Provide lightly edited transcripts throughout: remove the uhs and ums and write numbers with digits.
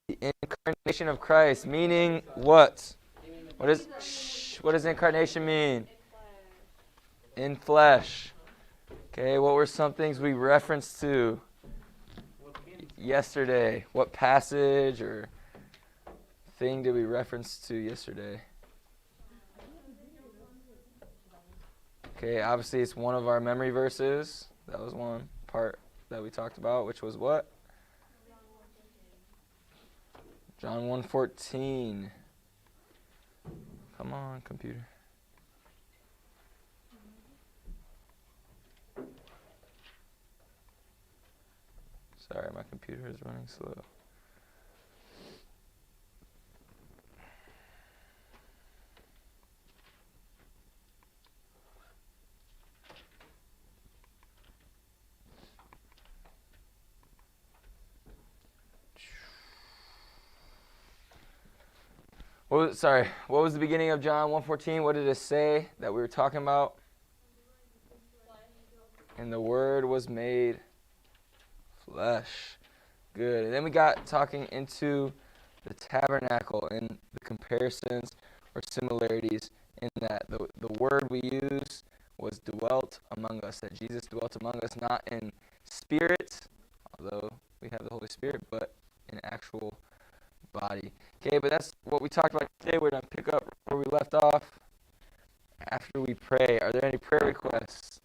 The incarnation of Christ, meaning what? What does incarnation mean? In flesh. Okay, what were some things we referenced to yesterday? What passage or thing did we reference to yesterday? Okay, obviously it's one of our memory verses. That was one part that we talked about, which was what? John 1:14. Come on, computer. Sorry, my computer is running slow. What was the beginning of John 1:14? What did it say that we were talking about? And the Word was made flesh. Good. And then we got talking into the tabernacle and the comparisons or similarities in that the word we use was dwelt among us, that Jesus dwelt among us, not in spirit, although we have the Holy Spirit, but in actual body. Okay, but that's what we talked about today. We're going to pick up where we left off after we pray. Are there any prayer requests?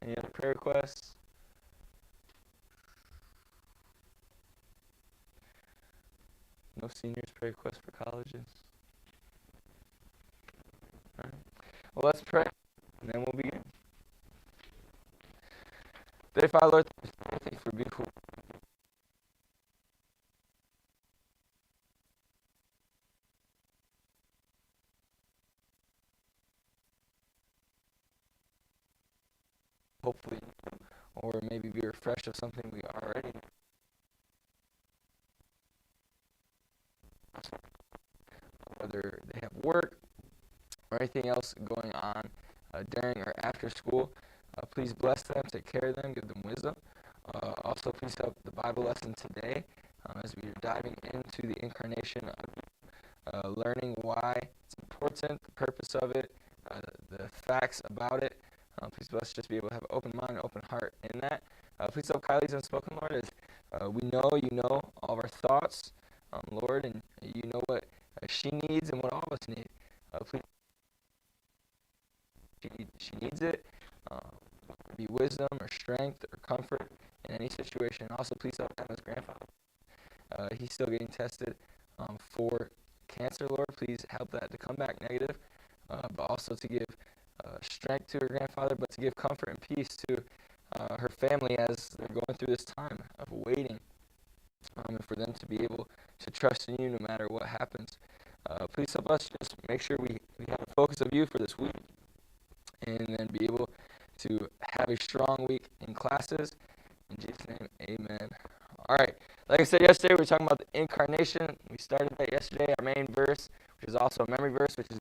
Any other prayer requests? No seniors prayer requests for colleges? All right. Well, let's pray, and then we'll begin. Dear Father, Lord, thank you for beautiful. Hopefully, or maybe be refreshed of something we already know. Whether they have work or anything else going on during or after school, please bless them, take care of them, give them wisdom. Also, please help the Bible lesson today as we are diving into the incarnation of learning why it's important, the purpose of it, the facts about it. Please bless us just be able to have an open mind and open heart in that. Please help Kylie's unspoken, Lord, as we know you know all of our thoughts, Lord, and you know what she needs and what all of us need. Please, she needs it. Be wisdom or strength or comfort in any situation. Also, please help Emma's grandfather. He's still getting tested for cancer, Lord. Please help that to come back negative, but also to give strength to her grandfather, but to give comfort and peace to her family as they're going through this time of waiting, and for them to be able to trust in you no matter what happens. Please help us just make sure we have a focus of you for this week, and then be able to have a strong week in classes. In Jesus' name, amen. All right. Like I said yesterday, we were talking about the incarnation. We started that yesterday. Our main verse, which is also a memory verse, which is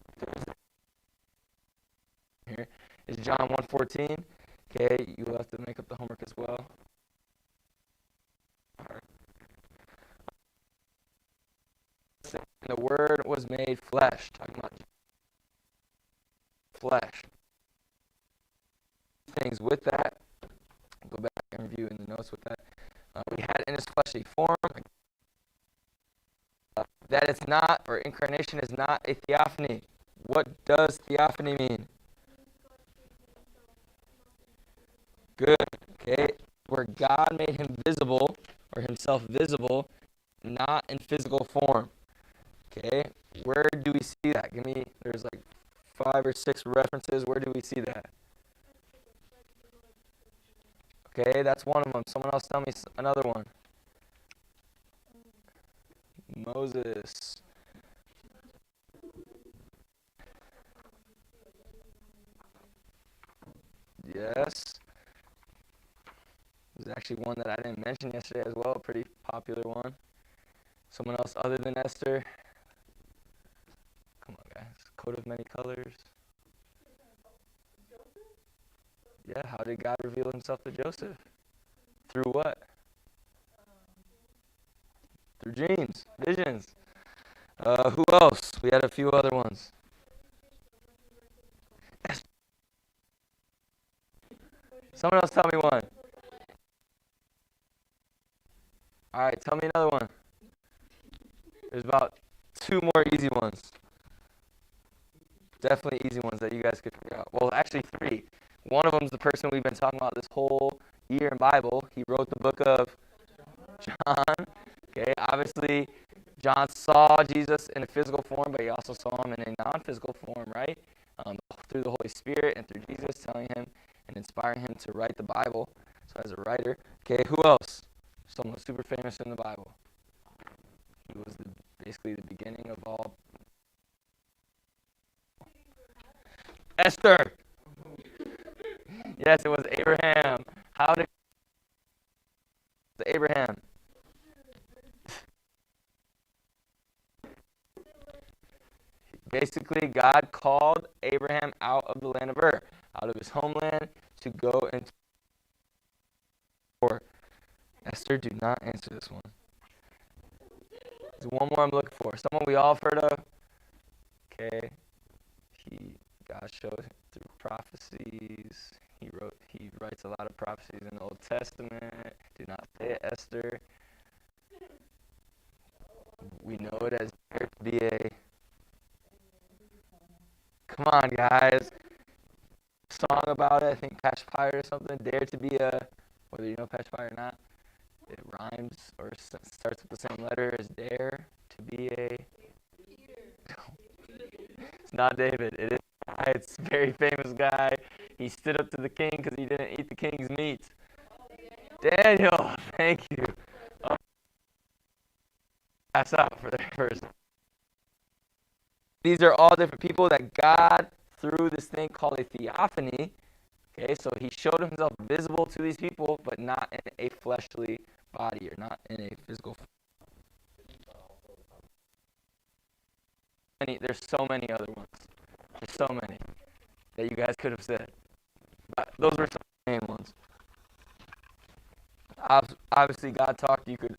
here, is John 1:14. Okay, you will have to make up the homework as well. All right. The Word was made flesh. Talking about flesh. Things with that. Go back and review in the notes with that. We had it in his fleshly form. That it's not, or incarnation is not a theophany. What does theophany mean? Good. Okay. Where God made him visible, or himself visible, not in physical form. Okay. Where do we see that? There's like 5 or 6 references. Where do we see that? Okay, that's one of them. Someone else tell me another one. Moses. Yes. There's actually one that I didn't mention yesterday as well, a pretty popular one. Someone else other than Esther. Come on, guys. Coat of many colors. Yeah, how did God reveal himself to Joseph? Through what? Through dreams, visions. Who else? We had a few other ones. Someone else tell me one. All right, tell me another one. There's about two more easy ones. Definitely easy ones that you guys could figure out. Well, actually three. One of them's the person we've been talking about this whole year in Bible. He wrote the book of John. Okay, obviously John saw Jesus in a physical form, but he also saw him in a non-physical form, right? Through the Holy Spirit and through Jesus telling him and inspiring him to write the Bible. So as a writer, okay, who else? Someone super famous in the Bible. He was basically the beginning of all. Esther. Yes, it was Abraham. How did Abraham? Basically, God called Abraham out of the land of Ur, out of his homeland, to go into. Esther, do not answer this one. There's one more I'm looking for. Someone we all have heard of. Okay. God showed him through prophecies. He writes a lot of prophecies in the Old Testament. Do not say it, Esther. We know it as dare to be a. Come on, guys. Song about it. I think Patch Fire or something. Dare to be a. Whether you know Patch Fire or not, it rhymes or starts with the same letter as dare to be a. It's not David. It is. It's a very famous guy. He stood up to the king because he didn't eat the king's meat. Daniel, thank you. Pass out for their first. These are all different people that God, through this thing called a theophany, okay, so he showed himself visible to these people, but not in a fleshly body or not in a physical form. There's so many other ones. There's so many that you guys could have said. But those were some main ones. Obviously, God talked. You could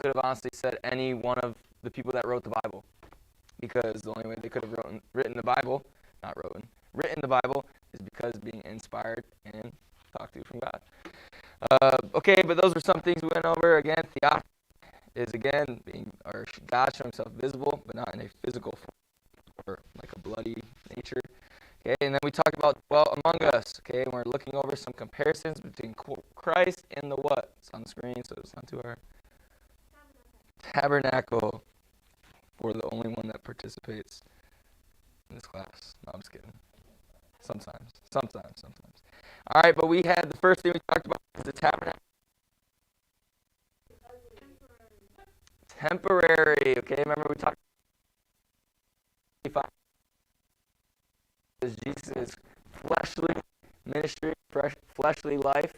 have honestly said any one of the people that wrote the Bible, because the only way they could have written the Bible is because being inspired and talked to from God. Okay, but those were some things we went over. Again, theophany is again God showing himself visible, but not in a physical form or like a bloody nature. Okay, and then we talked about dwell among us. Okay, and we're looking over some comparisons between Christ and the what? It's on the screen, so it's not too hard. Tabernacle. We're the only one that participates in this class. No, I'm just kidding. Sometimes. All right, but we had the first thing we talked about was the tabernacle. Temporary. Okay, remember we talked about Jesus' fleshly ministry, fleshly life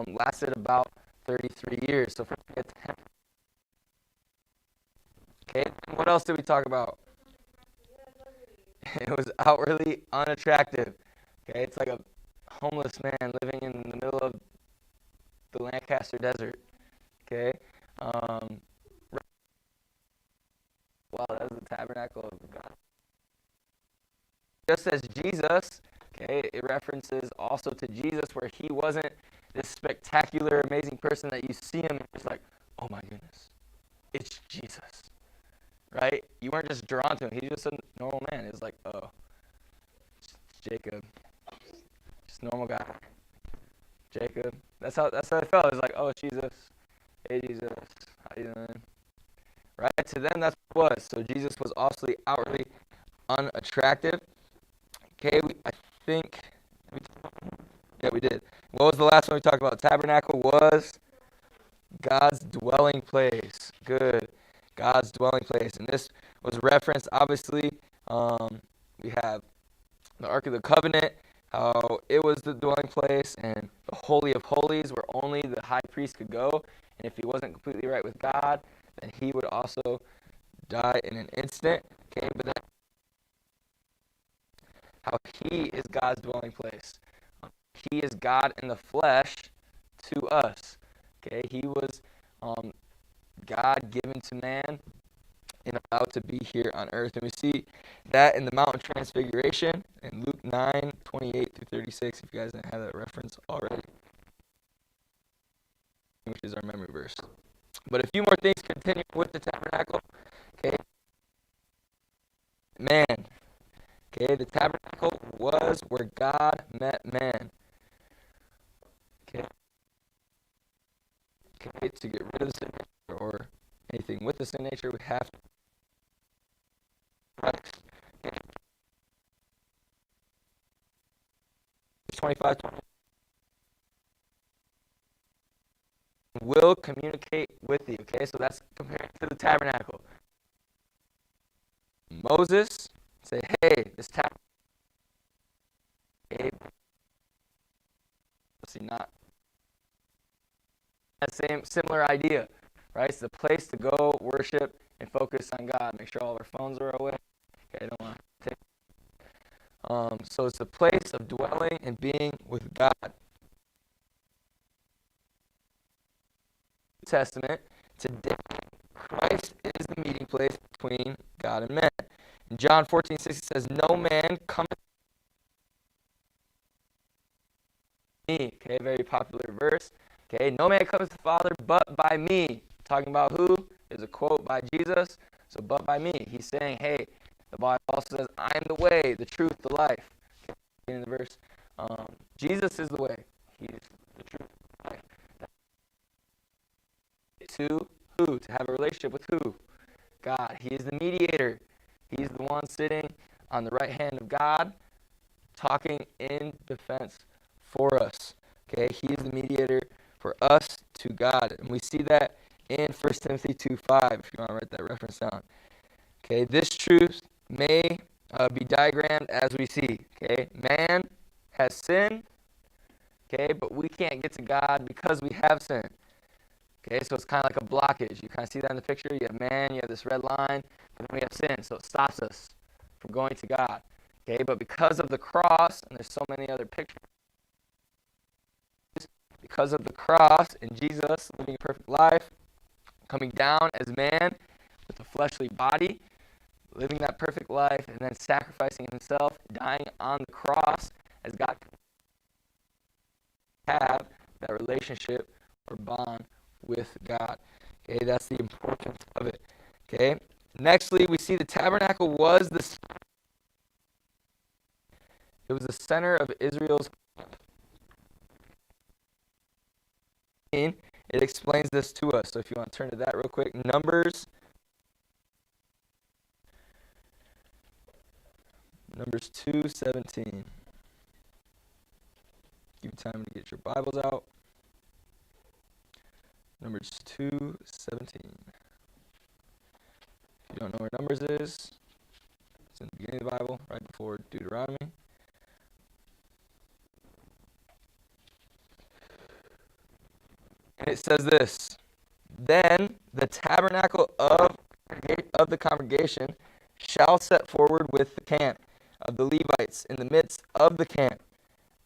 lasted about 33 years. So first we get okay, what else did we talk about? It was outwardly unattractive. Okay, it's like a homeless man living in the middle of the Lancaster desert. Okay, wow, that was the tabernacle of God. Just as Jesus, okay, it references also to Jesus where he wasn't this spectacular, amazing person that you see him and it's like, oh my goodness, it's Jesus, right? You weren't just drawn to him. He's just a normal man. It was like, oh, it's Jacob, just normal guy. Jacob. That's how I felt. It was like, oh, Jesus. Hey, Jesus. How you doing? Right? To them, that's what it was. So Jesus was also outwardly unattractive. Okay, I think, yeah, we did. What was the last one we talked about? Tabernacle was God's dwelling place. Good. God's dwelling place. And this was referenced, obviously. We have the Ark of the Covenant, how it was the dwelling place, and the Holy of Holies, where only the high priest could go. And if he wasn't completely right with God, then he would also die in an instant. Okay, but then how he is God's dwelling place. he is God in the flesh to us. Okay, he was God given to man and allowed to be here on earth. And we see that in the Mount of Transfiguration in Luke 9:28 through 36, if you guys didn't have that reference already, which is our memory verse. But a few more things continue with the tabernacle. Okay, man. Okay, the tabernacle was where God met man. Okay, to get rid of the sin nature or anything with the sin nature, we have to Christ. 25 will communicate with you. Okay, so that's compared to the tabernacle. Moses say, hey, this tabernacle. See, not that same similar idea, right? It's the place to go worship and focus on God. Make sure all our phones are away. Okay, I don't want to take. So it's the place of dwelling and being with God. New Testament, today, Christ is the meeting place between God and man. In John 14:6 it says, no man cometh to me. Okay, very popular verse. Okay, no man comes to the Father but by me. Talking about who? Is a quote by Jesus. So, but by me. He's saying, hey, the Bible also says, I am the way, the truth, the life. Okay, in the verse, Jesus is the way. He's the truth, the life. To who? To have a relationship with who? God. He is the mediator. He's the one sitting on the right hand of God, talking in defense for us. Okay, he is the mediator for us to God. And we see that in 1 Timothy 2:5, if you want to write that reference down. Okay, this truth may be diagrammed as we see. Okay, man has sinned, okay, but we can't get to God because we have sinned. Okay, so it's kind of like a blockage. You kind of see that in the picture. You have man, you have this red line, but then we have sin, so it stops us from going to God. Okay, but because of the cross, and there's so many other pictures, because of the cross and Jesus living a perfect life, coming down as man with a fleshly body, living that perfect life, and then sacrificing himself, dying on the cross as God have that relationship or bond with God. Okay, that's the importance of it. Okay, nextly, we see the tabernacle was it was the center of Israel's. It explains this to us. So if you want to turn to that real quick, Numbers 2:17. Give you time to get your Bibles out. Numbers 2:17. If you don't know where Numbers is, it's in the beginning of the Bible, right before Deuteronomy. And it says this, then the tabernacle of the congregation shall set forward with the camp of the Levites in the midst of the camp.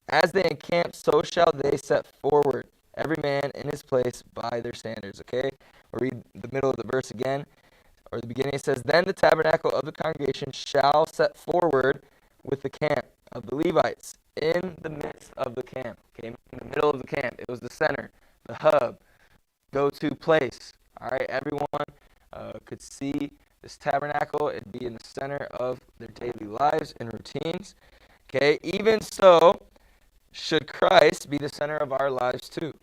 As they encamp, so shall they set forward, every man in his place by their standards. Okay? We'll read the middle of the verse again, or the beginning. It says, then the tabernacle of the congregation shall set forward with the camp of the Levites in the midst of the camp. Okay? In the middle of the camp. It was the center, the hub, go-to place. All right? Everyone could see this tabernacle. It'd be in the center of their daily lives and routines. Okay? Even so, should Christ be the center of our lives too.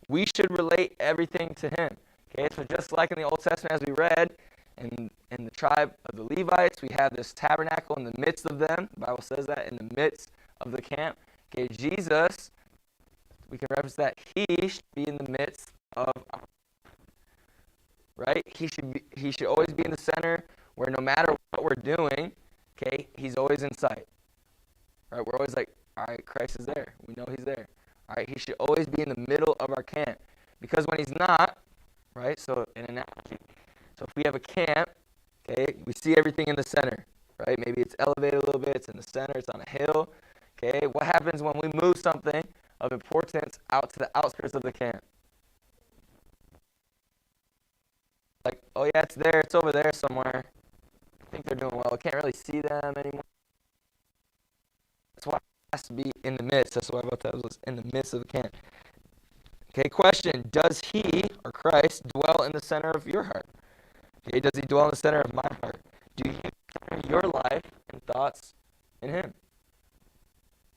We should relate everything to him. Okay, so just like in the Old Testament, as we read, in the tribe of the Levites, we have this tabernacle in the midst of them. The Bible says that, in the midst of the camp. Okay, Jesus, we can reference that he should be in the midst of our, right? He should always be in the center, where no matter what we're doing, okay, he's always in sight. Right? We're always like, all right, Christ is there. We know he's there. All right, he should always be in the middle of our camp. Because when he's not, right, so an analogy. So if we have a camp, okay, we see everything in the center, right? Maybe it's elevated a little bit, it's in the center, it's on a hill. Okay, what happens when we move something of importance out to the outskirts of the camp? Like, oh yeah, it's there, it's over there somewhere. I think they're doing well. I can't really see them anymore. That's why it has to be in the midst. That's why the Bible tells us in the midst of the camp. Okay, question. Does he, or Christ, dwell in the center of your heart? Okay, does he dwell in the center of my heart? Do you center your life and thoughts in him?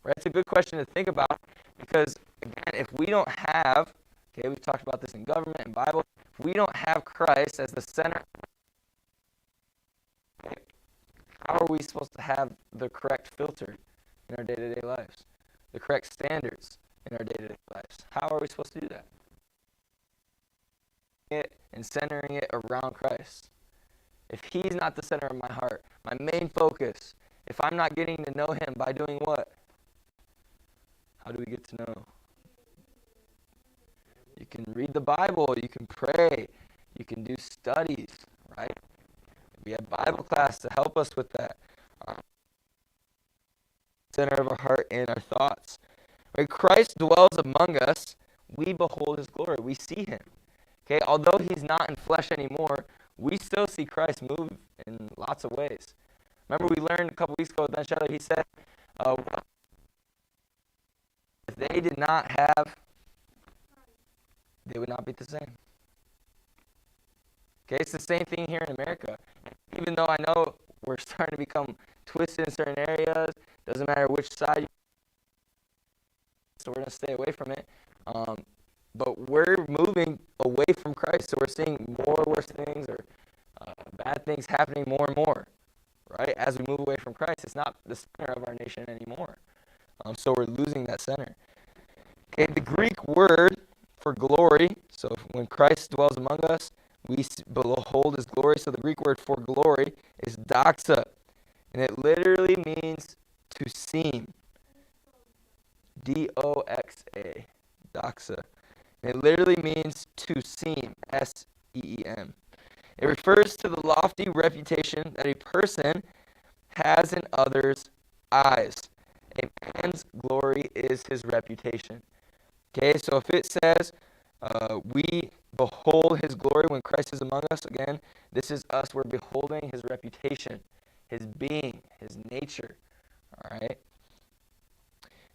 Right? It's a good question to think about because, again, if we don't have, okay, we've talked about this in government and Bible, if we don't have Christ as the center, how are we supposed to have the correct filter in our day-to-day lives? The correct standards in our day-to-day lives? How are we supposed to do that? And centering it around Christ. If he's not the center of my heart, my main focus, if I'm not getting to know him by doing what? How do we get to know? You can read the Bible, you can pray, you can do studies, right? We have Bible class to help us with that. Center of our heart and our thoughts. When Christ dwells among us, we behold his glory. We see him. Okay, although he's not in flesh anymore, we still see Christ move in lots of ways. Remember we learned a couple weeks ago with Ben Sheller, he said, if they did not have, they would not be the same. Okay, it's the same thing here in America. Even though I know we're starting to become twisted in certain areas, doesn't matter which side, so we're going to stay away from it. But we're moving away from Christ, so we're seeing more worse things or bad things happening more and more, right? As we move away from Christ, it's not the center of our nation anymore. So we're losing that center. Okay, the Greek word for glory, so when Christ dwells among us, we behold his glory. So the Greek word for glory is doxa, and it literally means to seem. D-O-X-A, doxa. It literally means to seem, S-E-E-M. It refers to the lofty reputation that a person has in others' eyes. A man's glory is his reputation. Okay, so if it says we behold his glory when Christ is among us, again, this is us. We're beholding his reputation, his being, his nature. All right.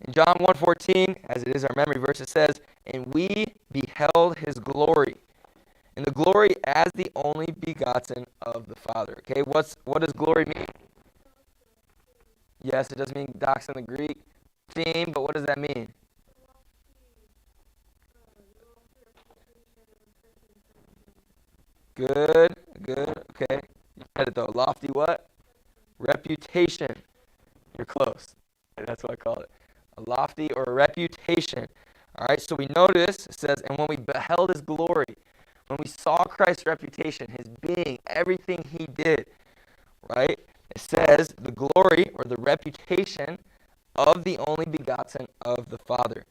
In John 1:14, as it is our memory verse, it says, and we beheld his glory, and the glory as the only begotten of the Father. Okay, what does glory mean? Yes, it does mean dox in the Greek theme, but what does that mean? Good, okay. You got it though. Lofty what? Reputation. You're close. That's what I call it. A lofty or a reputation. All right, so we notice, it says, and when we beheld his glory, when we saw Christ's reputation, his being, everything he did, right? It says the glory or the reputation of the only begotten of the Father.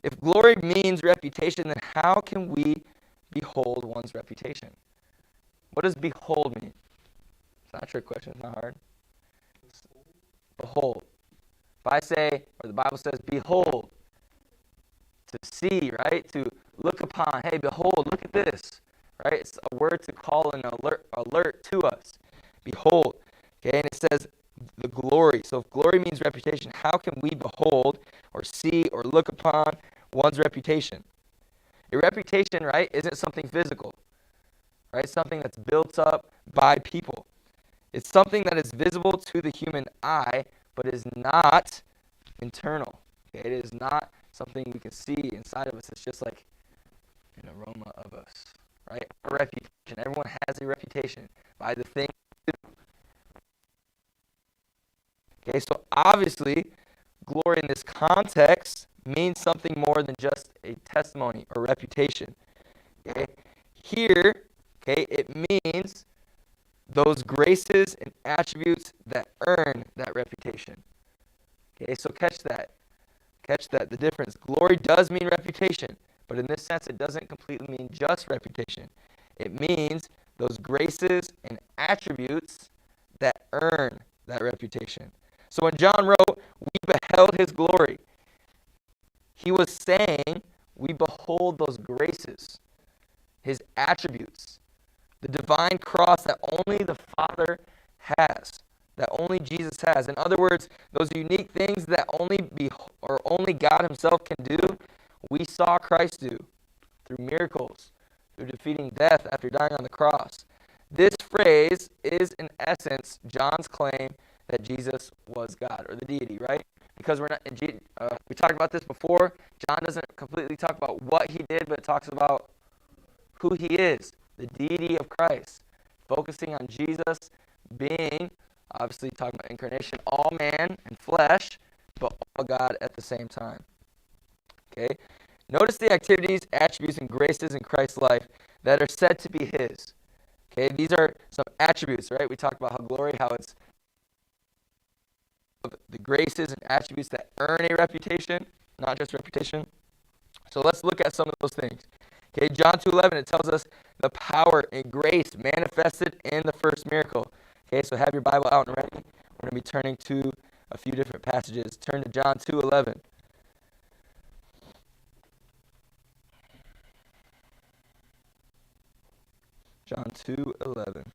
If glory means reputation, then how can we behold one's reputation? What does behold mean? It's not a trick question. It's not hard. Behold. If I say, or the Bible says, behold, to see, right? To look upon. Hey, behold, look at this, right? It's a word to call an alert to us. Behold. Okay, and it says the glory. So if glory means reputation, how can we behold or see or look upon one's reputation? A reputation, right, isn't something physical, right? It's something that's built up by people. It's something that is visible to the human eye, but is not internal. Okay? It is not something we can see inside of us. It's just like an aroma of us, right? A reputation. Everyone has a reputation by the thing. Okay, so obviously, glory in this context means something more than just a testimony or reputation. Okay? Here, okay, it means those graces and attributes that earn that reputation. Okay, so catch that. Catch that, the difference. Glory does mean reputation, but in this sense, it doesn't completely mean just reputation. It means those graces and attributes that earn that reputation. So when John wrote, we beheld his glory, he was saying, we behold those graces, his attributes, the divine cross that only the Father has, that only Jesus has. In other words, those unique things that only God himself can do, we saw Christ do through miracles, through defeating death after dying on the cross. This phrase is, in essence, John's claim that Jesus was God, or the deity, right? Because we talked about this before. John doesn't completely talk about what he did, but talks about who he is, the deity of Christ, focusing on Jesus being, obviously talking about incarnation, all man and flesh, but all God at the same time. Okay? Notice the activities, attributes, and graces in Christ's life that are said to be his. Okay, these are some attributes, right? We talked about how glory, how it's the graces and attributes that earn a reputation, not just reputation. So let's look at some of those things. Okay, John 2:11, it tells us the power and grace manifested in the first miracle. Okay, so have your Bible out and ready. We're going to be turning to a few different passages. Turn to John 2:11. John 2:11.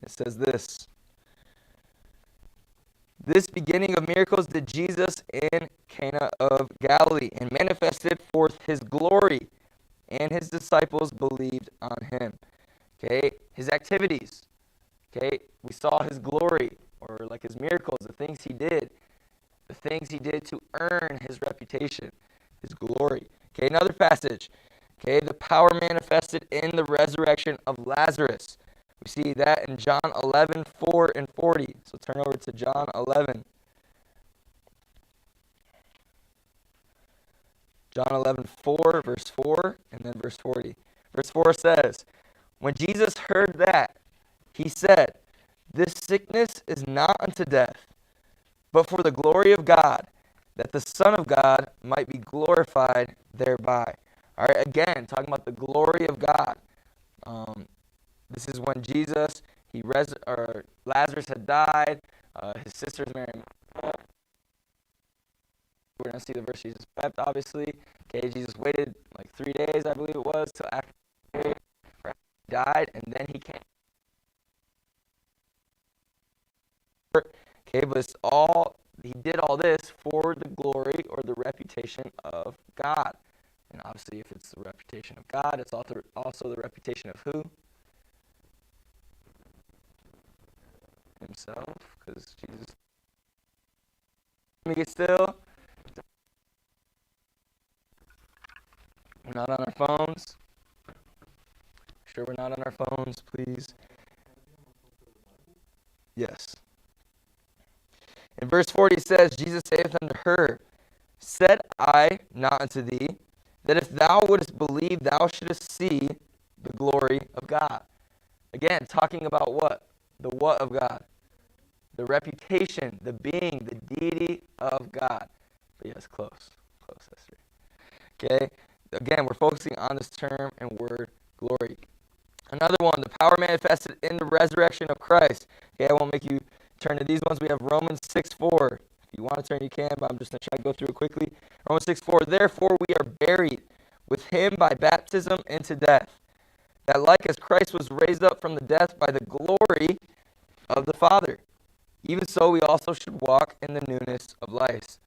It says this. This beginning of miracles did Jesus in Cana of Galilee and manifested forth his glory, and his disciples believed on him. Okay, his activities. Okay, we saw his glory, or like his miracles, the things he did to earn his reputation, his glory. Okay, another passage. Okay, the power manifested in the resurrection of Lazarus. We see that in John 11:4 and 40. So turn over to John 11. John 11:4, verse 4, and then verse 40. Verse 4 says, when Jesus heard that, he said, this sickness is not unto death, but for the glory of God, that the Son of God might be glorified thereby. All right, again, talking about the glory of God. This is when Jesus, Lazarus had died. His sisters Mary and Martha. We're going to see the verse Jesus wept, obviously. Okay, Jesus waited like 3 days, I believe it was, till after he died, and then he came. Okay, but he did all this for the glory or the reputation of God. And obviously, if it's the reputation of God, it's also the reputation of who? Himself, because Jesus. Let me get still. We're not on our phones. Sure, we're not on our phones, please. Yes. In verse 40 it says, Jesus saith unto her, said I not unto thee, that if thou wouldest believe, thou shouldest see the glory of God. Again, talking about what? The what of God? The reputation, the being, the deity of God. But yes, close. Close, that's right. Okay? Again, we're focusing on this term and word, glory. Another one, the power manifested in the resurrection of Christ. Okay, I won't make you turn to these ones. We have Romans 6:4. If you want to turn, you can, but I'm just going to try to go through it quickly. Romans 6:4. Therefore, we are buried with him by baptism into death, that like as Christ was raised up from the death by the glory of the Father, even so we also should walk in the newness of life.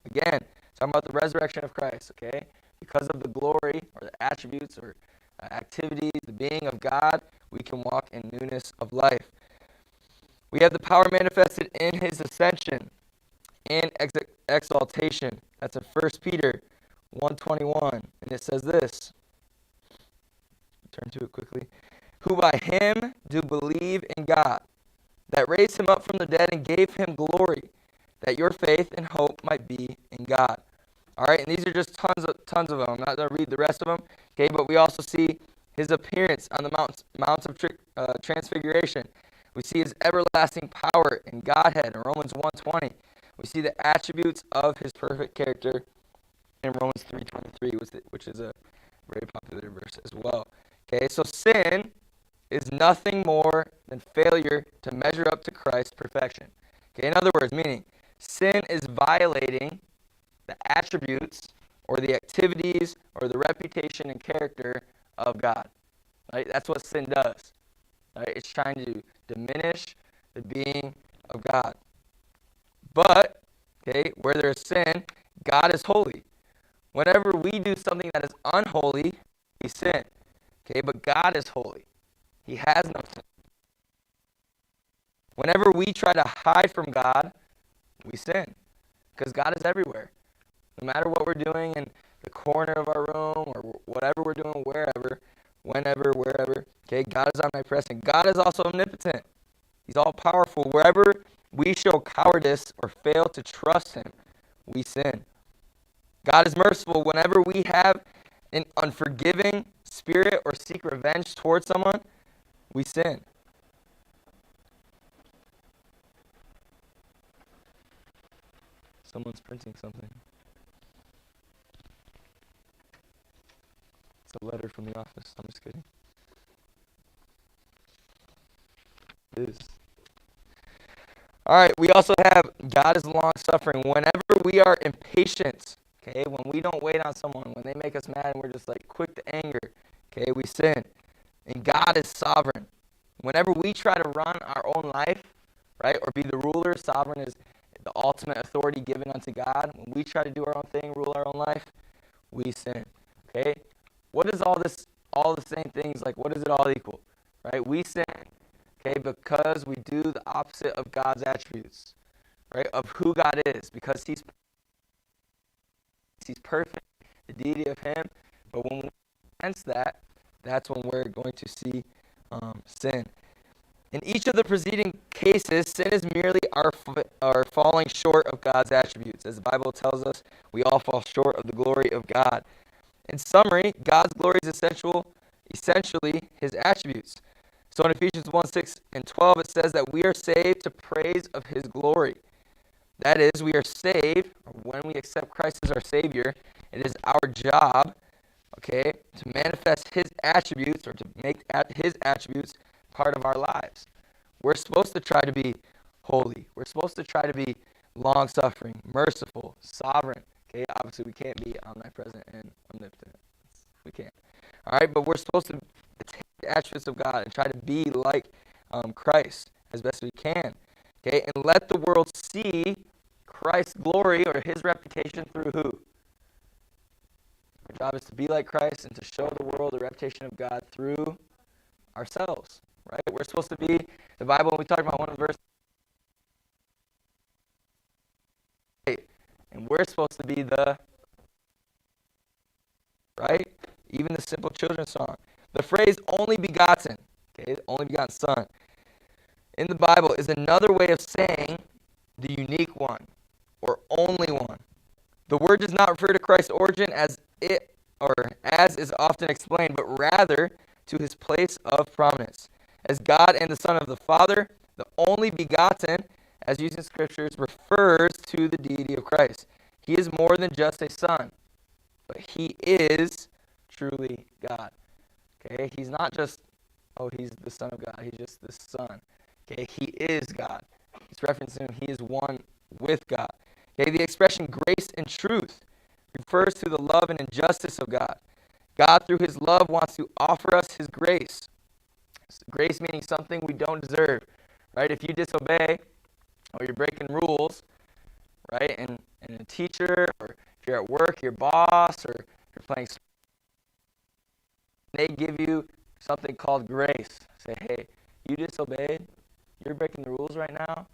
Again, talking about the resurrection of Christ, okay? Because of the glory or the attributes or activities, the being of God, we can walk in newness of life. We have the power manifested in his ascension and exaltation. That's in 1 Peter 1:21. And it says this. Turn to it quickly. Who by him do believe in God, that raised him up from the dead and gave him glory, that your faith and hope might be in God. All right, and these are just tons of them. I'm not going to read the rest of them. Okay, but we also see his appearance on the mounts of transfiguration. We see his everlasting power and Godhead in Romans 1:20. We see the attributes of his perfect character in Romans 3:23, which is a very popular verse as well. Okay, so sin is nothing more than failure to measure up to Christ's perfection. Okay, in other words, meaning sin is violating the attributes or the activities or the reputation and character of God. Right? That's what sin does. Right? It's trying to diminish the being of God. But, okay, where there is sin, God is holy. Whenever we do something that is unholy, we sin. Okay, but God is holy. He has no sin. Whenever we try to hide from God, we sin. Because God is everywhere. No matter what we're doing in the corner of our room or whatever we're doing, wherever, whenever, wherever, okay, God is omnipresent. God is also omnipotent. He's all powerful. Wherever we show cowardice or fail to trust him, we sin. God is merciful. Whenever we have an unforgiving spirit or seek revenge towards someone, we sin. Someone's printing something. It's a letter from the office. I'm just kidding. It is. All right, we also have God is long-suffering. Whenever we are impatient, okay, when we don't wait on someone, when they make us mad and we're just like quick to anger, okay, we sin. And God is sovereign. Whenever we try to run our own life, right, or be the ruler, sovereign is the ultimate authority given unto God. When we try to do our own thing, rule our own life, we sin, okay? What is all the same things, like what does it all equal, right? We sin. Okay, because we do the opposite of God's attributes, right? Of who God is, because He's perfect, the deity of Him. But when we sense that, that's when we're going to see sin. In each of the preceding cases, sin is merely our falling short of God's attributes. As the Bible tells us, we all fall short of the glory of God. In summary, God's glory is essentially His attributes. So in Ephesians 1, 6 and 12, it says that we are saved to praise of His glory. That is, we are saved when we accept Christ as our Savior. It is our job, okay, to manifest His attributes or to make His attributes part of our lives. We're supposed to try to be holy. We're supposed to try to be long-suffering, merciful, sovereign. Okay, obviously we can't be omnipresent and omnipotent. We can't. All right, but we're supposed to take the attributes of God and try to be like Christ as best we can. Okay, and let the world see Christ's glory or His reputation through who? Our job is to be like Christ and to show the world the reputation of God through ourselves. Right? We're supposed to be the Bible. When we talk about one of the verses, and we're supposed to be the right. Even the simple children's song. The phrase only begotten, okay, only begotten son, in the Bible is another way of saying the unique one or only one. The word does not refer to Christ's origin as is often explained, but rather to His place of prominence. As God and the Son of the Father, the only begotten, as used in Scriptures, refers to the deity of Christ. He is more than just a son, but He is truly God. Okay, He's not just, He's the Son of God. He's just the Son. Okay, He is God. It's referencing He is one with God. Okay, the expression grace and truth refers to the love and injustice of God. God, through His love, wants to offer us His grace. Grace meaning something we don't deserve, right? If you disobey or you're breaking rules, right, and a teacher or if you're at work, your boss, or you're playing sports, they give you something called grace. Say, hey, you disobeyed. You're breaking the rules right now,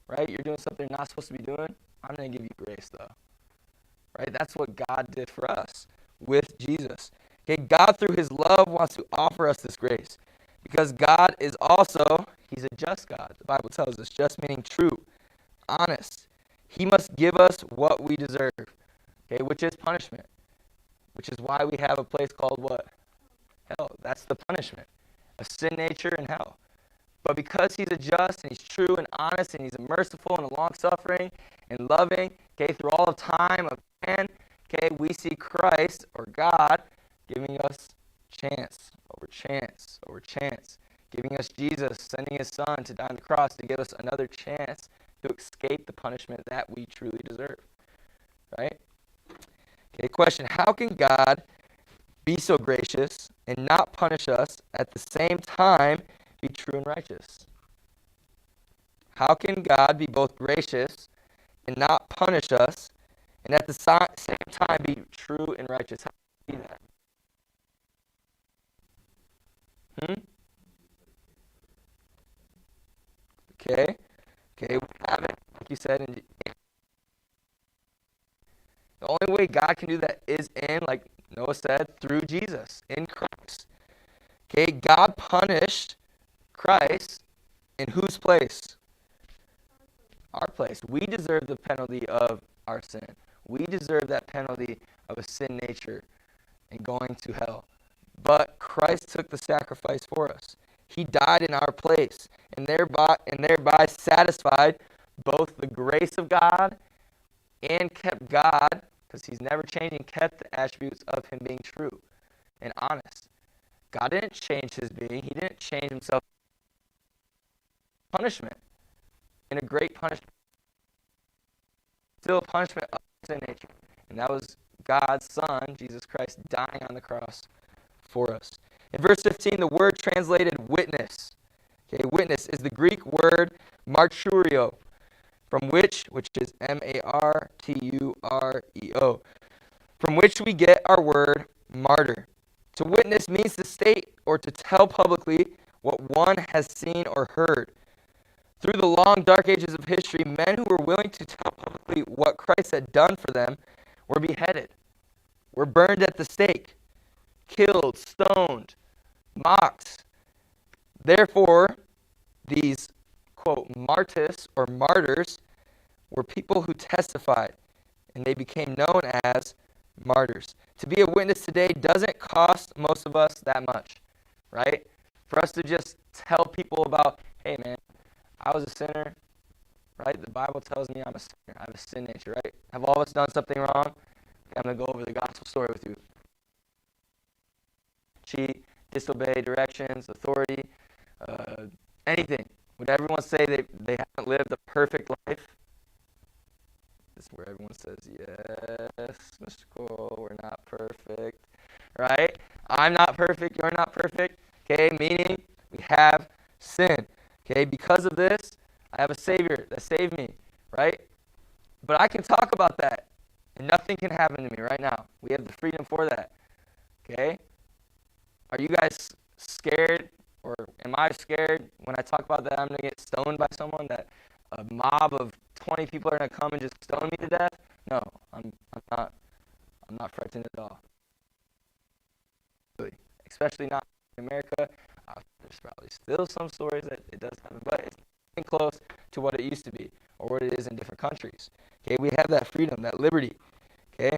right? You're doing something you're not supposed to be doing. I'm going to give you grace, though, right? That's what God did for us with Jesus. Okay, God, through His love, wants to offer us this grace because God is also, He's a just God. The Bible tells us just meaning true, honest. He must give us what we deserve, okay, which is punishment, which is why we have a place called what? Hell. That's the punishment, a sin nature in hell. But because He's a just and He's true and honest and He's merciful and long-suffering and loving, okay, through all of time of man, okay, we see Christ or God giving us chance over chance over chance, giving us Jesus, sending his son to die on the cross to give us another chance to escape the punishment that we truly deserve. Right? Okay, question. How can God be so gracious and not punish us at the same time be true and righteous? How can God be both gracious and not punish us and at the same time be true and righteous? How can he do that? Okay, we have it, like you said. The only way God can do that is like Noah said, through Jesus, in Christ. Okay, God punished Christ in whose place? Our place. We deserve the penalty of our sin. We deserve that penalty of a sin nature and going to hell. But Christ took the sacrifice for us. He died in our place and thereby satisfied both the grace of God and kept God, because he's never changing, kept the attributes of him being true and honest. God didn't change his being. He didn't change himself. Punishment. In a great punishment. Still a punishment of sin nature. And that was God's Son, Jesus Christ, dying on the cross for us. In verse 15, the word translated witness. Okay, witness is the Greek word marturio, from which is M-A-R-T-U-R-E-O, from which we get our word martyr. To witness means to state or to tell publicly what one has seen or heard. Through the long, dark ages of history, men who were willing to tell publicly what Christ had done for them were beheaded, were burned at the stake, killed, stoned, mocked. Therefore, these, quote, martyrs or martyrs were people who testified, and they became known as martyrs. To be a witness today doesn't cost most of us that much, right? For us to just tell people about, hey, man, I was a sinner, right? The Bible tells me I'm a sinner. I have a sin nature, right? Have all of us done something wrong? Okay, I'm going to go over the gospel story with you. Cheat, disobey directions, authority, anything. Would everyone say they haven't lived a perfect life? This is where everyone says, yes, Mr. Cole, we're not perfect, right? I'm not perfect, you're not perfect, okay? Meaning we have sin, okay? Because of this, I have a Savior that saved me, right? But I can talk about that, and nothing can happen to me right now. We have the freedom for that, okay? Are you guys scared, or am I scared when I talk about that I'm going to get stoned by someone, that a mob of 20 people are going to come and just stone me to death? No, I'm not frightened at all. Especially not in America. There's probably still some stories that it does happen, but it's getting close to what it used to be or what it is in different countries. Okay, we have that freedom, that liberty. Okay,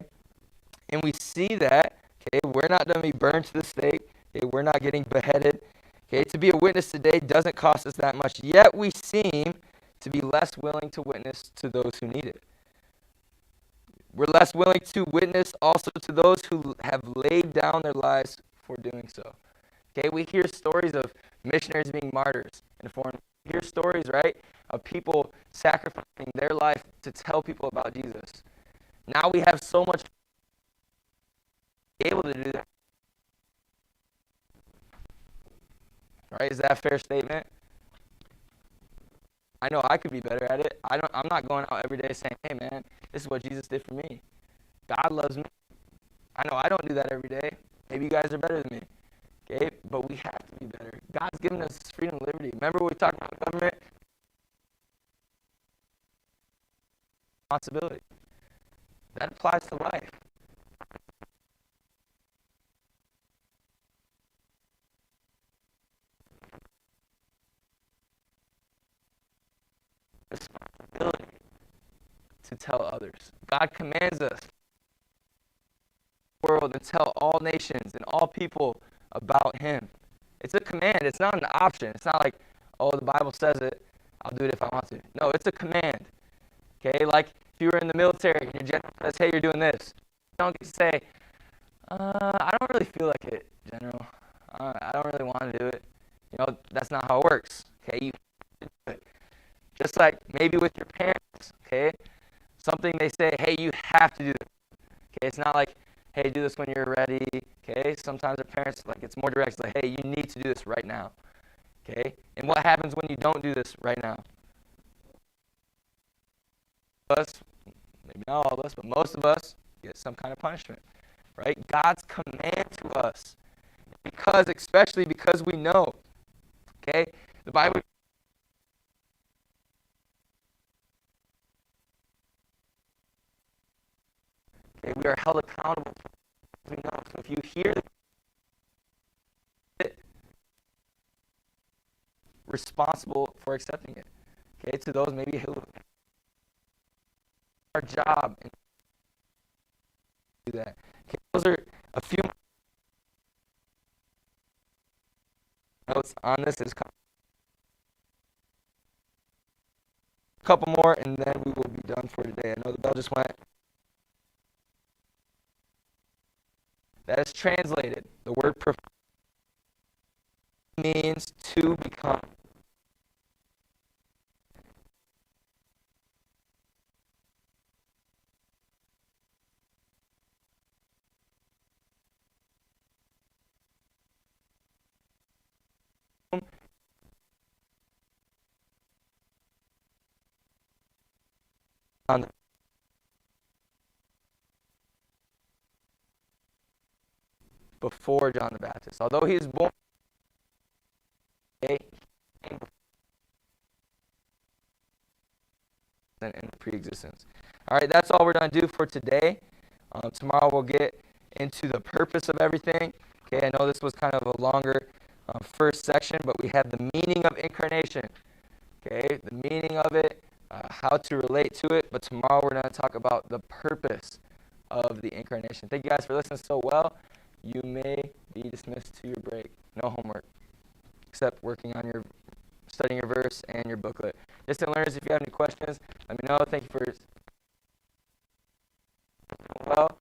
and we see that. Okay, we're not going to be burned to the stake. Okay, we're not getting beheaded. Okay, to be a witness today doesn't cost us that much, yet we seem to be less willing to witness to those who need it. We're less willing to witness also to those who have laid down their lives for doing so. Okay, we hear stories of missionaries being martyrs in foreign. We hear stories, right, of people sacrificing their life to tell people about Jesus. Now we have so much to be able to do that. Right? Is that a fair statement? I know I could be better at it. I'm not going out every day saying, hey, man, this is what Jesus did for me. God loves me. I know I don't do that every day. Maybe you guys are better than me. Okay? But we have to be better. God's given us freedom and liberty. Remember we talked about government? Responsibility. That applies to life. Responsibility to tell others. God commands us the world and tell all nations and all people about him. It's a command. It's not an option. It's not like, oh, the Bible says it, I'll do it if I want to. No, it's a command. Okay, like if you were in the military and your general says, hey, you're doing this. You don't get to say, I don't really feel like it, General. I don't really want to do it. That's not how it works. Okay, you have to do it. Just like maybe with your parents. Okay, something they say, hey, you have to do this. Okay, it's not like, hey, do this when you're ready. Okay, sometimes our parents, like, it's more direct. It's like, hey, you need to do this right now. Okay, and what happens when you don't do this right now? Us, maybe not all of us, but most of us get some kind of punishment, right? God's command to us, especially because we know, okay? The Bible, okay, we are held accountable. We know. So if you hear it, responsible for accepting it, okay? To those maybe who our job and do that. Okay, those are a few notes on this. Is a couple more, and then we will be done for today. I know the bell just went. That is translated. The word means to become. On before John the Baptist. Although he was born in pre-existence. All right, that's all we're going to do for today. Tomorrow we'll get into the purpose of everything. Okay, I know this was kind of a longer first section, but we have the meaning of incarnation. Okay, the meaning of it, how to relate to it. But tomorrow we're going to talk about the purpose of the incarnation. Thank you guys for listening so well. You may be dismissed to your break. No homework, except working on your studying your verse and your booklet. Distant learners, if you have any questions, let me know. Thank you for well.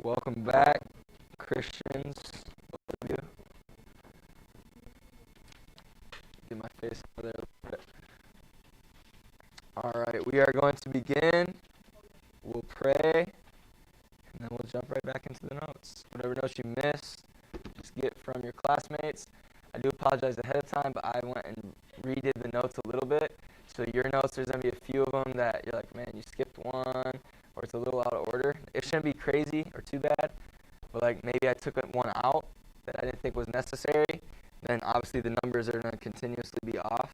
Welcome back, Christians. Both of you. Get my face over there a little bit. All right, we are going to begin. We'll pray, and then we'll jump right back into the notes. Whatever notes you missed, just get from your classmates. I do apologize ahead of time, but I went and redid the notes a little bit. So your notes, there's going to be a few of them that you're like, man, you skipped one, or it's a little out of order. It shouldn't be crazy or too bad, but like maybe I took one out that I didn't think was necessary. Then obviously the numbers are going to continuously be off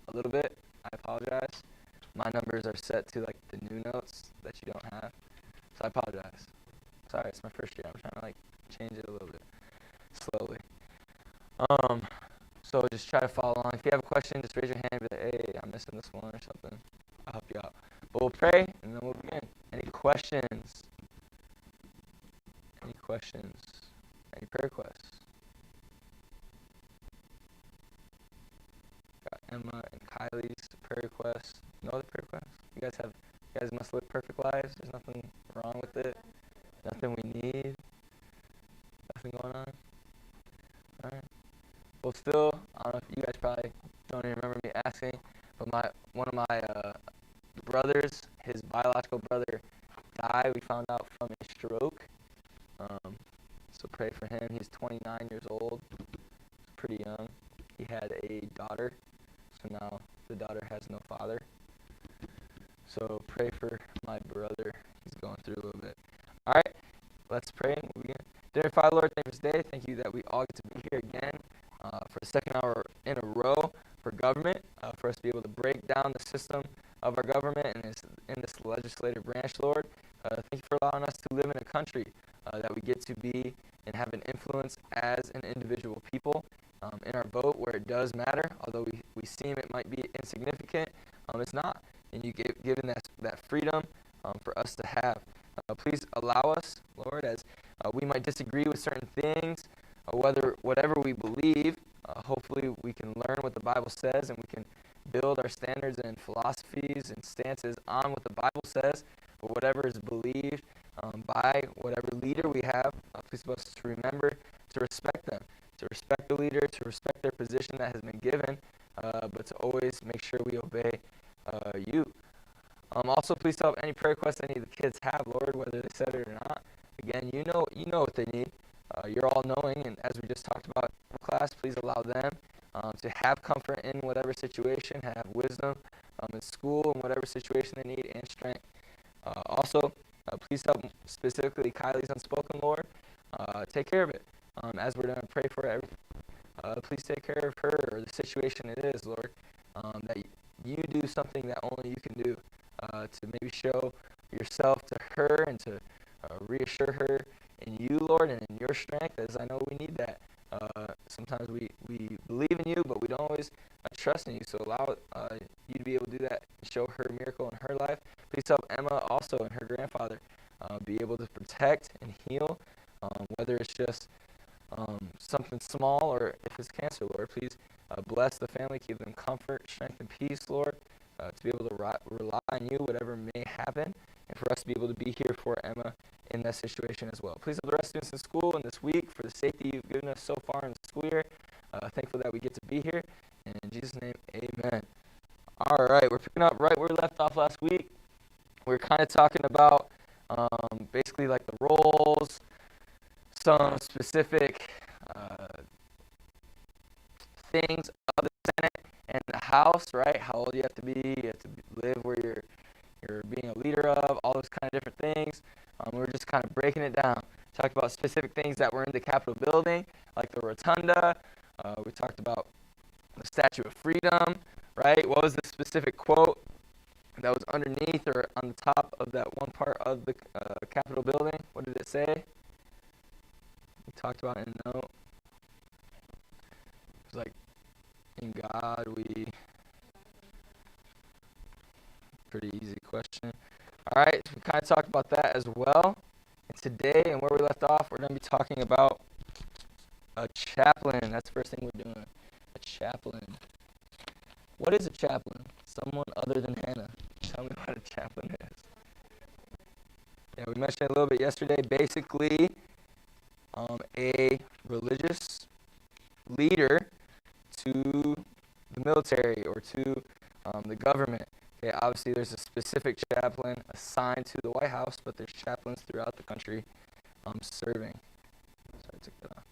a little bit. I apologize. My numbers are set to like the new notes that you don't have. So I apologize. Sorry, it's my first year. I'm trying to like change it a little bit slowly. So just try to follow along. If you have a question, just raise your hand and be like, hey, I'm missing this one or something. I'll help you out. But we'll pray and then we'll begin. Any questions? Any questions? Any prayer requests? Got Emma and Kylie's prayer requests. No other prayer requests? You guys must live perfect lives. There's nothing wrong with it. Nothing we need. Nothing going on. All right. Well, still, I don't know if you guys probably don't even remember me asking, but one of my brothers, his biological brother, died. We found out from a stroke. So pray for him. He's 29 years old. Pretty young. He had a daughter, so now the daughter has no father. So pray for my brother. He's going through a little bit. All right, let's pray and we'll begin. Dear Father, Lord, thank you for this day. Thank you that we all get to be here again for the second hour in a row for government, for us to be able to break down the system of our government and in this legislative branch, Lord. Thank you for allowing us to live in a country that we get to be and have an influence as an individual people in our vote where it does matter. Although we seem it might be insignificant, it's not. And you given that freedom for us to have. Please allow us, Lord, as we might disagree with certain things, whatever we believe, hopefully we can learn what the Bible says and we can build our standards and philosophies and stances on what the Bible says. But whatever is believed by whatever leader we have, please help us to remember to respect them, to respect the leader, to respect their position that has been given, but to always make sure we obey you. Also, please help any prayer requests any of the kids have, Lord, whether they said it or not. Again, you know what they need. You're all knowing, and as we just talked about in class, please allow them to have comfort in whatever situation, have wisdom in school and whatever situation they need, and strength. Also, please help specifically Kylie's unspoken, Lord. Take care of it. As we're going to pray for everything, please take care of her or the situation it is, Lord, that you do something that only you can do to maybe show yourself to her and to reassure her in you, Lord, and in your strength, as I know we need that. Sometimes we believe in you, but we don't always trust in you. So allow you to be able to do that and show her a miracle in her life. Please help Emma also and her grandfather be able to protect and heal, whether it's just something small or if it's cancer, Lord. Please bless the family, give them comfort, strength, and peace, Lord, to be able to rely on you, whatever may happen, and for us to be able to be here for Emma in that situation as well. Please help the rest of students in school and this week for the safety you've given us so far in the school year. Thankful that we get to be here. And in Jesus' name, amen. All right, we're picking up right where we left off last week. We're kind of talking about basically like the roles, some specific things of the Senate and the House, right? How old you have to be, you have to live where you're being a leader of, all those kind of different things. We're just kind of breaking it down. Talked about specific things that were in the Capitol building, like the rotunda. We talked about the Statue of Freedom, right? What was the specific quote that was underneath or on the top of that one part of the Capitol building? What did it say? We talked about it in a note. It was like, in God we... Pretty easy question. All right, so we kind of talked about that as well. And today, and where we left off, we're going to be talking about a chaplain. That's the first thing we're doing. A chaplain. What is a chaplain? Someone other than Hannah. Tell me what a chaplain is. Yeah, we mentioned it a little bit yesterday. Basically, a religious leader to the military or to the government. Okay, obviously there's a specific chaplain assigned to the White House, but there's chaplains throughout the country serving. Sorry, I took that off.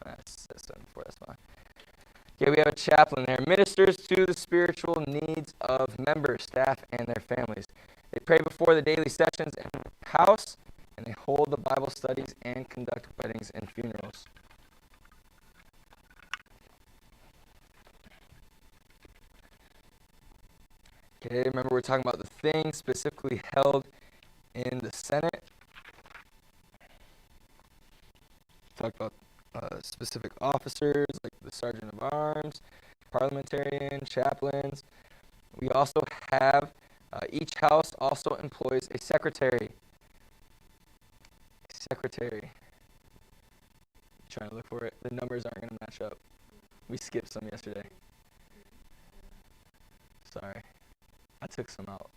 That's 74, that's fine. Okay, we have a chaplain there. Ministers to the spiritual needs of members, staff, and their families. They pray before the daily sessions in the house, and they hold the Bible studies and conduct weddings and funerals. Okay, remember we're talking about the things specifically held in the Senate. Talk about specific officers like the Sergeant of Arms, parliamentarian, chaplains. We also have each house also employs a secretary. Trying to look for it. The numbers aren't going to match up. We skipped some yesterday. Sorry. I took some out.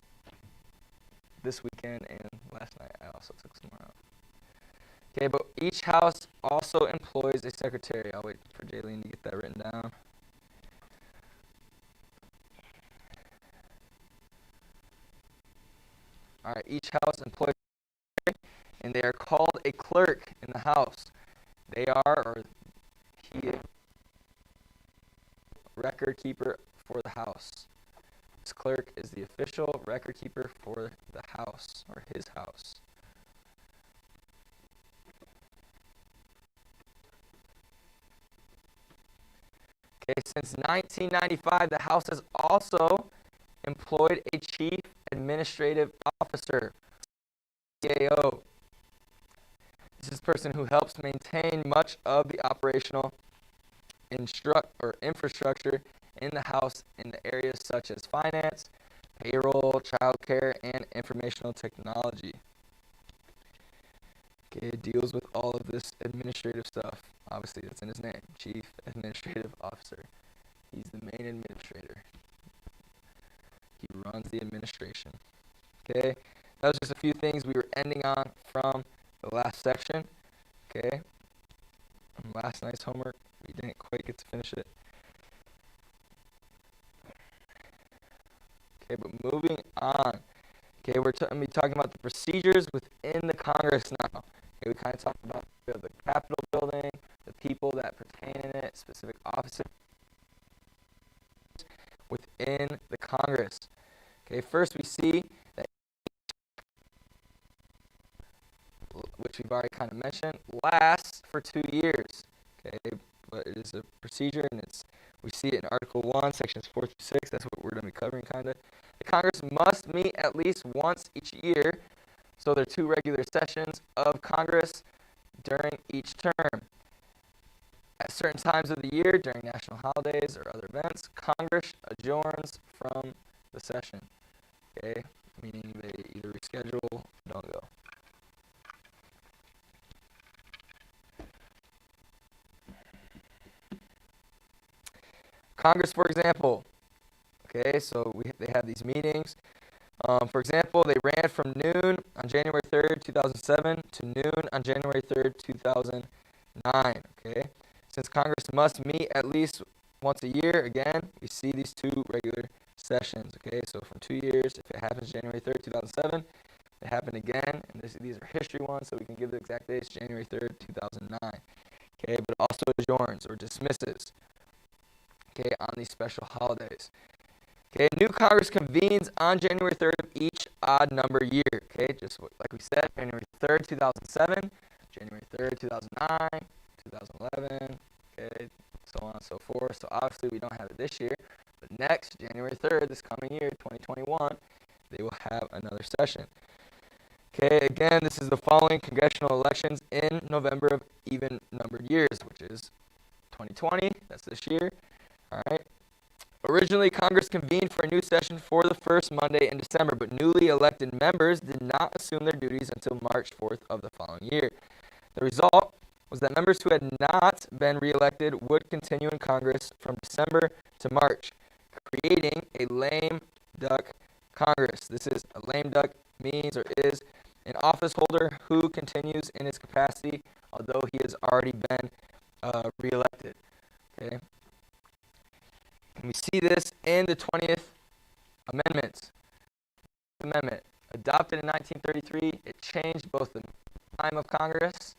This weekend and last night I also took some out. Okay, but each house also employs a secretary. I'll wait for Jaylene to get that written down. All right, each house employs a secretary, and they are called a clerk in the house. They are, or he, record keeper for the house. This clerk is the official record keeper for the house, or his house. Okay, since 1995, the House has also employed a chief administrative officer, CAO. This is a person who helps maintain much of the operational infrastructure in the House in the areas such as finance, payroll, childcare, and informational technology. Okay, it deals with all of this administrative stuff. Obviously, that's in his name, Chief Administrative Officer. He's the main administrator. He runs the administration. Okay, that was just a few things we were ending on from the last section. Okay, from last night's homework, we didn't quite get to finish it. Okay, but moving on. Okay, we're going to be talking about the procedures within the Congress now. Okay, we kind of talked about the Capitol building, the people that pertain in it, specific offices within the Congress. Okay, first we see that, which we've already kind of mentioned, lasts for 2 years. Okay, but it is a procedure, and we see it in Article 1, Sections 4 through 6. That's what we're going to be covering, kind of. The Congress must meet at least once each year, so there are 2 regular sessions of Congress during each term. At certain times of the year, during national holidays or other events, Congress adjourns from the session. Okay, meaning they either reschedule or don't go. Congress, for example, okay, so they have these meetings. For example, they ran from noon on January 3rd, 2007 to noon on January 3rd, 2009, okay? Since Congress must meet at least once a year, again, we see these 2 regular sessions, okay? So from 2 years, if it happens January 3rd, 2007, it happened again, and these are history ones, so we can give the exact dates, January 3rd, 2009, okay? But also adjourns or dismisses, okay, on these special holidays. Okay, new Congress convenes on January 3rd of each odd number year. Okay, just like we said, January 3rd, 2007, January 3rd, 2009, 2011, okay, so on and so forth. So obviously we don't have it this year, but next, January 3rd, this coming year, 2021, they will have another session. Okay, again, this is the following congressional elections in November of even numbered years, which is 2020, that's this year, all right. Originally, Congress convened for a new session for the first Monday in December, but newly elected members did not assume their duties until March 4th of the following year. The result was that members who had not been reelected would continue in Congress from December to March, creating a lame duck Congress. This is a lame duck, means or is an office holder who continues in his capacity although he has already been reelected. Okay. And we see this in the 20th Amendment. Adopted in 1933, it changed both the time of Congress.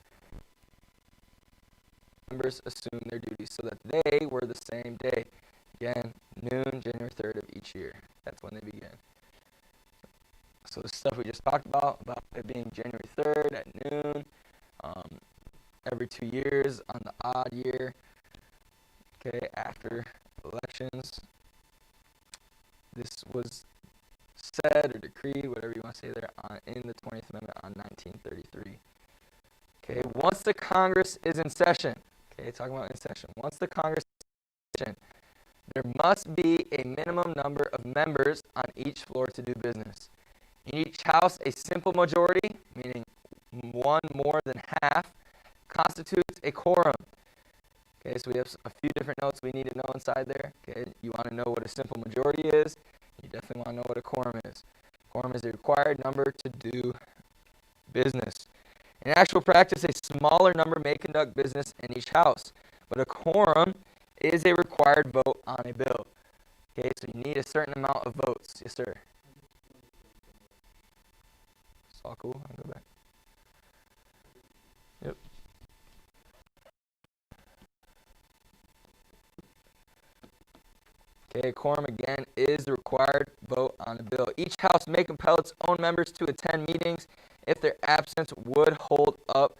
Members assumed their duties so that they were the same day. Again, noon, January 3rd of each year. That's when they begin. So the stuff we just talked about it being January 3rd at noon, every 2 years on the odd year, okay, after elections. This was said or decreed, whatever you want to say there, in the 20th Amendment on 1933. Okay, once the Congress is in session, okay, talking about in session, once the Congress is in session, there must be a minimum number of members on each floor to do business. In each house, a simple majority, meaning one more than half, constitutes a quorum. Okay, so we have a few different notes we need to know inside there. Okay, you want to know what a simple majority is. You definitely want to know what a quorum is. Quorum is the required number to do business. In actual practice, a smaller number may conduct business in each house, but a quorum is a required vote on a bill. Okay, so you need a certain amount of votes. Yes, sir. It's all cool. I'll go back. Yep. Okay, a quorum again is the required vote on a bill. Each house may compel its own members to attend meetings if their absence would hold up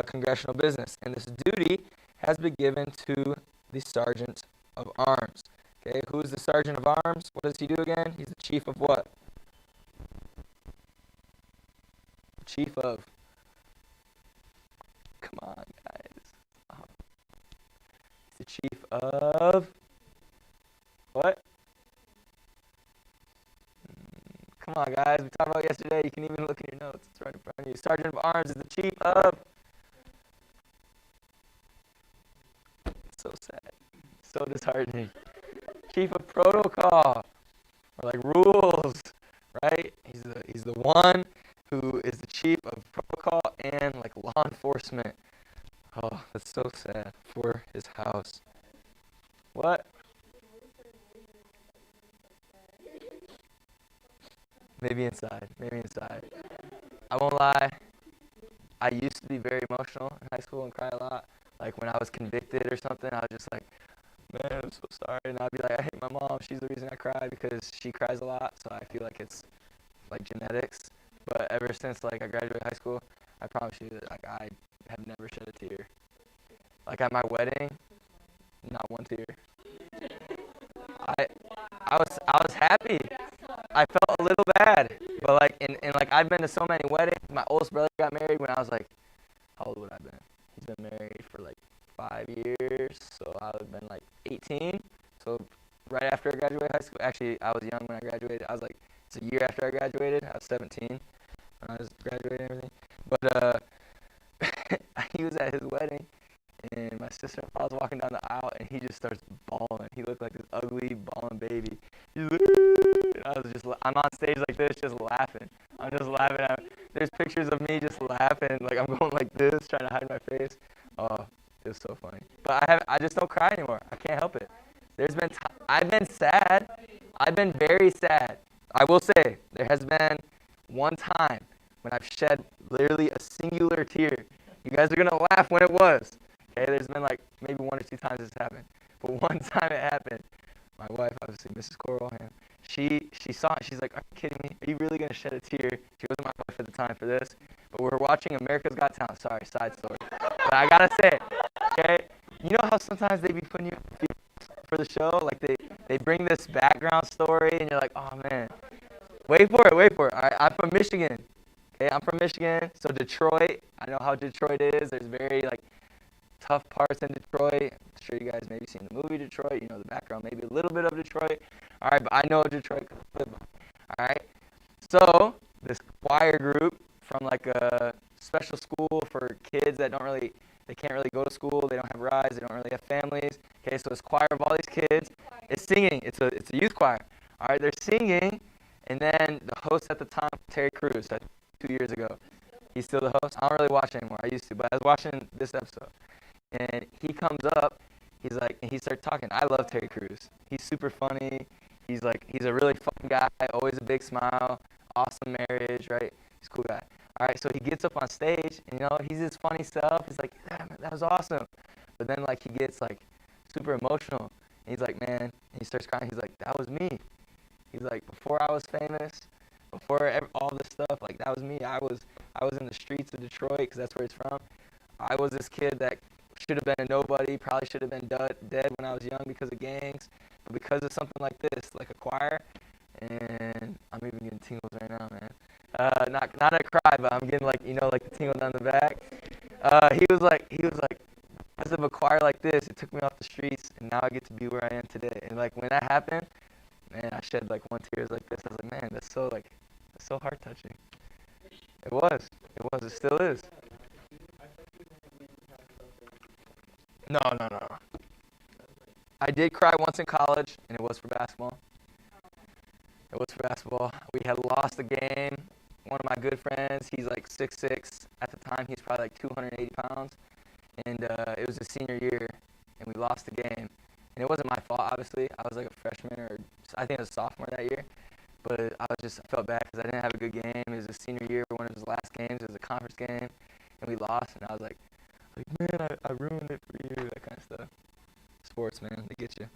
congressional business. And this duty has been given to the Sergeant of Arms. Okay, who is the Sergeant of Arms? What does he do again? He's the chief of what? Chief of. Come on, guys. He's the chief of. What? Come on, guys. We talked about yesterday. You can even look in your notes. It's right in front of you. Sergeant of Arms is the chief of. It's so sad. So disheartening. Chief of protocol. Or like rules. Right? He's the one who is the chief of protocol and like law enforcement. Oh, that's so sad for his house. What? Maybe inside. I won't lie. I used to be very emotional in high school and cry a lot. Like when I was convicted or something, I was just like, man, I'm so sorry. And I'd be like, I hate my mom. She's the reason I cry because she cries a lot. So I feel like it's like genetics. But ever since like I graduated high school, I promise you that like I have never shed a tear. Like at my wedding, not one tear. I was happy. I felt a little bad, but like and like I've been to so many weddings. My oldest brother got married when I was like, how old would I have been? He's been married for like 5 years, so I would have been like 18. So right after I graduated high school, actually I was young when I graduated. I was like, it's a year after I graduated. I was 17 when I was graduating and everything. But he was at his wedding, and my sister-in-law was walking down the aisle, and he just starts bawling. He looked like this ugly, bawling baby. He's like, and I'm on stage like this, just laughing. I'm just laughing. There's pictures of me just laughing, like I'm going like this, trying to hide my face. Oh, it was so funny. But I just don't cry anymore. I can't help it. I've been sad. I've been very sad. I will say, there has been one time when I've shed literally a singular tear. You guys are going to laugh when it was. Okay, there's been like maybe 1 or 2 times this happened. But one time it happened. My wife, obviously, Mrs. Coral, and she saw it. She's like, are you kidding me? Are you really going to shed a tear? She wasn't my wife at the time for this. But we were watching America's Got Talent. Sorry, side story. But I got to say it, okay? You know how sometimes they be putting you for the show? Like they bring this background story, and you're like, oh, man. Wait for it. All right, I'm from Michigan. Okay, I'm from Michigan. So Detroit, I know how Detroit is. There's very, like, tough parts in Detroit. I'm sure you guys maybe seen the movie Detroit. You know the background, maybe a little bit of Detroit. All right, but I know Detroit. All right. So this choir group from like a special school for kids that they can't really go to school. They don't have rides. They don't really have families. Okay, so this choir of all these kids is singing. It's a youth choir. All right, they're singing, And then the host at the time, Terry Crews, that 2 years ago. He's still the host. I don't really watch anymore. I used to, but I was watching this episode. And he comes up, he's like, and he starts talking. I love Terry Crews. He's super funny. He's a really fun guy, always a big smile, awesome marriage, right? He's a cool guy. All right, so he gets up on stage, and he's his funny stuff. He's like, that was awesome. But then he gets super emotional. And he's like, man, and he starts crying. He's like, that was me. He's like, before I was famous, before all this stuff, that was me. I was in the streets of Detroit because that's where he's from. I was this kid that should have been a nobody, probably should have been dead when I was young because of gangs, but because of something like this, like a choir, and I'm even getting tingles right now, man. Not a cry, but I'm getting the tingle down the back. He was like, because of a choir like this, it took me off the streets, and now I get to be where I am today. And when that happened, man, I shed one tears like this. I was like, man, that's so heart touching. It was, it still is. No. I did cry once in college, and it was for basketball. We had lost a game. One of my good friends, he's 6'6". At the time, he's probably 280 pounds. And it was his senior year, and we lost the game. And it wasn't my fault, obviously. I was a freshman, or I think I was a sophomore that year. But I felt bad because I didn't have a good game. It was his senior year, one of his last games. It was a conference game, and we lost. And I was like, man, I ruined it for you, that kind of stuff. Sports, man, they get you.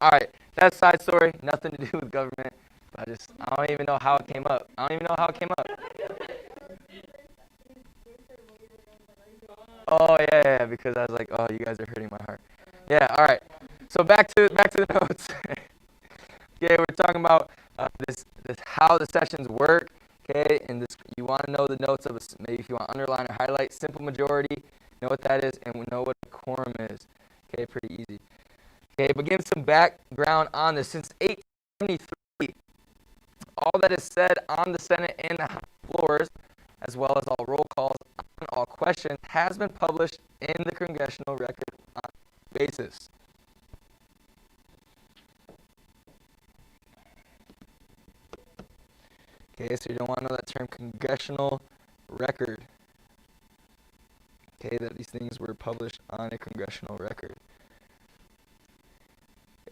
All right, that's a side story. Nothing to do with government. But I don't even know how it came up. Oh yeah, because I was like, oh, you guys are hurting my heart. Yeah, all right. So back to the notes. Okay, we're talking about this how the sessions work. Okay, and this you want to know the notes of maybe if you want to underline or highlight simple majority, know what that is, and we know what a quorum is. Okay, pretty easy. Okay, but give some background on this. Since 1873, all that is said on the Senate and the House floors, as well as all roll calls on all questions, has been published in the Congressional Record on basis. Okay, so you don't want to know that term, Congressional Record. Okay, that these things were published on a Congressional Record.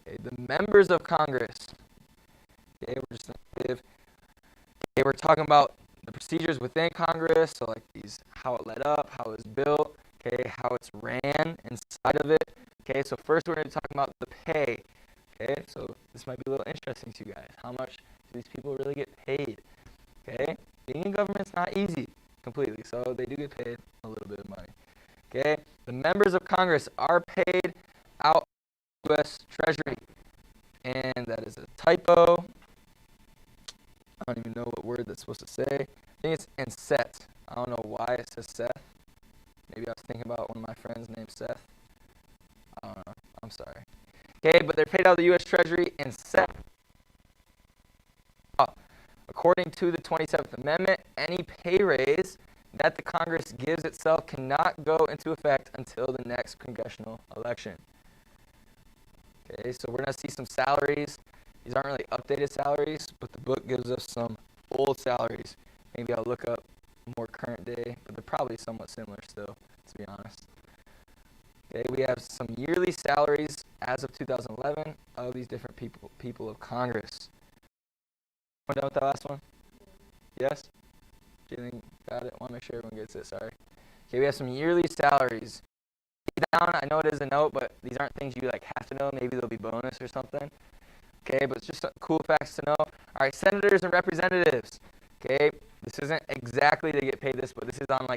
Okay, the members of Congress. Okay, we're talking about the procedures within Congress, so how it led up, how it was built, okay, how it's ran inside of it. Okay, so first we're going to be talking about the pay. Okay, so this might be a little interesting to you guys. How much do these people really get paid? Okay, being in government's not easy completely, so they do get paid a little bit of money. Okay, the members of Congress are paid out of the U.S. Treasury, and that is a typo. I don't even know what word that's supposed to say. I think it's in Seth. I don't know why it says Seth. Maybe I was thinking about one of my friends named Seth. I don't know. I'm sorry. Okay, but they're paid out of the U.S. Treasury in Seth. According to the 27th Amendment, any pay raise that the Congress gives itself cannot go into effect until the next congressional election. Okay, so we're going to see some salaries. These aren't really updated salaries, but the book gives us some old salaries. Maybe I'll look up more current day, but they're probably somewhat similar still, to be honest. Okay, we have some yearly salaries as of 2011 of these different people of Congress. We're done with that last one? Yes? Jalen got it? I want to make sure everyone gets it. Sorry. Okay, we have some yearly salaries. Down, I know it is a note, but these aren't things you have to know. Maybe they'll be bonus or something. Okay, but it's just cool facts to know. All right, senators and representatives. Okay, this isn't exactly they get paid this, but this is on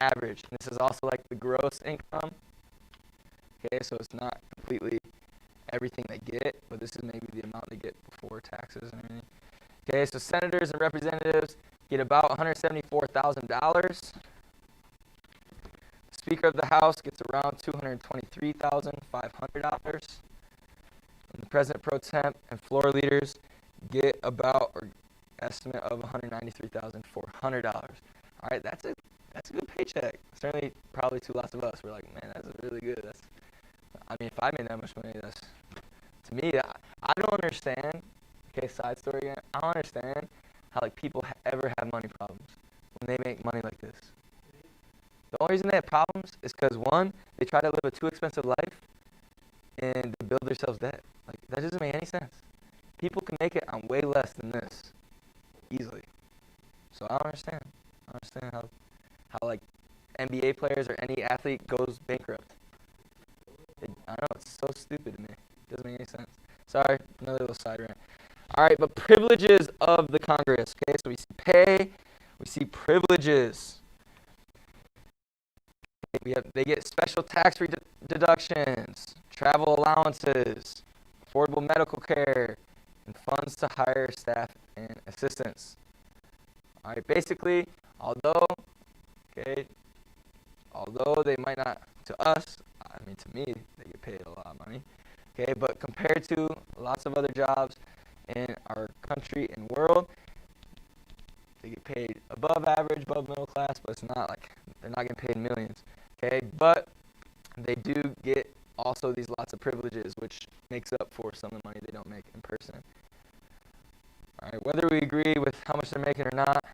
average. And this is also the gross income. Okay, so it's not completely everything they get, but this is maybe the amount they get before taxes and everything. Okay, so senators and representatives get about $174,000. Speaker of the House gets around $223,500. And the President Pro Tem and floor leaders get about, or estimate of $193,400. All right, that's a good paycheck. Certainly, probably to lots of us, we're like, man, that's really good. If I made that much money, to me, I don't understand Okay, side story again. I don't understand how like people ever have money problems when they make money like this. The only reason they have problems is because one, they try to live a too expensive life and they build themselves debt. Like that doesn't make any sense. People can make it on way less than this easily. So I don't understand. I don't understand how like NBA players or any athlete goes bankrupt. I know it's so stupid to me. It doesn't make any sense. Sorry, another little side rant. All right, but privileges of the Congress. Okay, so we see pay, we see privileges. They get special tax deductions, travel allowances, affordable medical care, and funds to hire staff and assistants. All right, basically, although they might not, to us, I mean to me, they get paid a lot of money. Okay, but compared to lots of other jobs in our country and world, they get paid above average, above middle class, but it's not like they're not getting paid millions. Okay, but they do get also these lots of privileges, which makes up for some of the money they don't make in person. All right, whether we agree with how much they're making or not,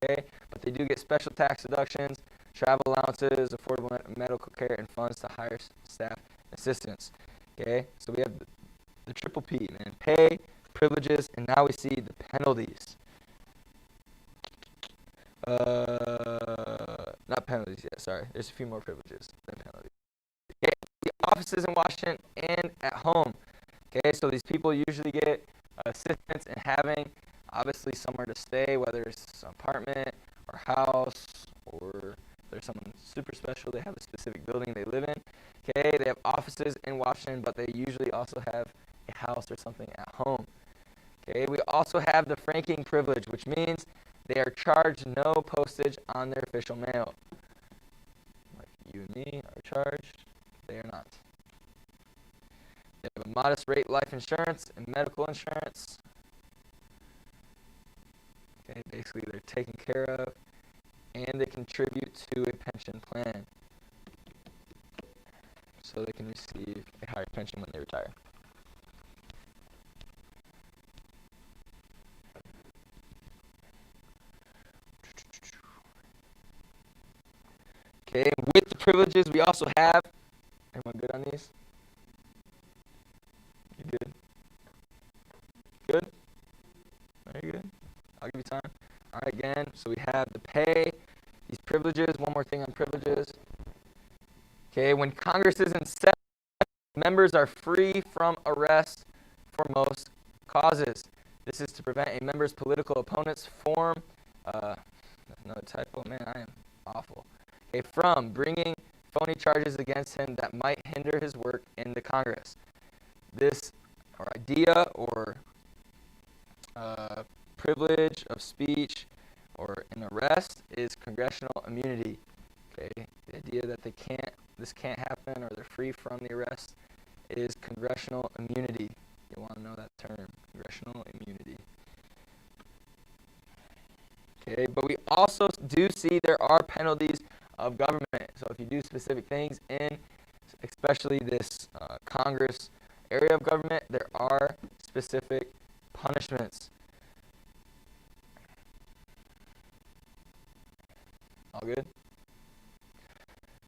okay, but they do get special tax deductions, travel allowances, affordable medical care, and funds to hire staff assistants. Okay, so we have the triple P, man: pay, privileges, and now we see the penalties. Not penalties yet, sorry. There's a few more privileges than penalties. Okay, the offices in Washington and at home. Okay, so these people usually get assistance in having, obviously, somewhere to stay, whether it's an apartment or house, or there's someone super special, they have a specific building they live in. Okay, they have offices in Washington, but they usually also have a house or something at home. Okay, we also have the franking privilege, which means they are charged no postage on their official mail. Like you and me are charged, they are not. They have a modest rate life insurance and medical insurance. Okay, basically they're taken care of, and they contribute to a pension plan, so they can receive a higher pension when they retire. Okay, with the privileges we also have, everyone good on these? You good? Good? Are you good? I'll give you time. All right, again, so we have the pay, these privileges. One more thing on privileges. Okay, when Congress is in session, members are free from arrest for most causes. This is to prevent a member's political opponents from, another typo, man, I am awful. Okay, from bringing phony charges against him that might hinder his work in the Congress. This idea or privilege of speech or an arrest is congressional immunity. Okay, the idea that this can't happen, or they're free from the arrest, is congressional immunity. You want to know that term, congressional immunity. Okay, but we also do see there are penalties of government. So if you do specific things in, especially this Congress area of government, there are specific punishments. All good?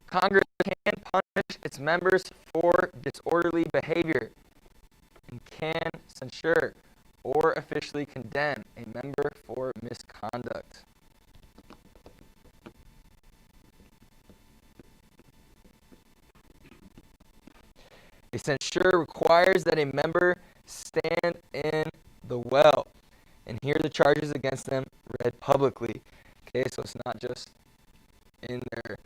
Congress can punish its members for disorderly behavior and can censure or officially condemn a member for misconduct. A censure requires that a member stand in the well and hear the charges against them read publicly. Okay, so it's not just in their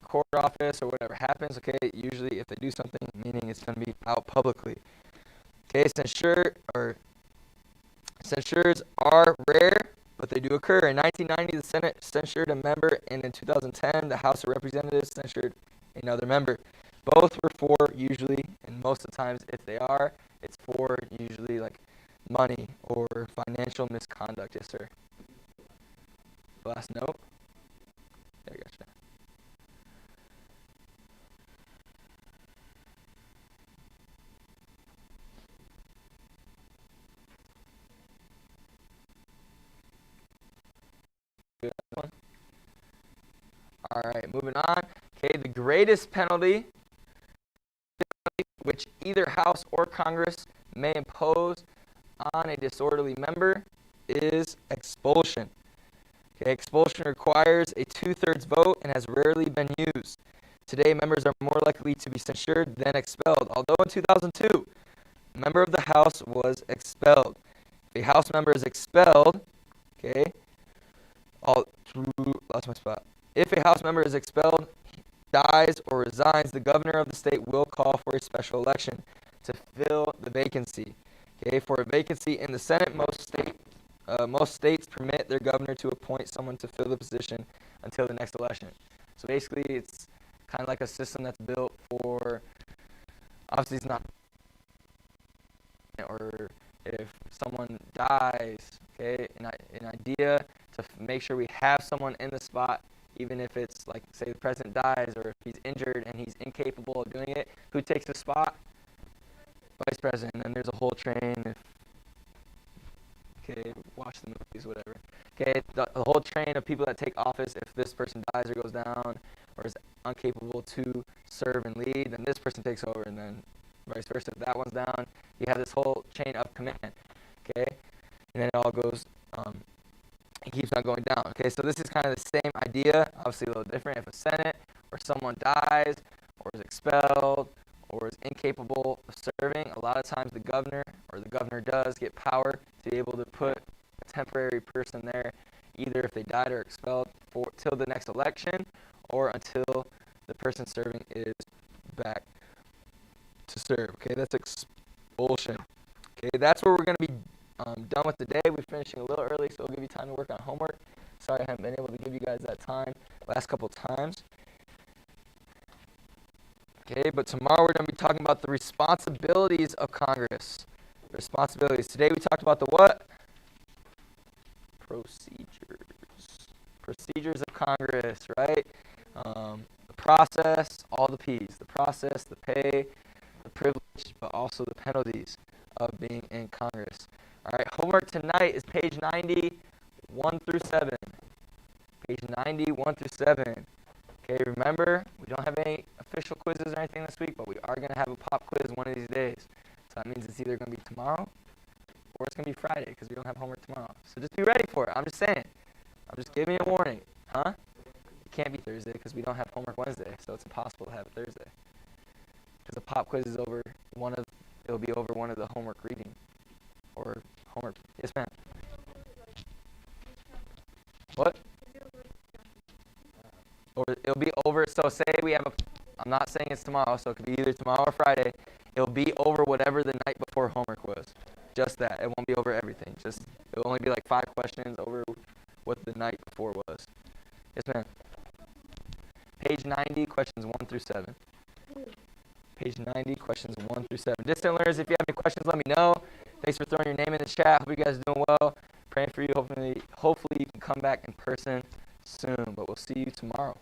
court office or whatever happens. Okay, usually if they do something, meaning it's going to be out publicly. Okay, censures are rare, but they do occur. In 1990, the Senate censured a member, and in 2010, the House of Representatives censured another member. Both were for usually, and most of the times, if they are, it's for usually like money or financial misconduct. Yes, sir. Last note. There, gotcha. do another one. All right, moving on. Okay, the greatest penalty which either House or Congress may impose on a disorderly member is expulsion. Okay, expulsion requires a 2/3 vote and has rarely been used. Today, members are more likely to be censured than expelled. Although in 2002, a member of the House was expelled. If a House member is expelled, okay, lost my spot. If a House member is expelled, dies, or resigns, the governor of the state will call for a special election to fill the vacancy. Okay, for a vacancy in the Senate, most states permit their governor to appoint someone to fill the position until the next election. So basically, it's kind of like a system that's built for, obviously it's not, or if someone dies, okay, an idea to make sure we have someone in the spot, even if it's like, say the president dies or if he's injured and he's incapable of doing it, who takes the spot? Vice president. And then there's a whole train. Okay, watch the movies, whatever. Okay, the whole train of people that take office, if this person dies or goes down or is incapable to serve and lead, then this person takes over, and then vice versa. If that one's down, you have this whole chain of command. Okay, and then it all goes, it keeps on going down. Okay, so this is kind of the same idea, obviously a little different. If a Senate or someone dies or is expelled or is incapable of serving, a lot of times the governor or the governor does get power to be able to put a temporary person there, either if they died or expelled for till the next election or until the person serving is back to serve. Okay, that's expulsion. Okay, that's where we're going to be done with the day. We're finishing a little early, so it'll give you time to work on homework. Sorry I haven't been able to give you guys that time last couple times. Okay, but tomorrow we're going to be talking about the responsibilities of Congress. Responsibilities. Today we talked about the what? Procedures. Procedures of Congress, right? The process, all the P's. The process, the pay, the privilege, but also the penalties of being in Congress. All right, homework tonight is page 90, 1 through 7. Page 90, 1 through 7. Okay, remember, we don't have any official quizzes or anything this week, but we are going to have a pop quiz one of these days. So that means it's either going to be tomorrow or it's going to be Friday because we don't have homework tomorrow. So just be ready for it. I'm just saying. I'm just giving you a warning. Huh? It can't be Thursday because we don't have homework Wednesday, so it's impossible to have it Thursday. Because the pop quiz is over it'll be over one of the homework reading or homework. Yes, ma'am. What? Or it'll be over. So say we have I'm not saying it's tomorrow, so it could be either tomorrow or Friday. It'll be over whatever the night before homework was. Just that. It won't be over everything. It'll only be like 5 questions over what the night before was. Yes, ma'am. Page 90, questions 1 through 7. Page 90, questions 1 through 7. Distant learners, if you have any questions, let me know. Thanks for throwing your name in the chat. Hope you guys are doing well. Praying for you. Hopefully you can come back in person soon. But we'll see you tomorrow.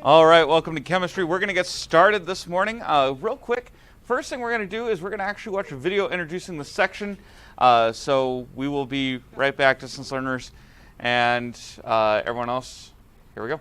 All right, welcome to chemistry. We're going to get started this morning. Real quick, first thing we're going to do is we're going to actually watch a video introducing the section. So we will be right back, distance learners, and everyone else. Here we go.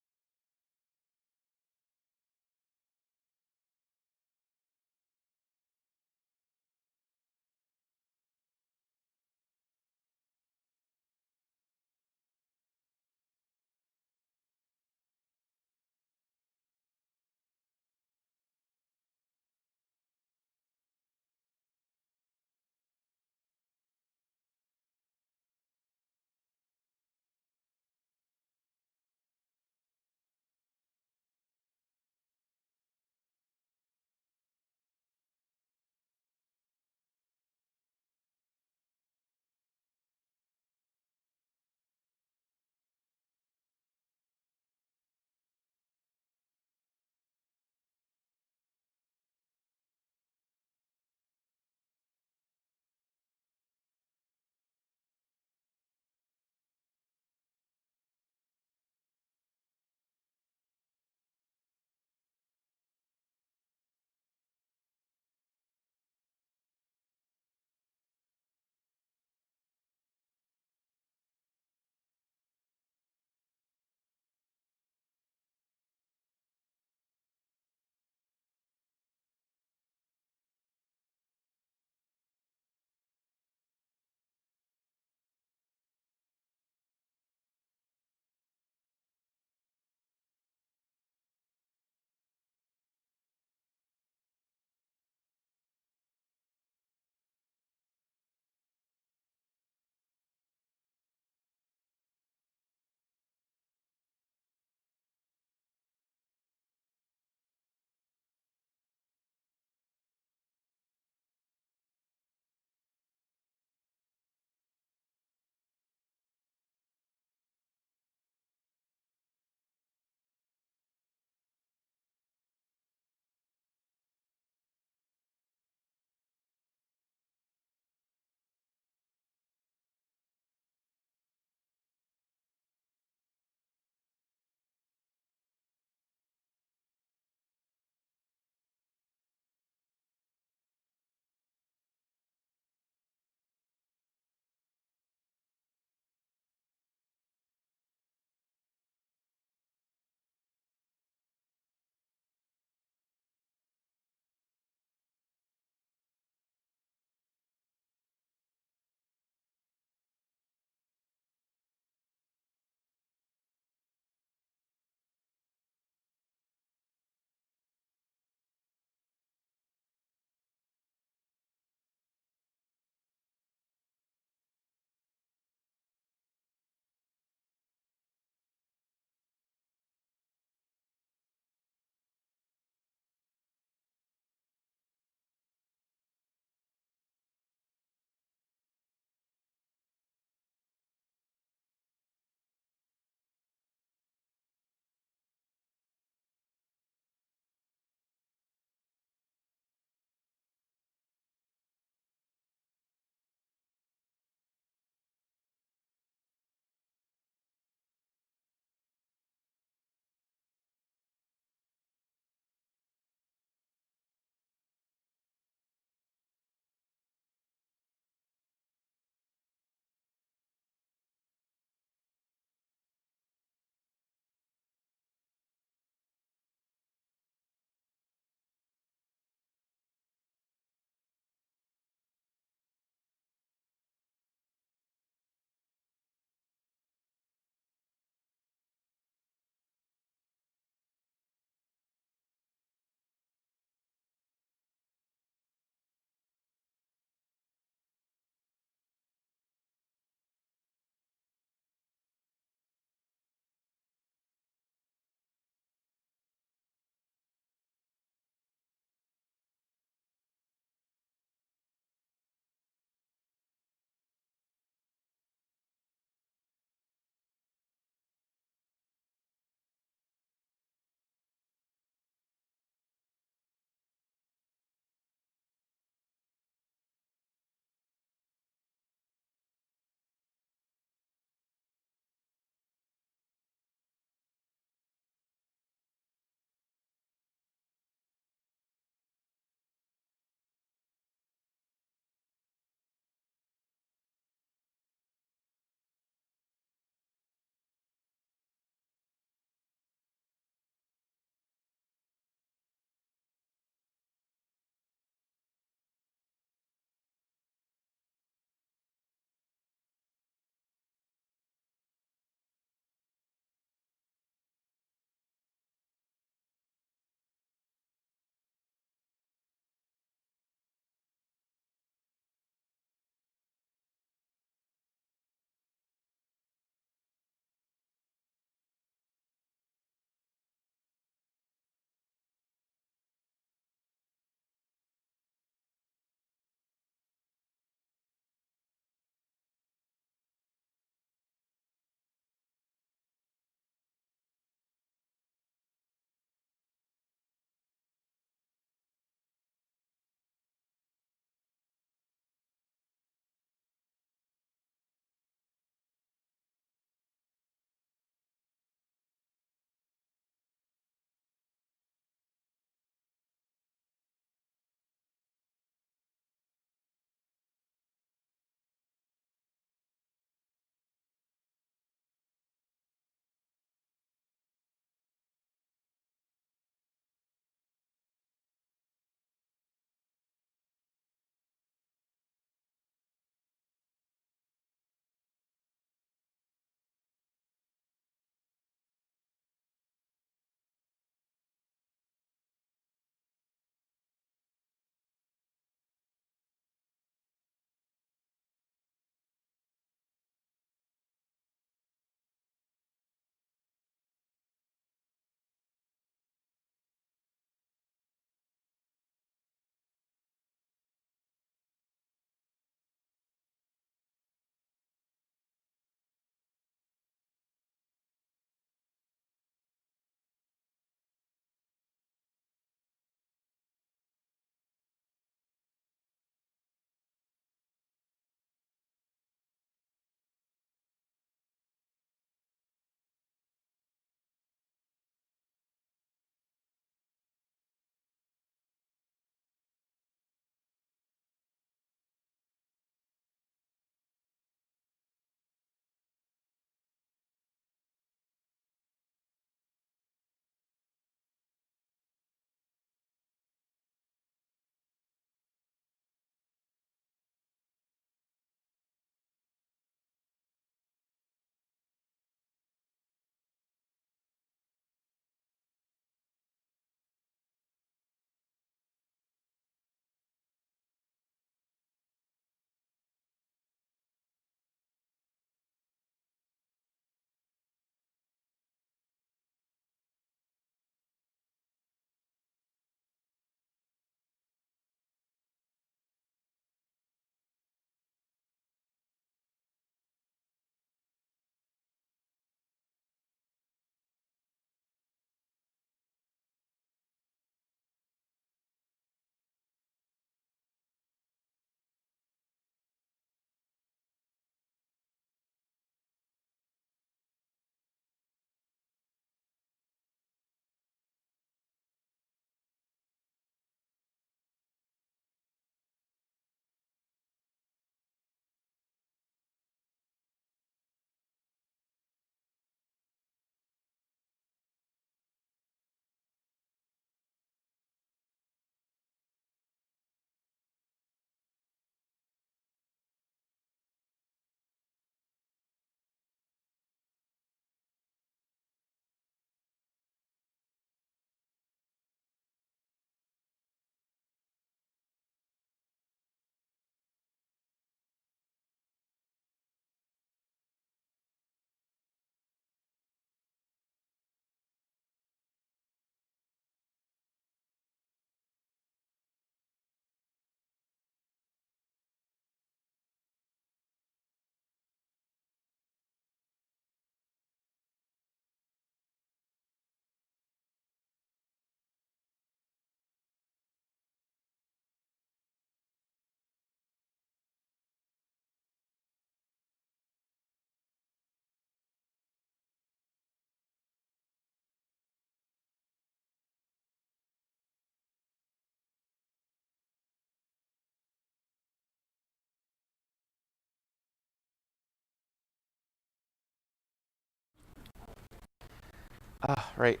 Right.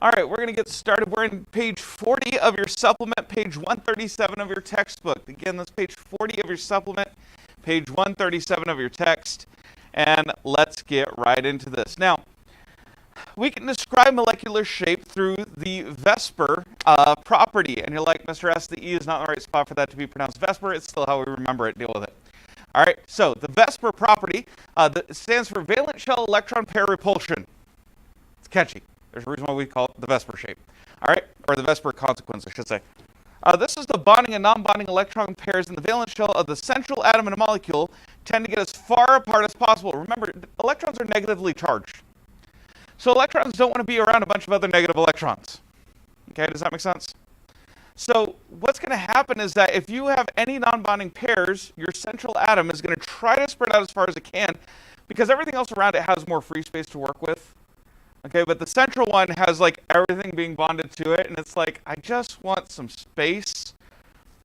All right, we're going to get started. We're in page 40 of your supplement, page 137 of your textbook. Again, that's page 40 of your supplement, page 137 of your text. And let's get right into this. Now, we can describe molecular shape through the VSEPR property. And you're like, Mr. S, the E is not the right spot for that to be pronounced VSEPR. It's still how we remember it. Deal with it. All right, so the VSEPR property stands for valence shell electron pair repulsion. It's catchy. There's a reason why we call it the VSEPR shape. All right, or the VSEPR consequence, I should say. This is the bonding and non-bonding electron pairs in the valence shell of the central atom in a molecule tend to get as far apart as possible. Remember, electrons are negatively charged. So electrons don't want to be around a bunch of other negative electrons. Okay, does that make sense? So what's going to happen is that if you have any non-bonding pairs, your central atom is going to try to spread out as far as it can because everything else around it has more free space to work with. Okay, but the central one has like everything being bonded to it, and it's like, I just want some space.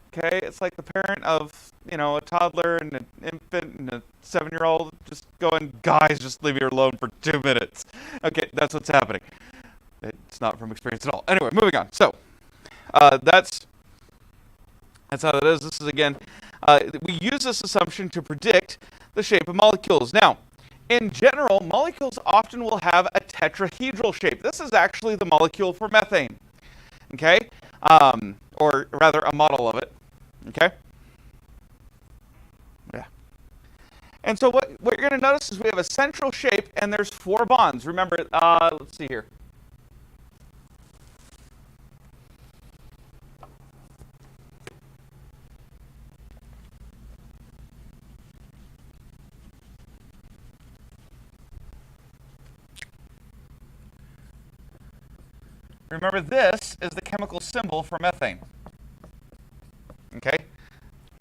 Okay, it's like the parent of, a toddler and an infant and a 7-year-old just going, guys, just leave me alone for 2 minutes. Okay, that's what's happening. It's not from experience at all. Anyway, moving on. So, that's how that is. This is, again, we use this assumption to predict the shape of molecules. Now, in general, molecules often will have a tetrahedral shape. This is actually the molecule for methane, okay? Or rather, a model of it, okay? Yeah. And so what you're going to notice is we have a central shape, and there's 4 bonds. Remember, let's see here. Remember, this is the chemical symbol for methane. Okay?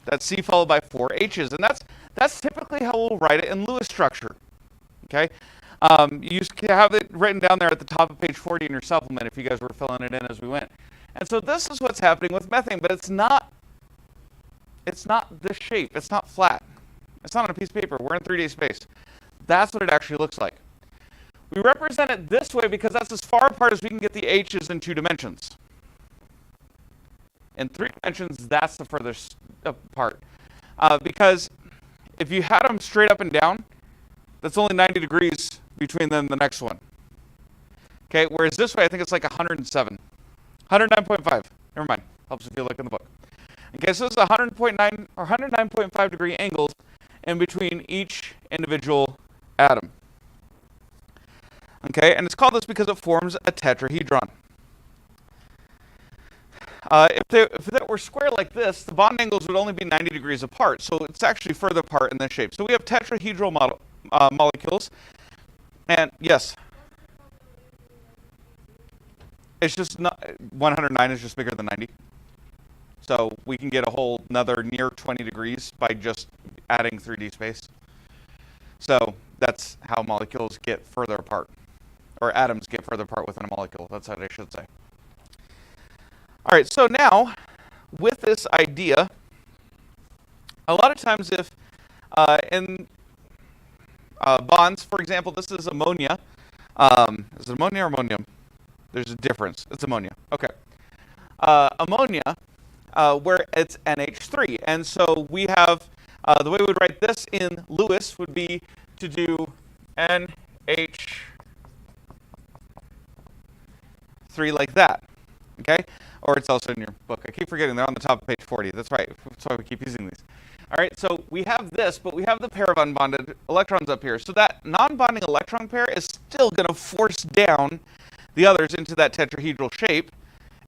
That's C followed by 4 H's. And that's typically how we'll write it in Lewis structure. Okay? You have it written down there at the top of page 40 in your supplement if you guys were filling it in as we went. And so this is what's happening with methane, but it's not this shape. It's not flat. It's not on a piece of paper. We're in 3D space. That's what it actually looks like. We represent it this way because that's as far apart as we can get the H's in 2 dimensions. In 3 dimensions, that's the furthest apart. Because if you had them straight up and down, that's only 90 degrees between them and the next one. Okay, whereas this way, I think it's like 107. 109.5. Never mind. Helps if you look in the book. Okay, so this is 100.9 or 109.5 degree angles in between each individual atom. Okay, and it's called this because it forms a tetrahedron. If that were square like this, the bond angles would only be 90 degrees apart, so it's actually further apart in this shape. So we have tetrahedral molecules, and yes, it's just not 109 is just bigger than 90. So we can get a whole another near 20 degrees by just adding 3D space. So that's how molecules get further apart. Or atoms get further apart within a molecule. That's what I should say. All right, so now, with this idea, a lot of times if in bonds, for example, this is ammonia. Is it ammonia or ammonium? There's a difference. It's ammonia. Okay. Ammonia, where it's NH3. And so we have, the way we would write this in Lewis would be to do NH3 like that, okay? Or it's also in your book. I keep forgetting they're on the top of page 40. That's right. That's why we keep using these. All right, so we have this, but we have the pair of unbonded electrons up here. So that non-bonding electron pair is still going to force down the others into that tetrahedral shape.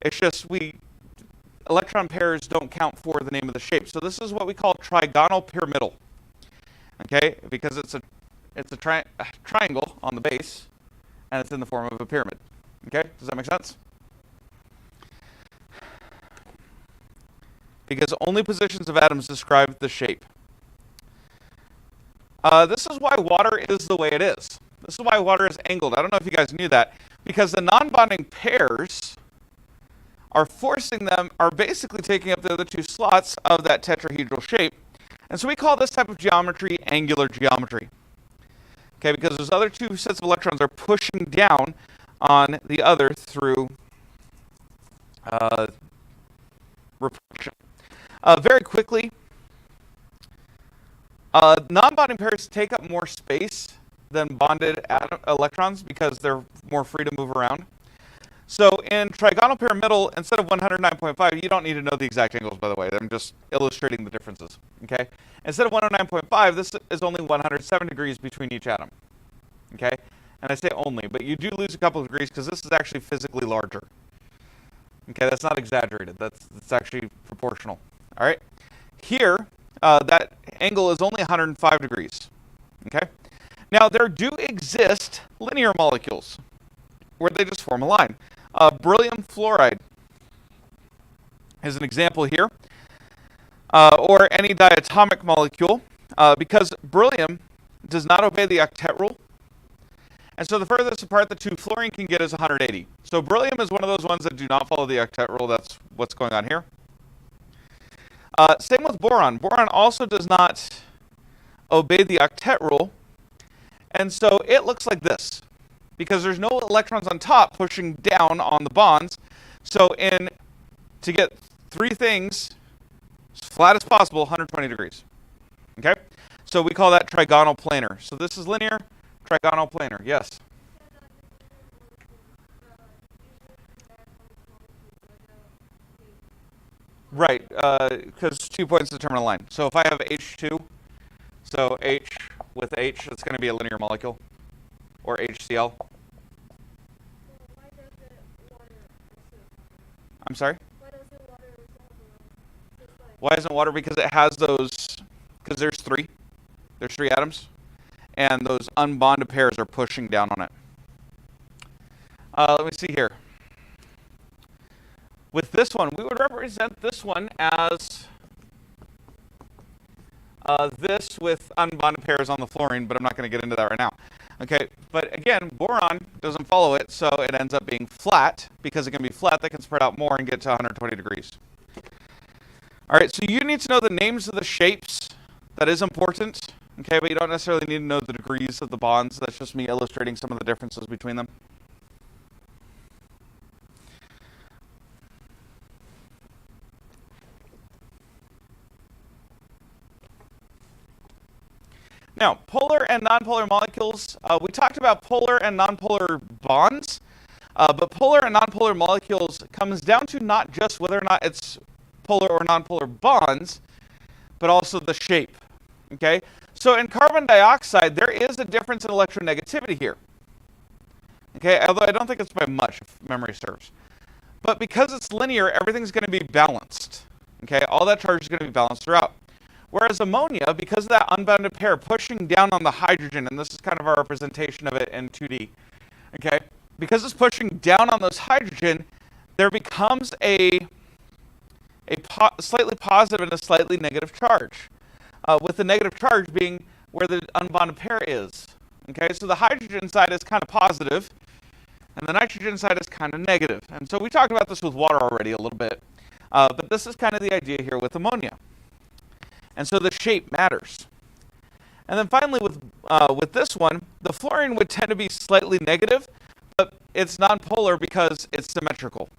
It's just electron pairs don't count for the name of the shape. So this is what we call trigonal pyramidal, okay? Because it's a triangle on the base, and it's in the form of a pyramid. Okay, does that make sense? Because only positions of atoms describe the shape. This is why water is the way it is. This is why water is angled. I don't know if you guys knew that. Because the non-bonding pairs are basically taking up the other 2 slots of that tetrahedral shape. And so we call this type of geometry angular geometry. Okay, because those other two sets of electrons are pushing down on the other through repulsion. Very quickly, non-bonding pairs take up more space than bonded electrons because they're more free to move around. So in trigonal pyramidal, instead of 109.5, you don't need to know the exact angles, by the way. I'm just illustrating the differences, okay? Instead of 109.5, this is only 107 degrees between each atom, okay? And I say only, but you do lose a couple of degrees because this is actually physically larger. Okay, that's not exaggerated. That's actually proportional, all right? Here, that angle is only 105 degrees, okay? Now, there do exist linear molecules where they just form a line. Beryllium fluoride is an example here, or any diatomic molecule, because beryllium does not obey the octet rule. And so the furthest apart the two fluorine can get is 180. So beryllium is one of those ones that do not follow the octet rule. That's what's going on here. Same with boron. Boron also does not obey the octet rule. And so it looks like this, because there's no electrons on top pushing down on the bonds. So to get three things as flat as possible, 120 degrees. Okay? So we call that trigonal planar. So this is linear, trigonal planar. Yes? Right, because 2 points determine a line. So if I have H2, so H with H, it's going to be a linear molecule, or HCl. I'm sorry? Why isn't water? Because it has those, because there's three atoms, and those unbonded pairs are pushing down on it. Let me see here. With this one, we would represent this one as this with unbonded pairs on the fluorine, but I'm not going to get into that right now. Okay, but again, boron doesn't follow it, so it ends up being flat. Because it can be flat, that can spread out more and get to 120 degrees. All right, so you need to know the names of the shapes. That is important, okay, but you don't necessarily need to know the degrees of the bonds. That's just me illustrating some of the differences between them. Now, polar and nonpolar molecules, we talked about polar and nonpolar bonds, but polar and nonpolar molecules comes down to not just whether or not it's polar or nonpolar bonds, but also the shape, okay? So in carbon dioxide, there is a difference in electronegativity here, okay? Although I don't think it's by much, if memory serves. But because it's linear, everything's going to be balanced, okay? All that charge is going to be balanced throughout. Whereas ammonia, because of that unbounded pair pushing down on the hydrogen, and this is kind of our representation of it in 2D, okay? Because it's pushing down on those hydrogen, there becomes a slightly positive and a slightly negative charge, with the negative charge being where the unbonded pair is, okay? So the hydrogen side is kind of positive, and the nitrogen side is kind of negative. And so we talked about this with water already a little bit, but this is kind of the idea here with ammonia. And so the shape matters. And then finally with this one, the fluorine would tend to be slightly negative, but it's nonpolar because it's symmetrical.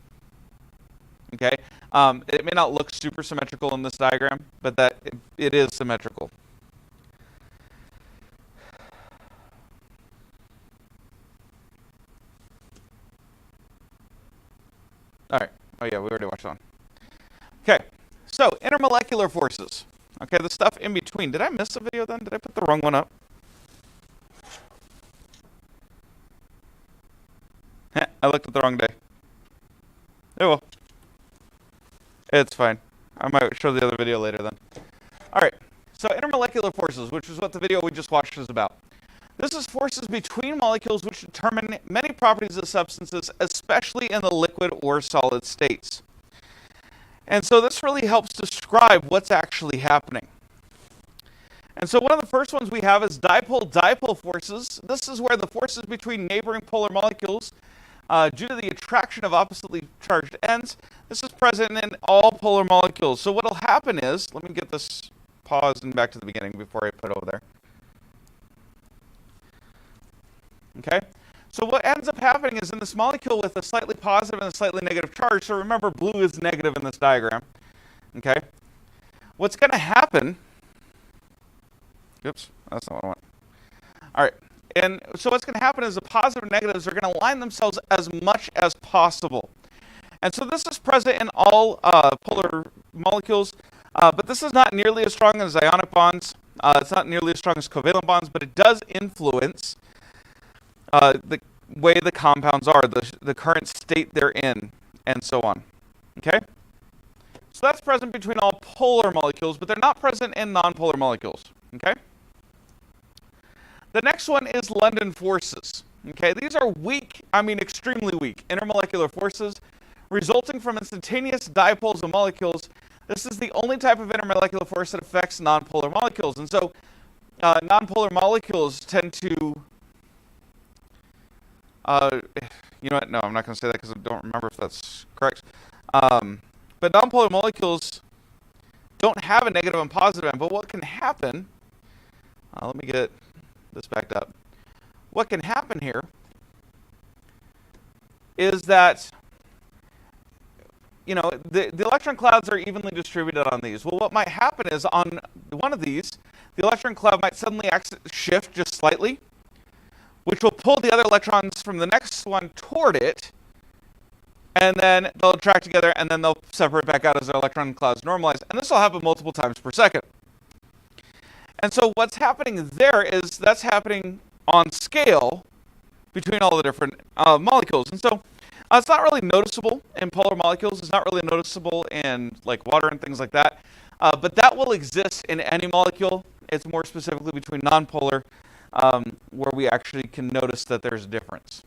Okay? It may not look super symmetrical in this diagram, but it is symmetrical. All right. Oh yeah, we already watched that one. Okay. So intermolecular forces. Okay, the stuff in between. Did I miss a video then? Did I put the wrong one up? I looked at the wrong day. Oh well. It's fine. I might show the other video later then. All right. So intermolecular forces, which is what the video we just watched is about. This is forces between molecules which determine many properties of substances, especially in the liquid or solid states. And so this really helps describe what's actually happening. And so one of the first ones we have is dipole-dipole forces. This is where the forces between neighboring polar molecules, due to the attraction of oppositely charged ends, this is present in all polar molecules. So what will happen is, let me get this paused and back to the beginning before I put it over there. Okay? So what ends up happening is in this molecule with a slightly positive and a slightly negative charge, so remember blue is negative in this diagram, okay? What's going to happen, oops, that's not what I want. All right, and so what's going to happen is the positive and negatives are going to align themselves as much as possible. And so this is present in all polar molecules, but this is not nearly as strong as ionic bonds. It's not nearly as strong as covalent bonds, but it does influence the way the compounds are, the current state they're in, and so on. Okay? So that's present between all polar molecules, but they're not present in nonpolar molecules. Okay? The next one is London forces. Okay? These are weak, I mean extremely weak, intermolecular forces resulting from instantaneous dipoles of molecules. This is the only type of intermolecular force that affects nonpolar molecules. And so nonpolar molecules tend to, you know what? No, I'm not going to say that because I don't remember if that's correct. But nonpolar molecules don't have a negative and positive end. But what can happen, let me get this backed up. What can happen here is that the electron clouds are evenly distributed on these. Well, what might happen is on one of these, the electron cloud might suddenly shift just slightly, which will pull the other electrons from the next one toward it, and then they'll attract together, and then they'll separate back out as their electron clouds normalize. And this will happen multiple times per second. And so what's happening there is that's happening on scale between all the different molecules. And so it's not really noticeable in polar molecules. It's not really noticeable in like water and things like that. But that will exist in any molecule. It's more specifically between nonpolar, where we actually can notice that there's a difference.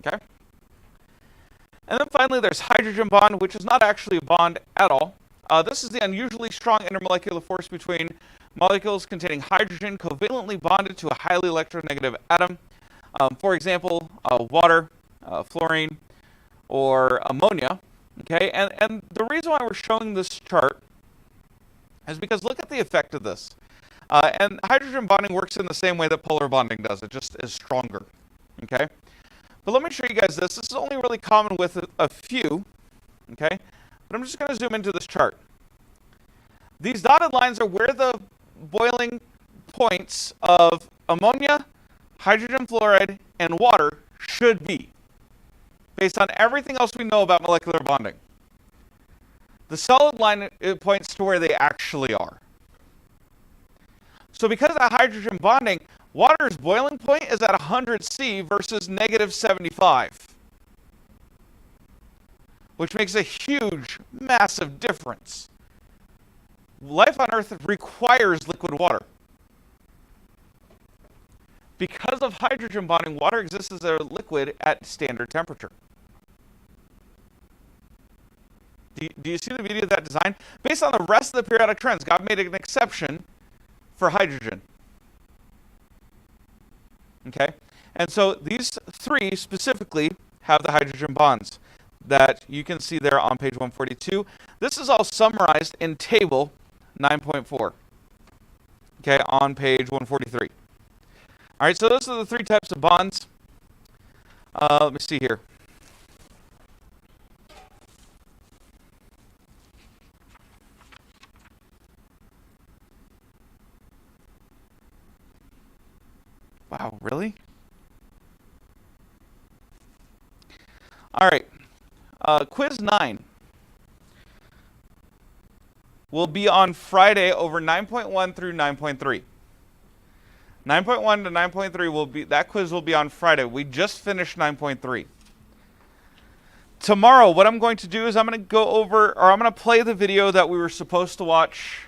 Okay? And then finally, there's hydrogen bond, which is not actually a bond at all. This is the unusually strong intermolecular force between molecules containing hydrogen covalently bonded to a highly electronegative atom. For example, water, fluorine, or ammonia. Okay, and the reason why we're showing this chart is because look at the effect of this. And hydrogen bonding works in the same way that polar bonding does. It just is stronger. Okay, but let me show you guys this. This is only really common with a few. Okay, but I'm just going to zoom into this chart. These dotted lines are where the boiling points of ammonia, hydrogen fluoride, and water should be, based on everything else we know about molecular bonding. The solid line, it points to where they actually are. So because of hydrogen bonding, water's boiling point is at 100 C versus negative 75, which makes a huge, massive difference. Life on Earth requires liquid water. Because of hydrogen bonding, water exists as a liquid at standard temperature. Do you see the beauty of that design? Based on the rest of the periodic trends, God made an exception for hydrogen. Okay? And so these three specifically have the hydrogen bonds that you can see there on page 142. This is all summarized in table 9.4. Okay, on page 143. All right, so those are the three types of bonds. Let me see here. Wow, really? All right, quiz 9 will be on Friday over 9.1 through 9.3. 9.1 to 9.3 will be, that quiz will be on Friday. We just finished 9.3. Tomorrow, what I'm going to do is I'm going to go over, or I'm going to play the video that we were supposed to watch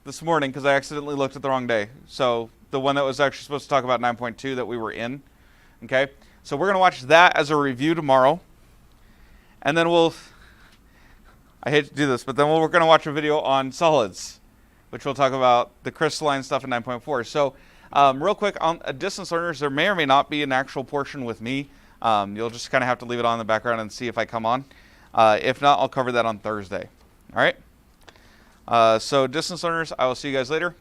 this morning because I accidentally looked at the wrong day. So the one that was actually supposed to talk about 9.2 that we were in. Okay, so we're going to watch that as a review tomorrow. And then I hate to do this, but then we're going to watch a video on solids, which will talk about the crystalline stuff in 9.4. So real quick, on distance learners, there may or may not be an actual portion with me. You'll just kind of have to leave it on in the background and see if I come on. If not, I'll cover that on Thursday. All right? So distance learners, I will see you guys later.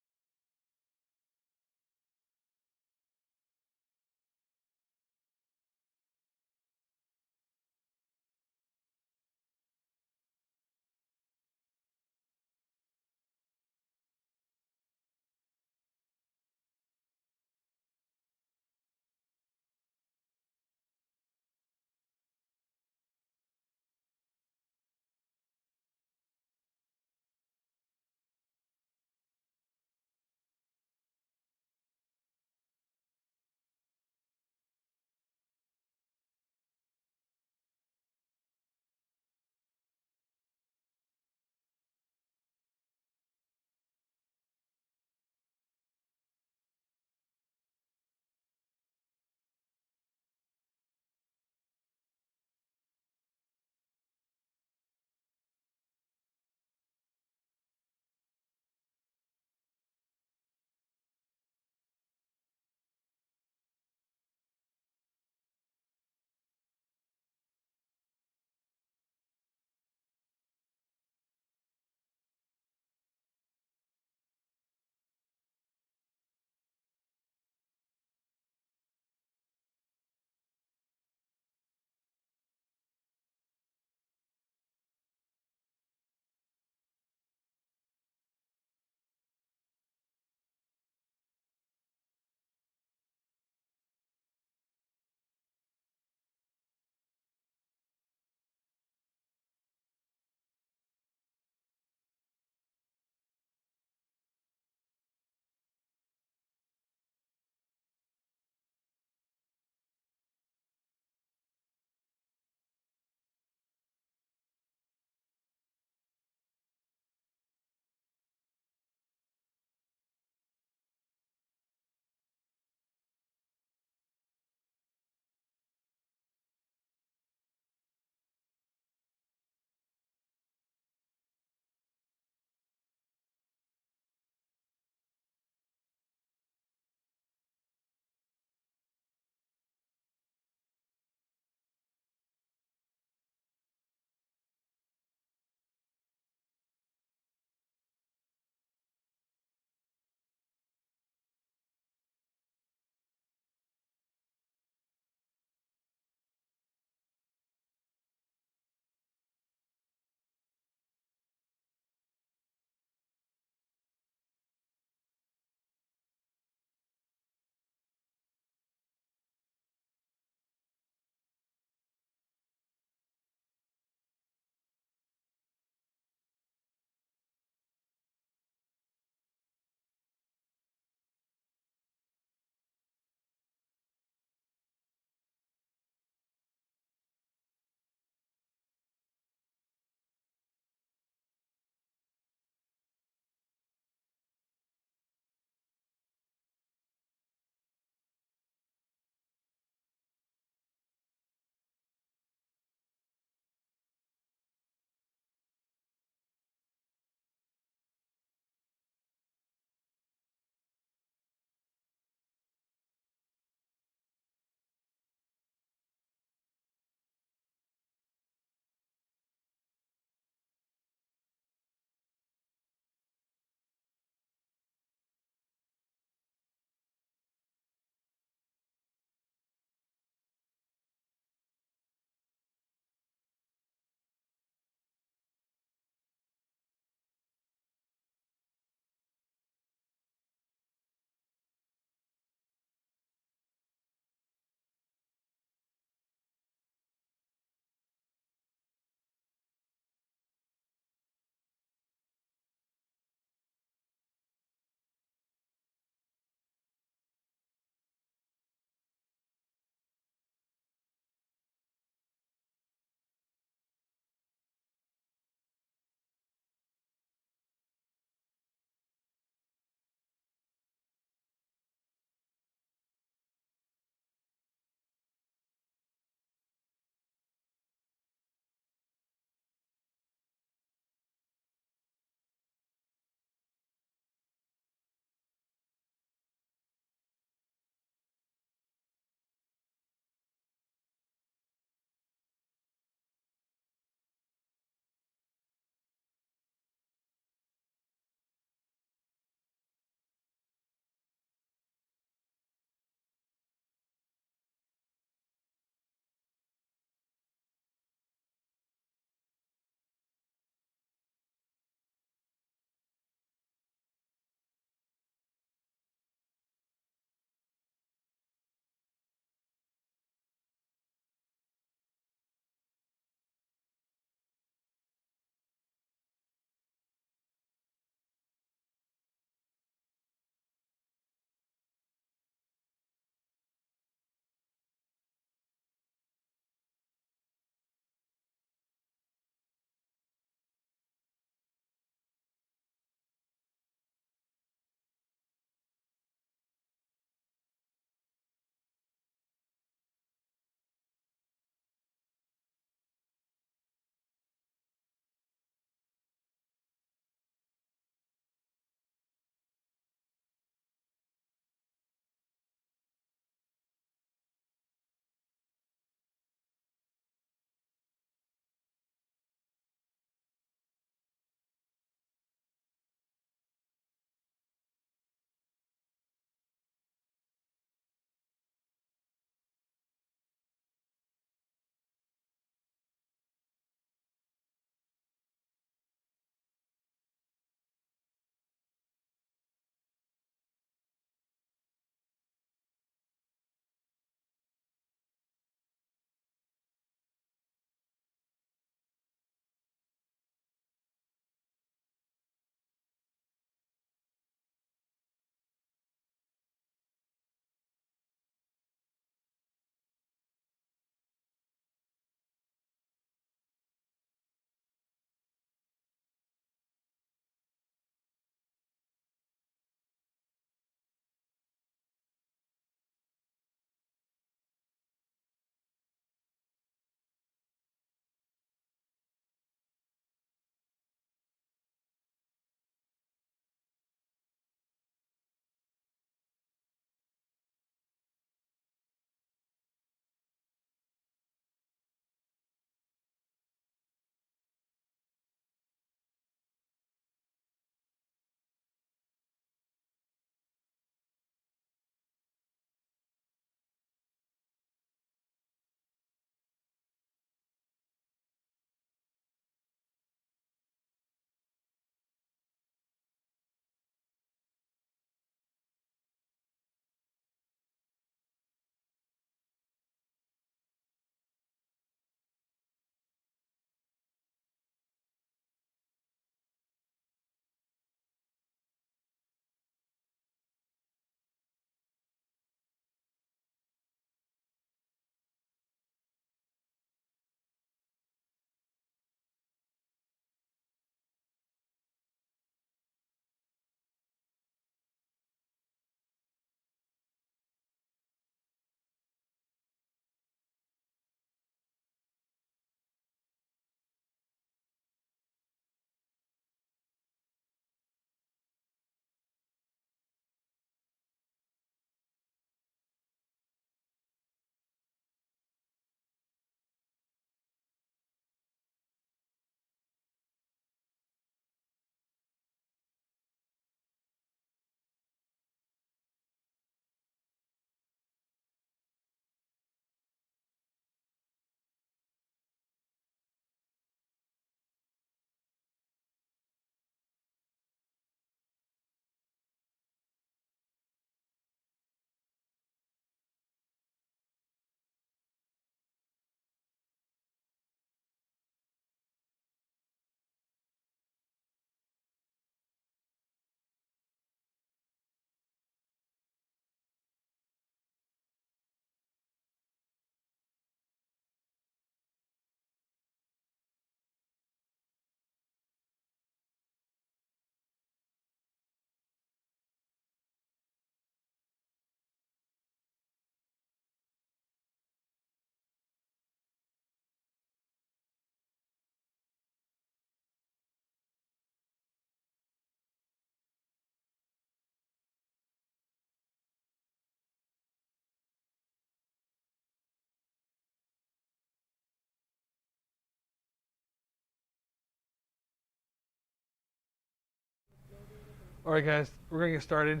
All right, guys, we're going to get started.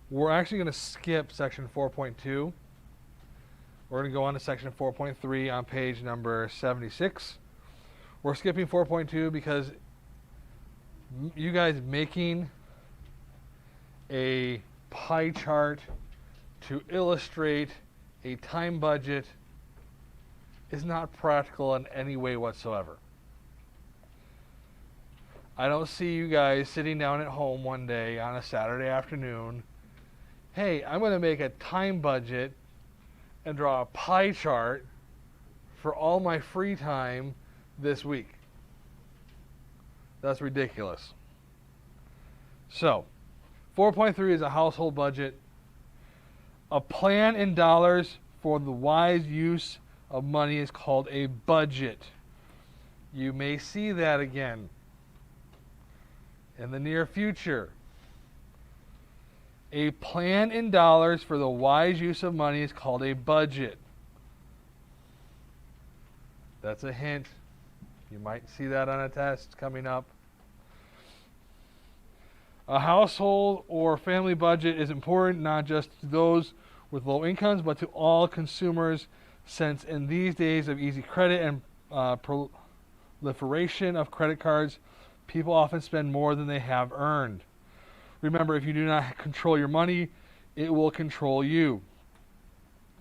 We're actually going to skip section 4.2. We're going to go on to section 4.3 on page number 76. We're skipping 4.2 because you guys making a pie chart to illustrate a time budget is not practical in any way whatsoever. I don't see you guys sitting down at home one day on a Saturday afternoon, hey, I'm going to make a time budget and draw a pie chart for all my free time this week. That's ridiculous. So, 4.3 is a household budget. A plan in dollars for the wise use of money is called a budget. You may see that again in the near future. A plan in dollars for the wise use of money is called a budget. That's a hint. You might see that on a test coming up. A household or family budget is important not just to those with low incomes, but to all consumers, since in these days of easy credit and proliferation of credit cards, people often spend more than they have earned. Remember, if you do not control your money, it will control you.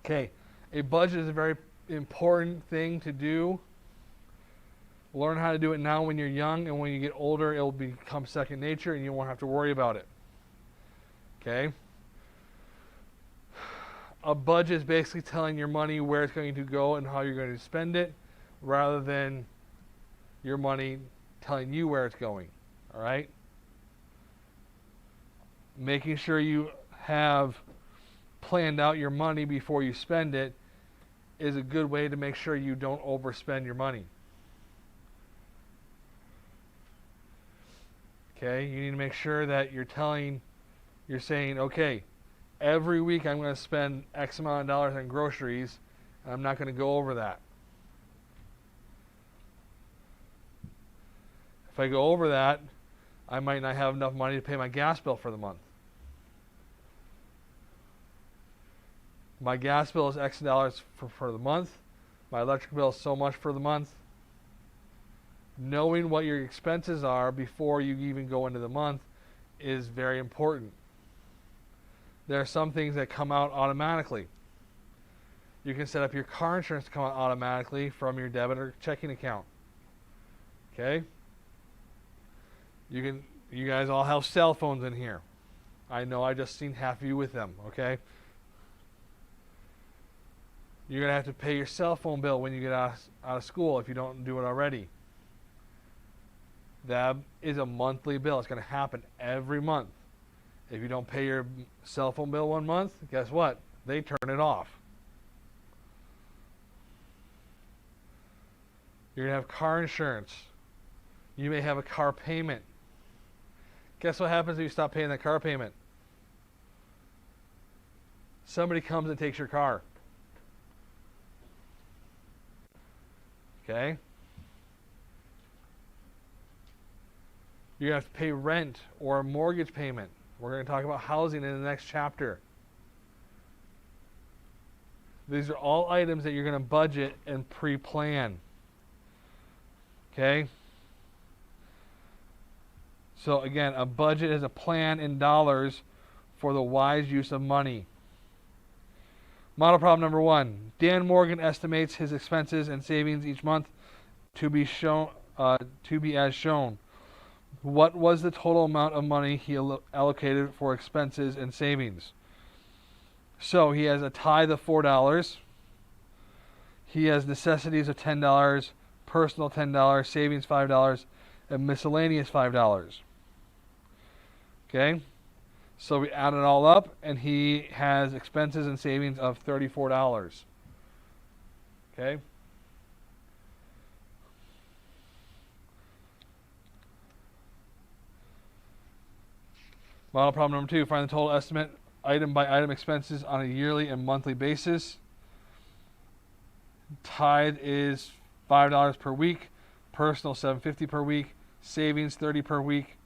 Okay, a budget is a very important thing to do. Learn how to do it now when you're young, and when you get older, it will become second nature and you won't have to worry about it. Okay? A budget is basically telling your money where it's going to go and how you're going to spend it, rather than your money telling you where it's going. All right? Making sure you have planned out your money before you spend it is a good way to make sure you don't overspend your money. Okay, you need to make sure that you're saying, okay, every week I'm going to spend X amount of dollars on groceries, and I'm not going to go over that. If I go over that, I might not have enough money to pay my gas bill for the month. My gas bill is X dollars for the month. My electric bill is so much for the month. Knowing what your expenses are before you even go into the month is very important. There are some things that come out automatically. You can set up your car insurance to come out automatically from your debit or checking account. Okay? You guys all have cell phones in here. I know I just seen half of you with them, okay? You're going to have to pay your cell phone bill when you get out of school if you don't do it already. That is a monthly bill. It's going to happen every month. If you don't pay your cell phone bill one month, guess what? They turn it off. You're going to have car insurance. You may have a car payment. Guess what happens if you stop paying that car payment? Somebody comes and takes your car. Okay? You're going to have to pay rent or a mortgage payment. We're going to talk about housing in the next chapter. These are all items that you're going to budget and pre-plan. Okay? So again, a budget is a plan in dollars for the wise use of money. Model problem number 1. Dan Morgan estimates his expenses and savings each month to be as shown. What was the total amount of money he allocated for expenses and savings? So he has a tithe of $4. He has necessities of $10, personal $10, savings $5, and miscellaneous $5. Okay? So we add it all up, and he has expenses and savings of $34. Okay? Model problem number 2, find the total estimate item by item expenses on a yearly and monthly basis. Tithe is $5 per week, personal $7.50 per week, savings $30 per week,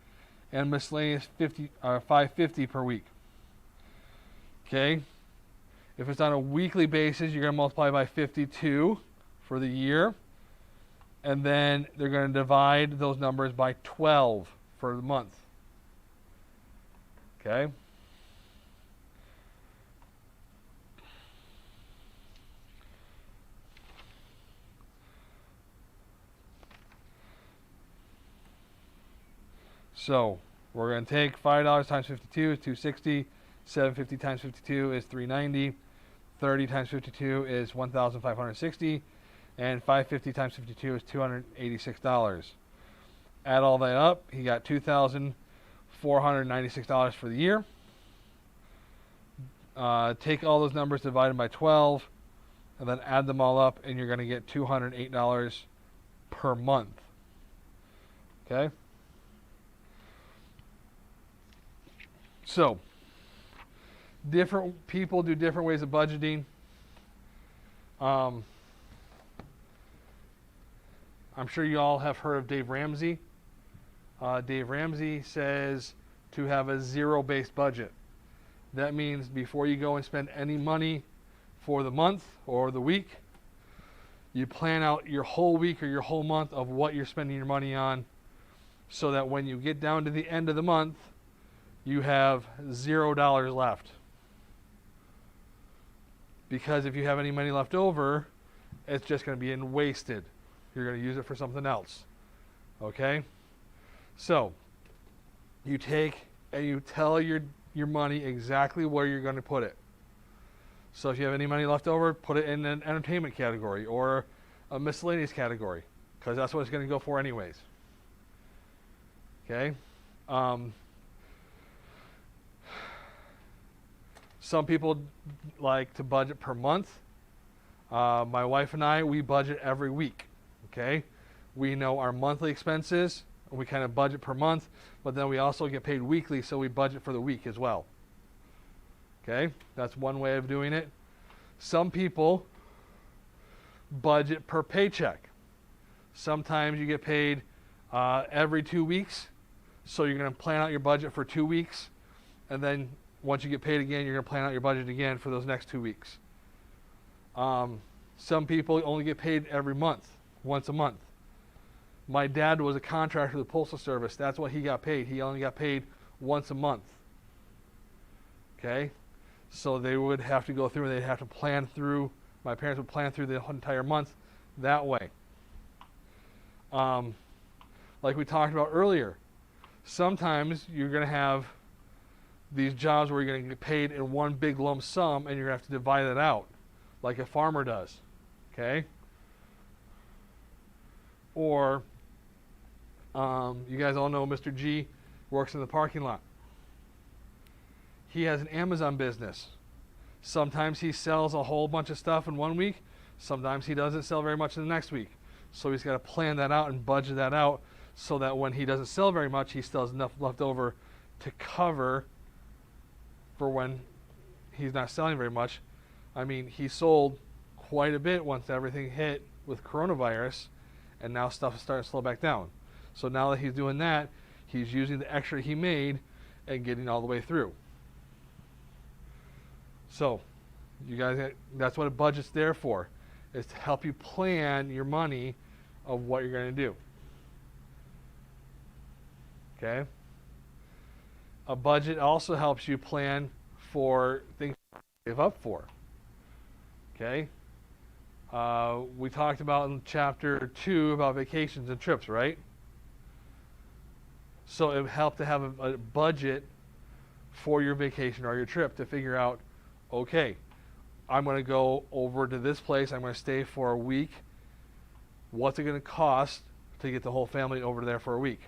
and miscellaneous $5.50 per week. Okay? If it's on a weekly basis, you're going to multiply by 52 for the year. And then they're going to divide those numbers by 12 for the month. Okay? So we're going to take $5 times 52 is $260. $7.50 times 52 is $390. $30 times 52 is $1,560. And $5.50 times 52 is $286. Add all that up, he got $2,496 for the year. Take all those numbers divided by 12, and then add them all up, and you're going to get $208 per month. Okay? So, different people do different ways of budgeting. I'm sure you all have heard of Dave Ramsey. Dave Ramsey says to have a zero-based budget. That means before you go and spend any money for the month or the week, you plan out your whole week or your whole month of what you're spending your money on, so that when you get down to the end of the month, you have $0 left. Because if you have any money left over, it's just going to be wasted. You're going to use it for something else. Okay? So, you take and you tell your money exactly where you're going to put it. So if you have any money left over, put it in an entertainment category or a miscellaneous category, because that's what it's going to go for anyways. Okay? Some people like to budget per month. My wife and I, we budget every week. Okay? We know our monthly expenses. We kind of budget per month, but then we also get paid weekly, so we budget for the week as well. Okay? That's one way of doing it. Some people budget per paycheck. Sometimes you get paid every 2 weeks, so you're going to plan out your budget for 2 weeks, and then once you get paid again, you're going to plan out your budget again for those next 2 weeks. Some people only get paid every month, once a month. My dad was a contractor with the Postal Service. That's what he got paid. He only got paid once a month. Okay? So they would have to go through and they'd have to plan through, my parents would plan through the entire month that way. Like we talked about earlier, sometimes you're going to have these jobs where you're going to get paid in one big lump sum and you're going to have to divide it out, like a farmer does. Okay? Or, you guys all know Mr. G works in the parking lot. He has an Amazon business. Sometimes he sells a whole bunch of stuff in 1 week. Sometimes he doesn't sell very much in the next week. So he's got to plan that out and budget that out so that when he doesn't sell very much, he still has enough left over to cover for when he's not selling very much. I mean, he sold quite a bit once everything hit with coronavirus, and now stuff is starting to slow back down. So now that he's doing that, he's using the extra he made and getting all the way through. So, you guys, that's what a budget's there for, is to help you plan your money of what you're going to do. Okay? A budget also helps you plan for things to save up for. Okay? We talked about in chapter 2 about vacations and trips, right? So it would help to have a budget for your vacation or your trip to figure out, okay, I'm going to go over to this place. I'm going to stay for a week. What's it going to cost to get the whole family over there for a week?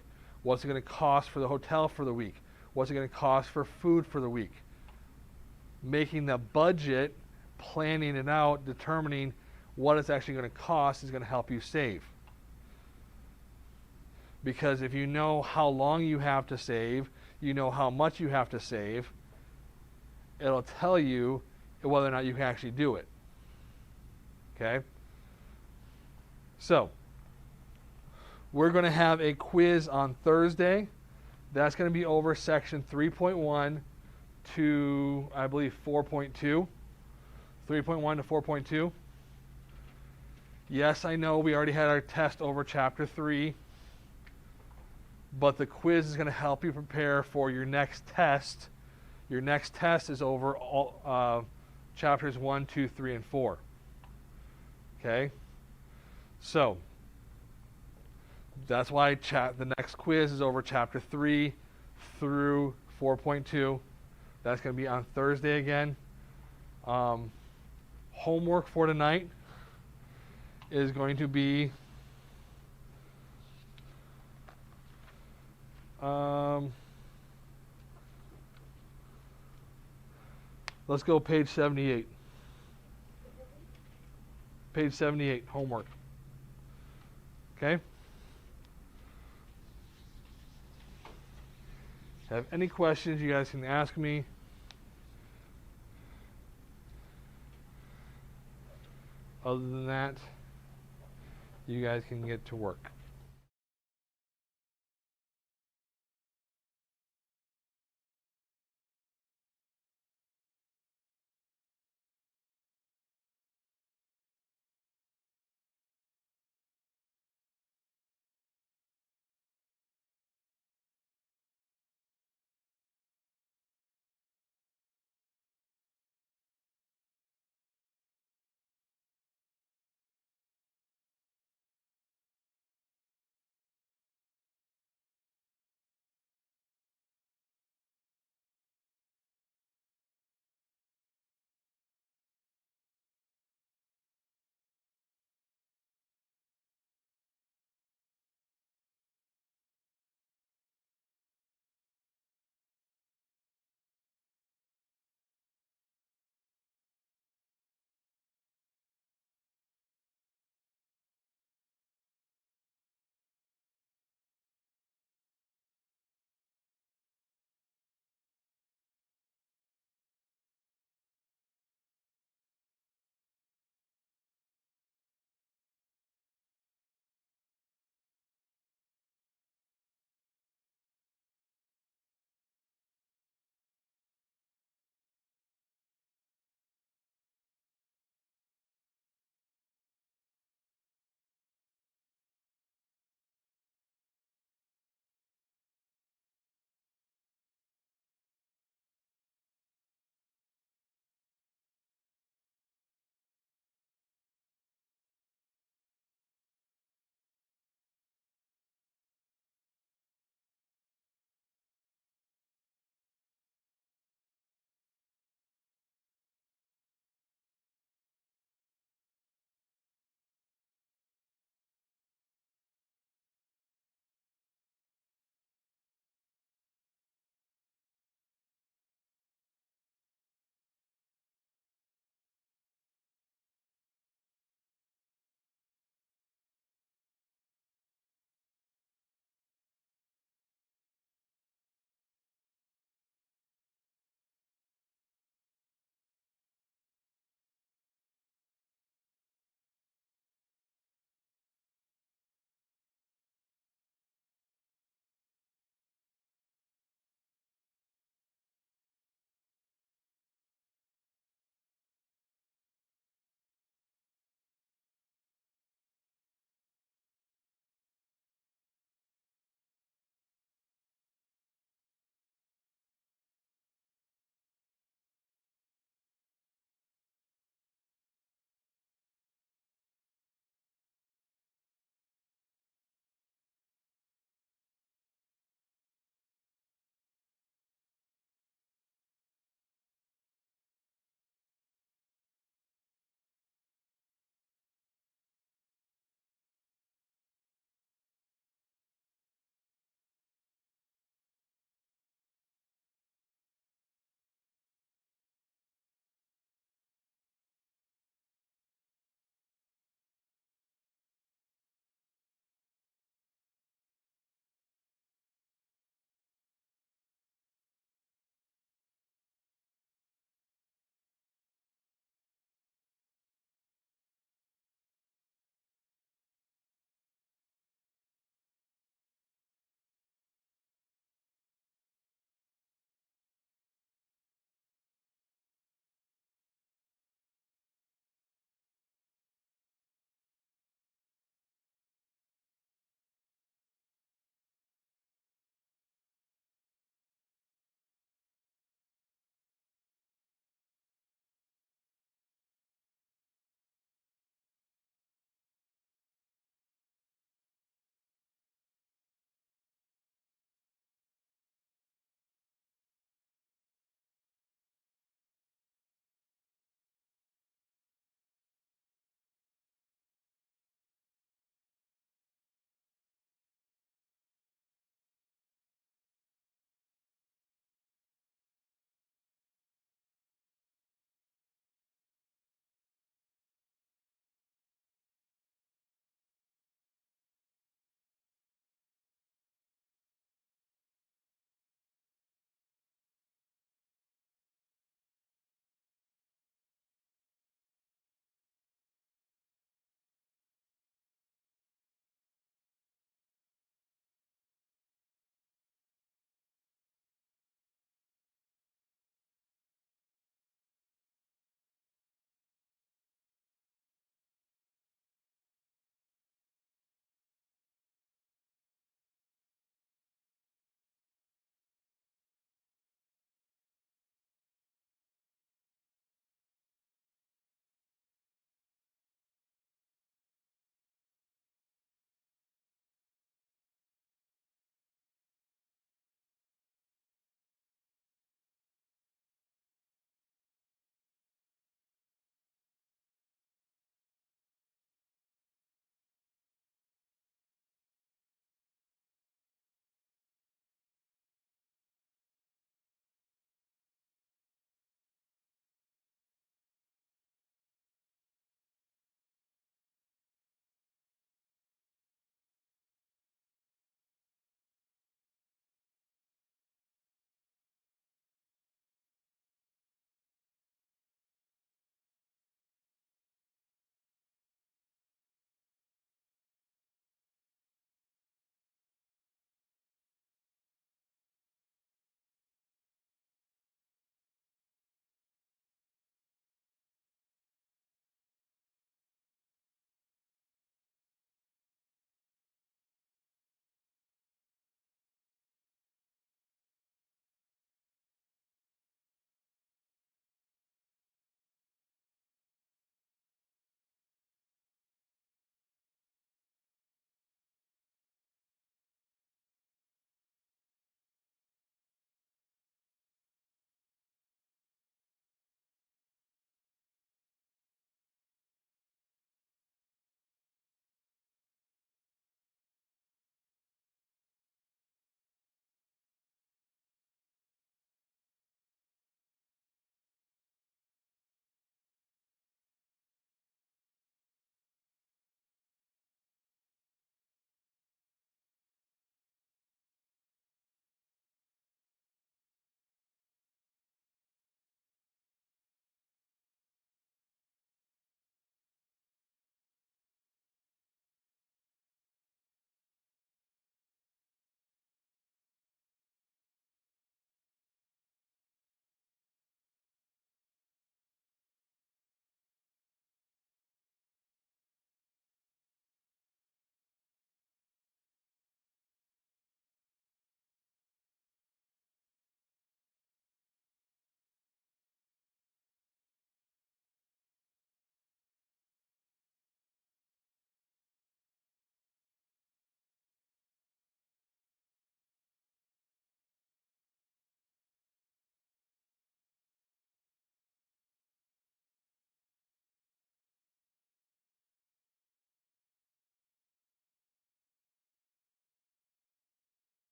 What's it going to cost for the hotel for the week? What's it going to cost for food for the week? Making the budget, planning it out, determining what it's actually going to cost is going to help you save. Because if you know how long you have to save, you know how much you have to save, it'll tell you whether or not you can actually do it. Okay? So, we're going to have a quiz on Thursday That's going to be over section 3.1 to, I believe, 4.2. 3.1 to 4.2. Yes, I know we already had our test over chapter 3, but the quiz is going to help you prepare for your next test. Your next test is over all chapters 1, 2, 3, and 4. Okay? So, that's why the next quiz is over chapter 3 through 4.2. That's going to be on Thursday again. Homework for tonight is going to be let's go page 78. Page 78, homework. Okay? Have any questions, you guys can ask me. Other than that, you guys can get to work.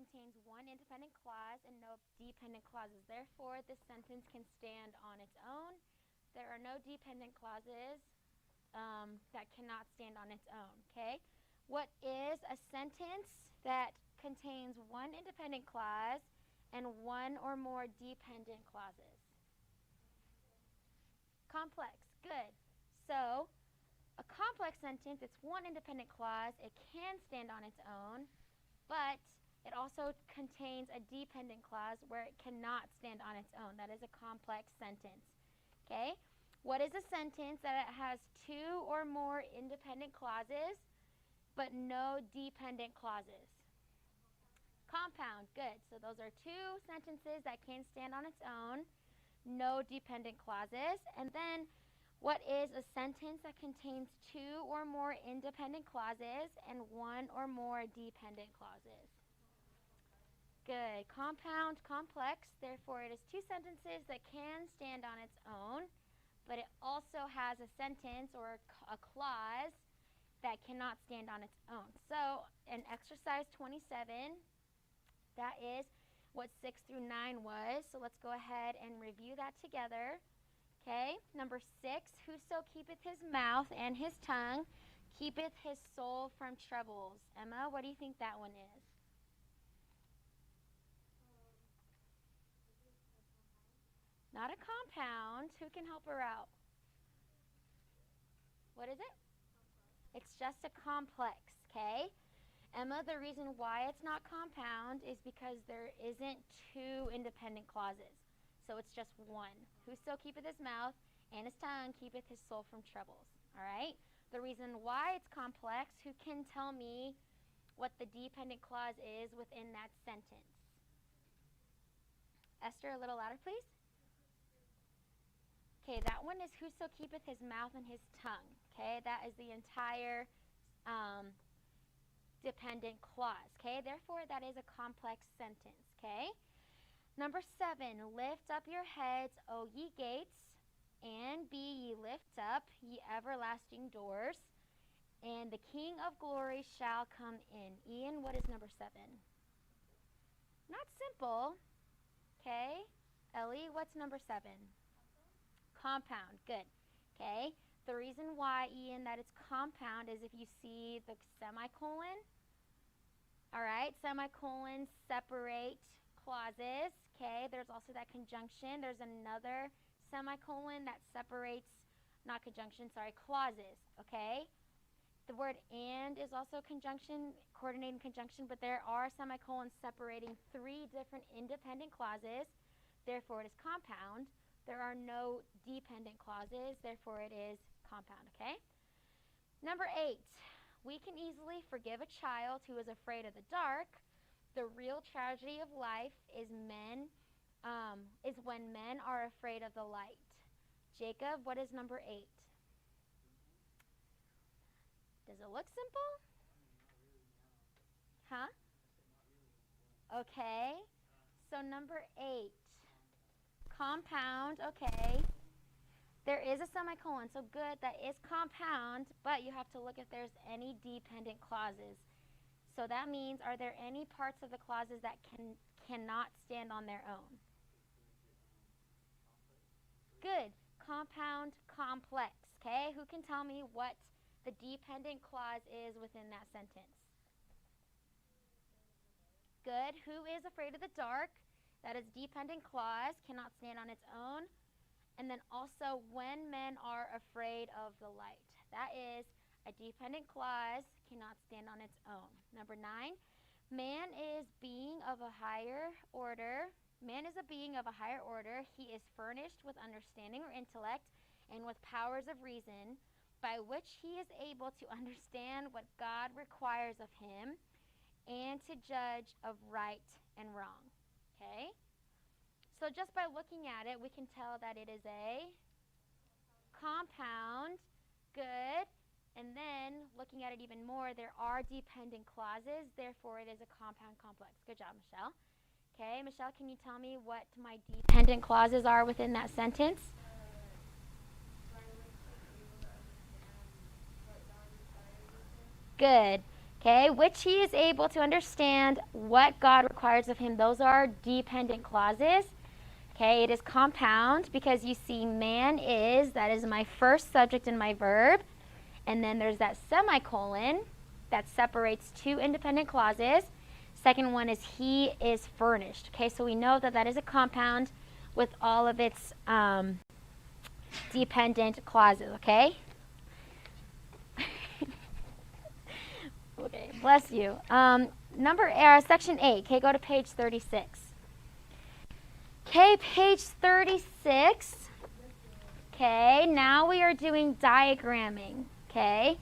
contains one independent clause and no dependent clauses. Therefore, this sentence can stand on its own. There are no dependent clauses that cannot stand on its own, okay? What is a sentence that contains one independent clause and one or more dependent clauses? Complex, good. So, a complex sentence, it's one independent clause, it can stand on its own, but it also contains a dependent clause where it cannot stand on its own. That is a complex sentence, okay? What is a sentence that it has two or more independent clauses, but no dependent clauses? Compound, good. So those are two sentences that can stand on its own, no dependent clauses. And then what is a sentence that contains two or more independent clauses and one or more dependent clauses? Good. Compound, complex. Therefore, it is two sentences that can stand on its own, but it also has a sentence or a clause that cannot stand on its own. So, in exercise 27, that is what 6 through 9 was. So let's go ahead and review that together. Okay, number 6, whoso keepeth his mouth and his tongue keepeth his soul from troubles. Emma, what do you think that one is? Not a compound. Who can help her out? What is it? It's just a complex, okay? Emma, the reason why it's not compound is because there isn't two independent clauses. So it's just one. Whoso keepeth his mouth and his tongue keepeth his soul from troubles. All right? The reason why it's complex, who can tell me what the dependent clause is within that sentence? Esther, a little louder, please. Okay, that one is whoso keepeth his mouth and his tongue. Okay, that is the entire dependent clause. Okay, therefore that is a complex sentence. Okay. Number 7, lift up your heads, O ye gates, and be ye lift up, ye everlasting doors, and the King of glory shall come in. Ian, what is number 7? Not simple. Okay. Ellie, what's number 7? Compound. Good. Okay. The reason why, Ian, that it's compound is if you see the semicolon. All right. Semicolons separate clauses. Okay. There's also that conjunction. There's another semicolon that separates, not conjunction, sorry, clauses. Okay. The word and is also conjunction, coordinating conjunction, but there are semicolons separating 3 different independent clauses. Therefore, it is compound. There are no dependent clauses. Therefore, it is compound, okay? Number 8, we can easily forgive a child who is afraid of the dark. The real tragedy of life is when men are afraid of the light. Jacob, what is number 8? Does it look simple? Huh? Okay. So number 8. Compound, okay. There is a semicolon, so good, that is compound, but you have to look if there's any dependent clauses. So that means, are there any parts of the clauses that cannot stand on their own? Good. Compound, complex, okay? Who can tell me what the dependent clause is within that sentence? Good. Who is afraid of the dark? That is dependent clause, cannot stand on its own. And then also, when men are afraid of the light. That is a dependent clause, cannot stand on its own. Number 9, man is being of a higher order. Man is a being of a higher order. He is furnished with understanding or intellect and with powers of reason, by which he is able to understand what God requires of him and to judge of right and wrong. Okay? So just by looking at it, we can tell that it is a compound. Good. And then, looking at it even more, there are dependent clauses. Therefore, it is a compound complex. Good job, Michelle. Okay, Michelle, can you tell me what my dependent clauses are within that sentence? Good. Okay, which he is able to understand what God requires of him. Those are dependent clauses. Okay, it is compound because you see man is, that is my first subject in my verb. And then there's that semicolon that separates two independent clauses. Second one is he is furnished. Okay, so we know that that is a compound with all of its dependent clauses, okay? Okay, bless you. Section 8, okay, go to page 36. Okay, page 36. Okay, now we are doing diagramming, okay?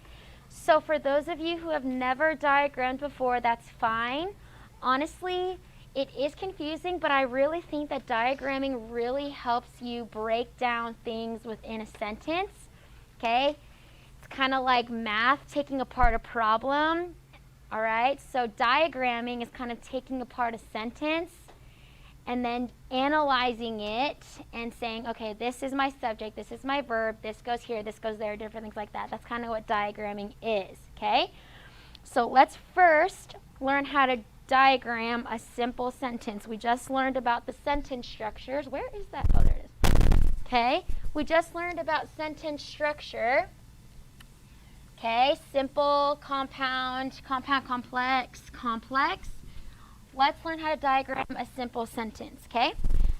So for those of you who have never diagrammed before, that's fine. Honestly, it is confusing, but I really think that diagramming really helps you break down things within a sentence, okay? It's kind of like math, taking apart a problem, all right? So diagramming is kind of taking apart a sentence and then analyzing it and saying, okay, this is my subject, this is my verb, this goes here, this goes there, different things like that. That's kind of what diagramming is, okay? So let's first learn how to diagram a simple sentence. We just learned about the sentence structures. Where is that? Oh, there it is. Okay, we just learned about sentence structure. Okay, simple, compound, complex. Let's learn how to diagram a simple sentence, okay?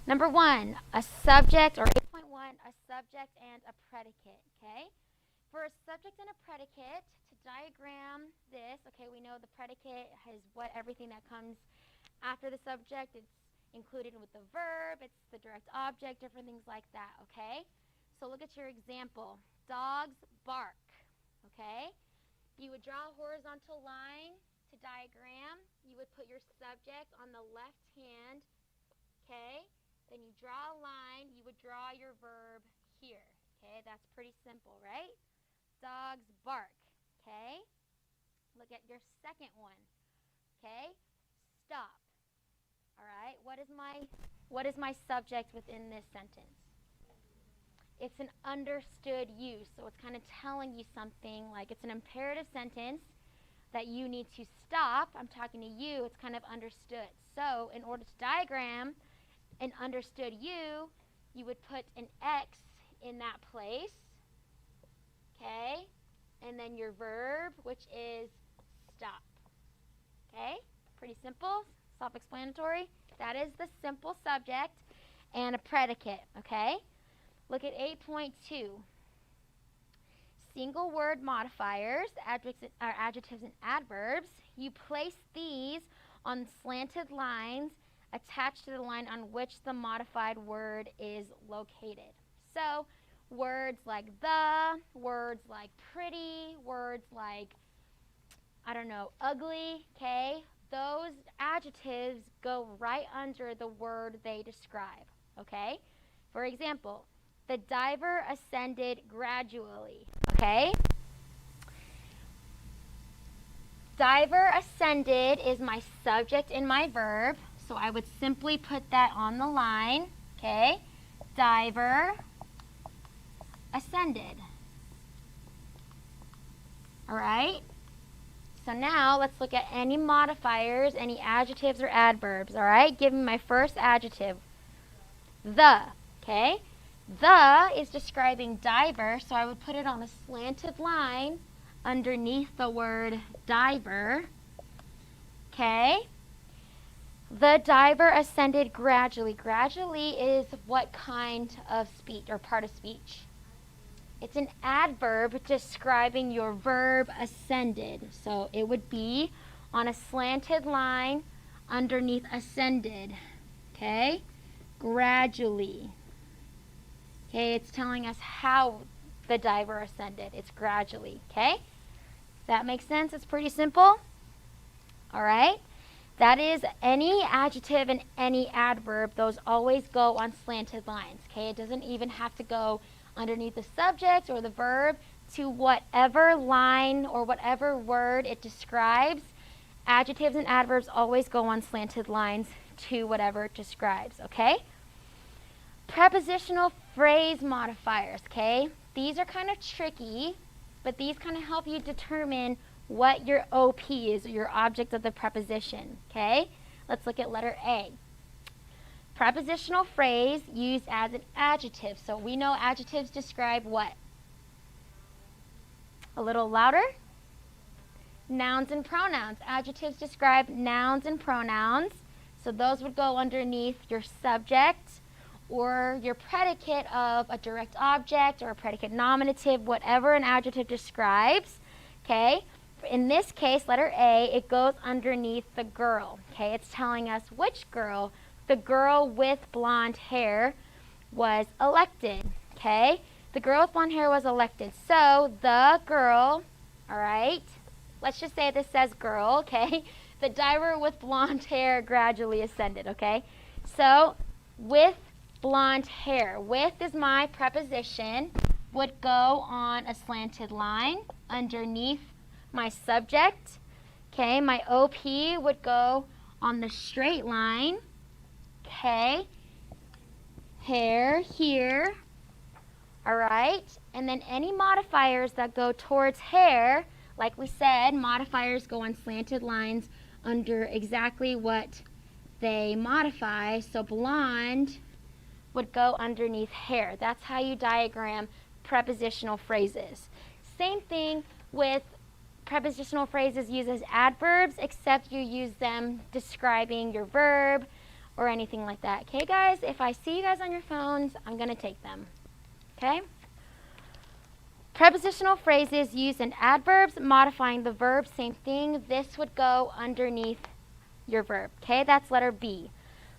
Number 1, a subject, or 8.1, a subject and a predicate, okay? For a subject and a predicate, to diagram this, okay, we know the predicate has everything that comes after the subject. It's included with the verb, it's the direct object, different things like that, okay? So look at your example. Dogs bark, okay? You would draw a horizontal line to diagram. You would put your subject on the left hand, okay? Then you draw a line, you would draw your verb here, okay? That's pretty simple, right? Dogs bark, okay? Look at your second one, okay? Stop, all right? What is my subject within this sentence? It's an understood use, so it's kind of telling you something, like it's an imperative sentence that you need to stop. I'm talking to you, it's kind of understood. So in order to diagram an understood you would put an X in that place, okay? And then your verb, which is stop, okay? Pretty simple, self-explanatory. That is the simple subject and a predicate, okay? Look at 8.2. Single word modifiers, adjectives and adverbs. You place these on slanted lines attached to the line on which the modified word is located. So words like the, words like pretty, words like, I don't know, ugly, okay? Those adjectives go right under the word they describe, okay? For example, the diver ascended gradually, okay? Diver ascended is my subject in my verb, so I would simply put that on the line, okay? Diver ascended. All right? So now let's look at any modifiers, any adjectives or adverbs, all right? Give me my first adjective. The, okay? The is describing diver, so I would put it on a slanted line underneath the word diver, okay? The diver ascended gradually. Gradually is what kind of speech or part of speech? It's an adverb describing your verb ascended. So it would be on a slanted line underneath ascended, okay? Gradually. Okay, it's telling us how the diver ascended. It's gradually, okay? That makes sense? It's pretty simple. All right? That is any adjective and any adverb. Those always go on slanted lines, okay? It doesn't even have to go underneath the subject or the verb to whatever line or whatever word it describes. Adjectives and adverbs always go on slanted lines to whatever it describes, okay? Prepositional phrase modifiers, okay? These are kind of tricky, but these kind of help you determine what your OP is, your object of the preposition, okay? Let's look at letter A. Prepositional phrase used as an adjective. So we know adjectives describe what? A little louder? Nouns and pronouns. Adjectives describe nouns and pronouns. So those would go underneath your subject or your predicate of a direct object or a predicate nominative, whatever an adjective describes, okay? In this case, letter A, it goes underneath the girl, okay? It's telling us which girl. The girl with blonde hair was elected, okay? The girl with blonde hair was elected. So the girl, all right, let's just say this says girl, okay? The diver with blonde hair gradually ascended, okay? So with blonde hair, with is my preposition, would go on a slanted line underneath my subject, okay? My OP would go on the straight line, okay? Hair here, all right? And then any modifiers that go towards hair, like we said, modifiers go on slanted lines under exactly what they modify. So blonde would go underneath hair. That's how you diagram prepositional phrases. Same thing with prepositional phrases used as adverbs, except you use them describing your verb or anything like that. Okay, guys? If I see you guys on your phones, I'm going to take them. Okay? Prepositional phrases used in adverbs modifying the verb, same thing. This would go underneath your verb. Okay, that's letter B.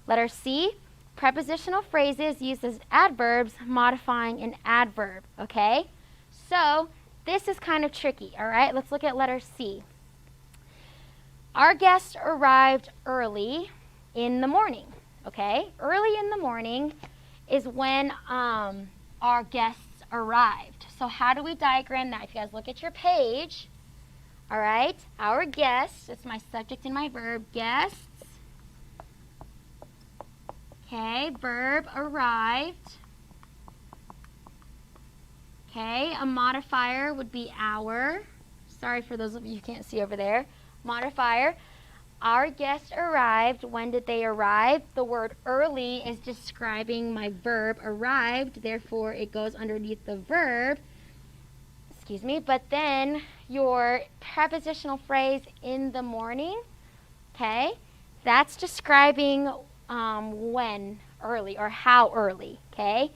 Letter C, prepositional phrases used as adverbs modifying an adverb. Okay, so this is kind of tricky. All right, let's look at letter C. Our guest arrived early in the morning. Okay, early in the morning is when our guests arrived. So how do we diagram that? If you guys look at your page, all right, our guests, it's my subject and my verb, guests, okay, verb arrived, okay, a modifier would be our, sorry for those of you who can't see over there, modifier, our guest arrived. When did they arrive? The word early is describing my verb arrived, therefore it goes underneath the verb, excuse me, but then your prepositional phrase in the morning, okay, that's describing when early or how early, okay,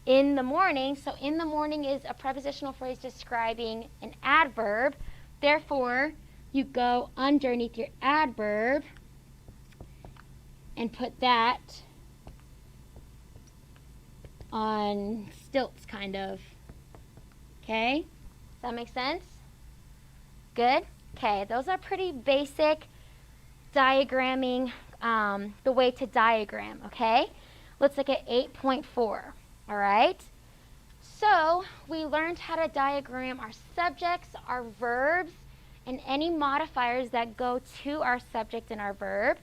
in the morning. So in the morning is a prepositional phrase describing an adverb, therefore you go underneath your adverb and put that on stilts, kind of. Okay? Does that make sense? Good? Okay, those are pretty basic diagramming, the way to diagram, okay? Let's look at 8.4, all right? So we learned how to diagram our subjects, our verbs, and any modifiers that go to our subject and our verb.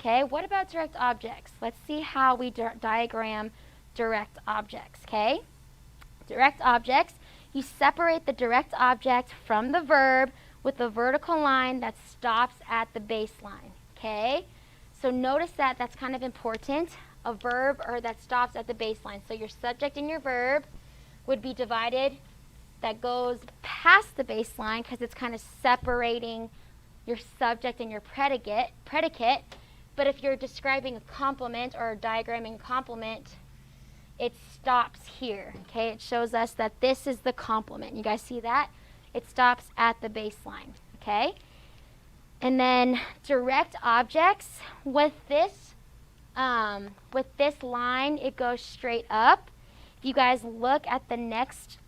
Okay, what about direct objects? Let's see how we diagram direct objects, okay? Direct objects, you separate the direct object from the verb with a vertical line that stops at the baseline, okay? So notice that that's kind of important, a verb or that stops at the baseline. So your subject and your verb would be divided, that goes past the baseline because it's kind of separating your subject and your predicate. But if you're describing a complement or diagramming a complement, it stops here, okay? It shows us that this is the complement. You guys see that? It stops at the baseline, okay? And then direct objects, with this line, it goes straight up. If you guys look at the next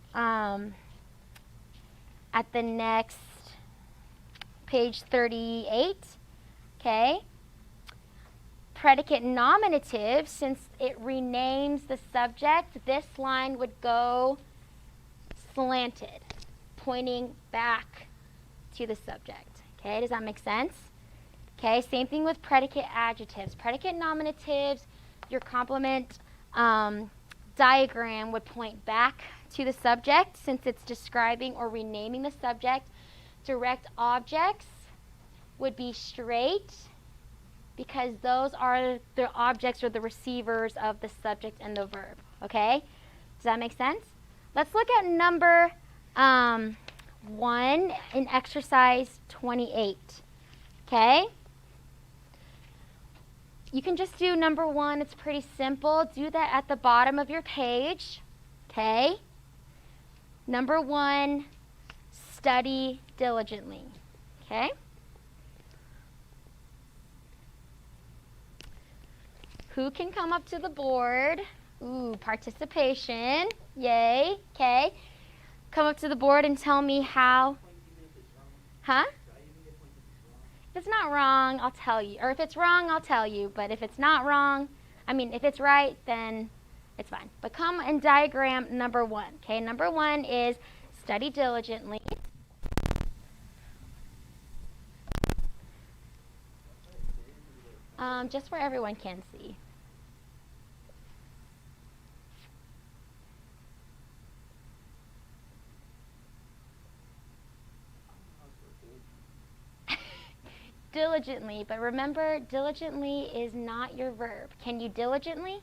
page 38, okay? Predicate nominative, since it renames the subject, this line would go slanted, pointing back to the subject. Okay, does that make sense? Okay, same thing with predicate adjectives. Predicate nominatives, your complement diagram would point back to the subject since it's describing or renaming the subject. Direct objects would be straight because those are the objects or the receivers of the subject and the verb. Okay? Does that make sense? Let's look at number 1 in exercise 28. Okay? You can just do number 1. It's pretty simple. Do that at the bottom of your page. Okay? Number 1, study diligently. Okay? Who can come up to the board? Ooh, participation. Yay. Okay. Come up to the board and tell me how. Huh? If it's not wrong, I'll tell you. Or if it's wrong, I'll tell you. But if it's not wrong, if it's right, then it's fine. But come and diagram number 1. Okay, number 1 is study diligently. Just where everyone can see. Diligently, but remember, diligently is not your verb. Can you diligently?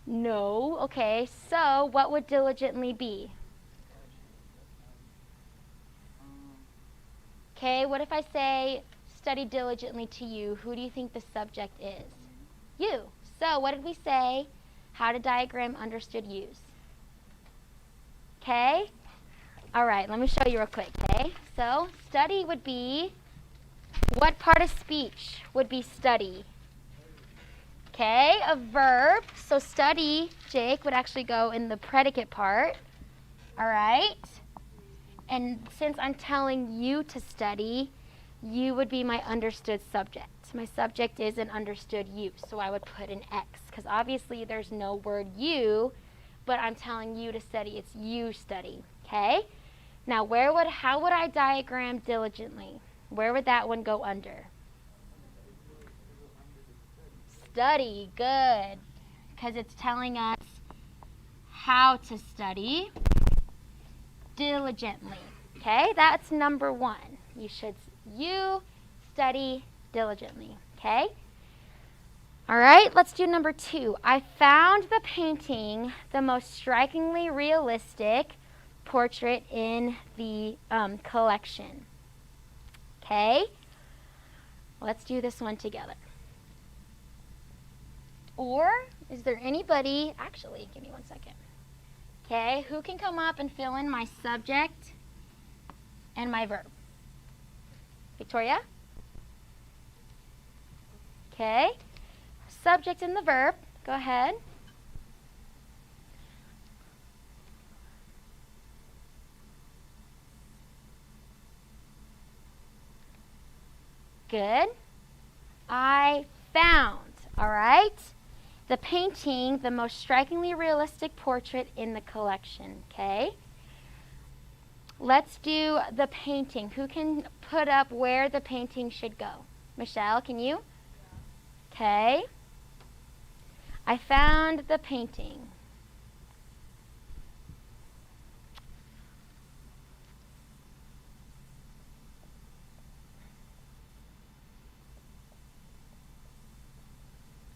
No. No. Okay, so what would diligently be? Okay, what if I say study diligently to you? Who do you think the subject is? You. So what did we say? How to diagram understood use. Okay? All right, let me show you real quick, okay? So study would be, what part of speech would be study? Okay, a verb. So study, Jake, would actually go in the predicate part. All right? And since I'm telling you to study, you would be my understood subject. My subject is an understood use, so I would put an X, because obviously there's no word you, but I'm telling you to study. It's you study, okay? Now, how would I diagram diligently? Where would that one go under? Study, good, because it's telling us how to study diligently. Okay, that's number 1. You study diligently. Okay. All right, let's do number 2. I found the painting the most strikingly realistic portrait in the collection. Okay, let's do this one together. Or is there anybody, actually, give me 1 second. Okay, who can come up and fill in my subject and my verb? Victoria? Okay, subject and the verb, go ahead. Good. I found, all right, the painting, the most strikingly realistic portrait in the collection, okay? Let's do the painting. Who can put up where the painting should go? Michelle, can you? Okay. I found the painting.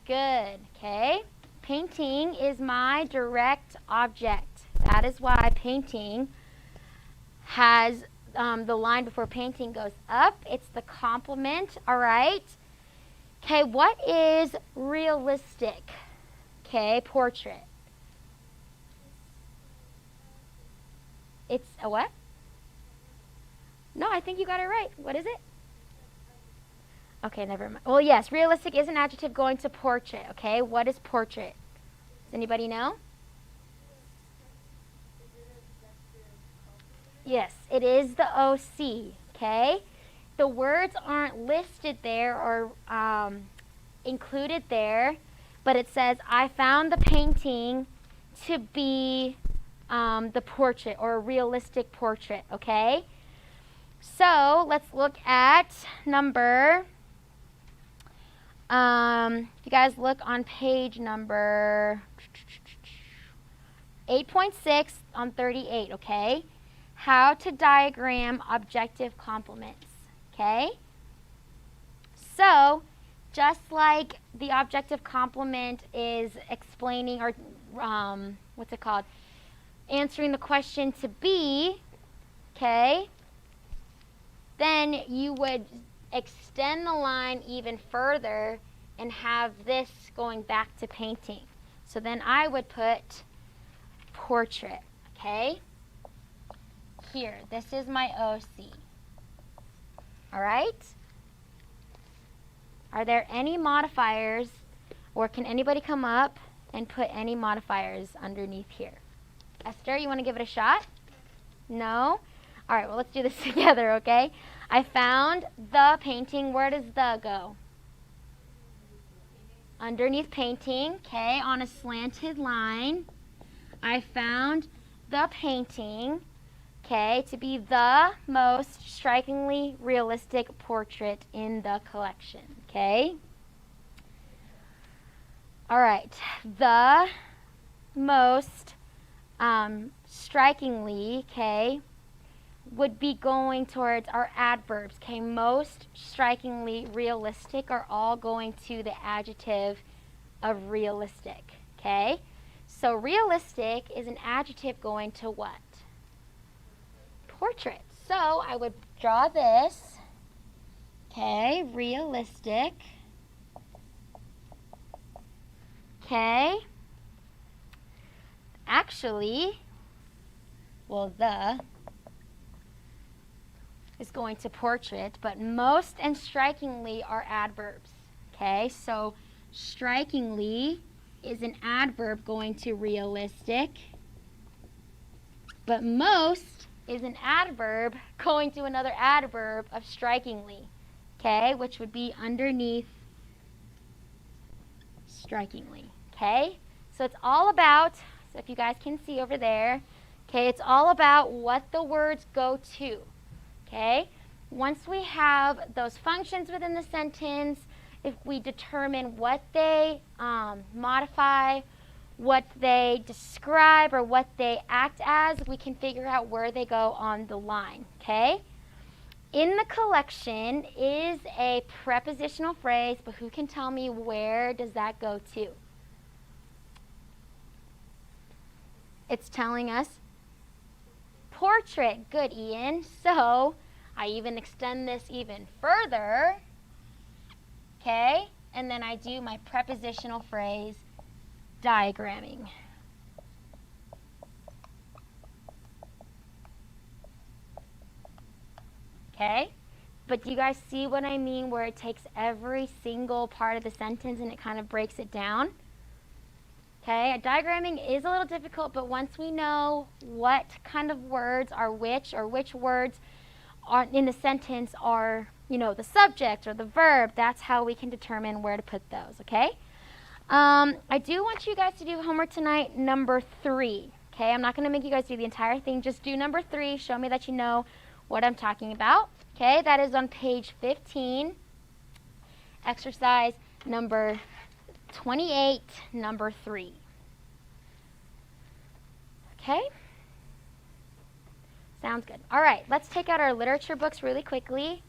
Good, okay. Painting is my direct object. That is why painting has the line before painting goes up. It's the complement, all right? Okay, what is realistic? Okay, portrait. It's a what? No, I think you got it right. What is it? Okay, never mind. Well, yes, realistic is an adjective going to portrait, okay? What is portrait? Does anybody know? Yes, it is the OC, okay? The words aren't listed there or included there, but it says, I found the painting to be the portrait or a realistic portrait, okay? So let's look at number, if you guys look on page number 8.6 on 38, okay? how to diagram objective complements, okay? So, just like the objective complement is explaining or, answering the question to be, okay, then you would extend the line even further and have this going back to painting. So then I would put portrait, okay? Here, this is my OC. All right? Are there any modifiers, or can anybody come up and put any modifiers underneath here? Esther, you want to give it a shot? No? All right, well, let's do this together, okay? I found the painting. Where does the go? Underneath painting, okay, on a slanted line. I found the painting, okay, to be the most strikingly realistic portrait in the collection, okay? All right, the most strikingly, okay, would be going towards our adverbs, okay? Most strikingly realistic are all going to the adjective of realistic, okay? So realistic is an adjective going to what? Portrait. So I would draw this, okay, realistic, okay? Actually, well, the is going to portrait, but most and strikingly are adverbs, okay? So strikingly is an adverb going to realistic, but most is an adverb going to another adverb of strikingly, okay, which would be underneath strikingly, okay? So it's all about, so if you guys can see over there, okay, it's all about what the words go to, okay? Once we have those functions within the sentence, if we determine what they modify, what they describe, or what they act as, we can figure out where they go on the line, okay? In the collection is a prepositional phrase, but who can tell me where does that go to? It's telling us portrait. Good, Ian. So I even extend this even further, okay? And then I do my prepositional phrase, diagramming. Okay? But do you guys see what I mean where it takes every single part of the sentence and it kind of breaks it down? Okay, diagramming is a little difficult, but once we know what kind of words are which, or which words are in the sentence are, you know, the subject or the verb, that's how we can determine where to put those, okay? I do want you guys to do homework tonight, number 3, okay? I'm not going to make you guys do the entire thing. Just do number 3. Show me that you know what I'm talking about, okay? That is on page 15, exercise number 28, number 3. Okay? Sounds good. All right, let's take out our literature books really quickly.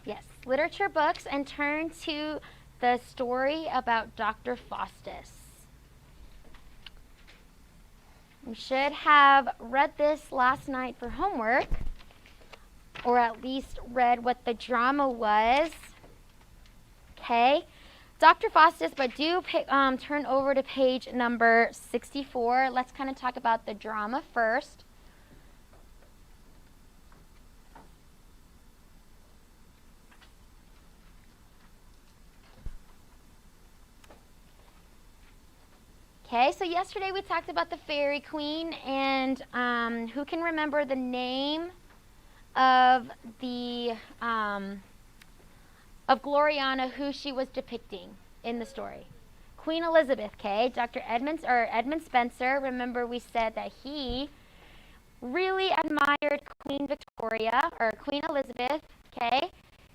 Yes, literature books, and turn to the story about Dr. Faustus. You should have read this last night for homework, or at least read what the drama was. Okay, Dr. Faustus, but do turn over to page number 64. Let's kind of talk about the drama first. Okay, so yesterday we talked about the Fairy Queen, and who can remember the name of the of Gloriana, who she was depicting in the story? Queen Elizabeth. Okay, Dr. Edmund Spenser. Remember, we said that he really admired Queen Victoria, or Queen Elizabeth, okay?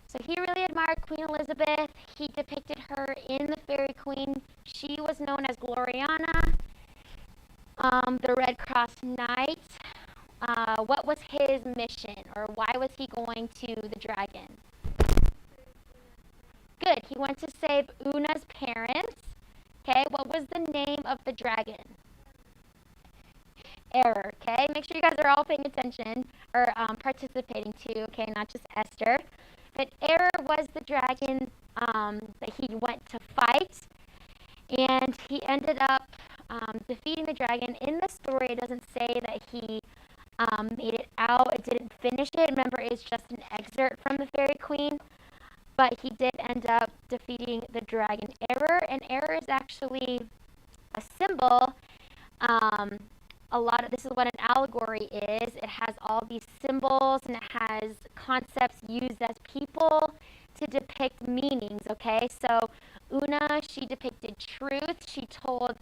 So he really admired Queen Elizabeth. He depicted her in the Fairy Queen. She was known as Gloriana, the Red Cross Knight. What was his mission, or why was he going to the dragon? Good. He went to save Una's parents. Okay, what was the name of the dragon? Error. Okay, make sure you guys are all paying attention, or participating too. Okay, not just Esther. But Error was the dragon that he went to fight, and he ended up defeating the dragon. In the story, it doesn't say that he made it out. It didn't finish it. Remember, it's just an excerpt from the Fairy Queen. But he did end up defeating the dragon Error, and Error is actually a symbol. This is what an allegory is. It has all these symbols, and it has concepts used as people to depict meanings, okay? So Una, she depicted truth. She told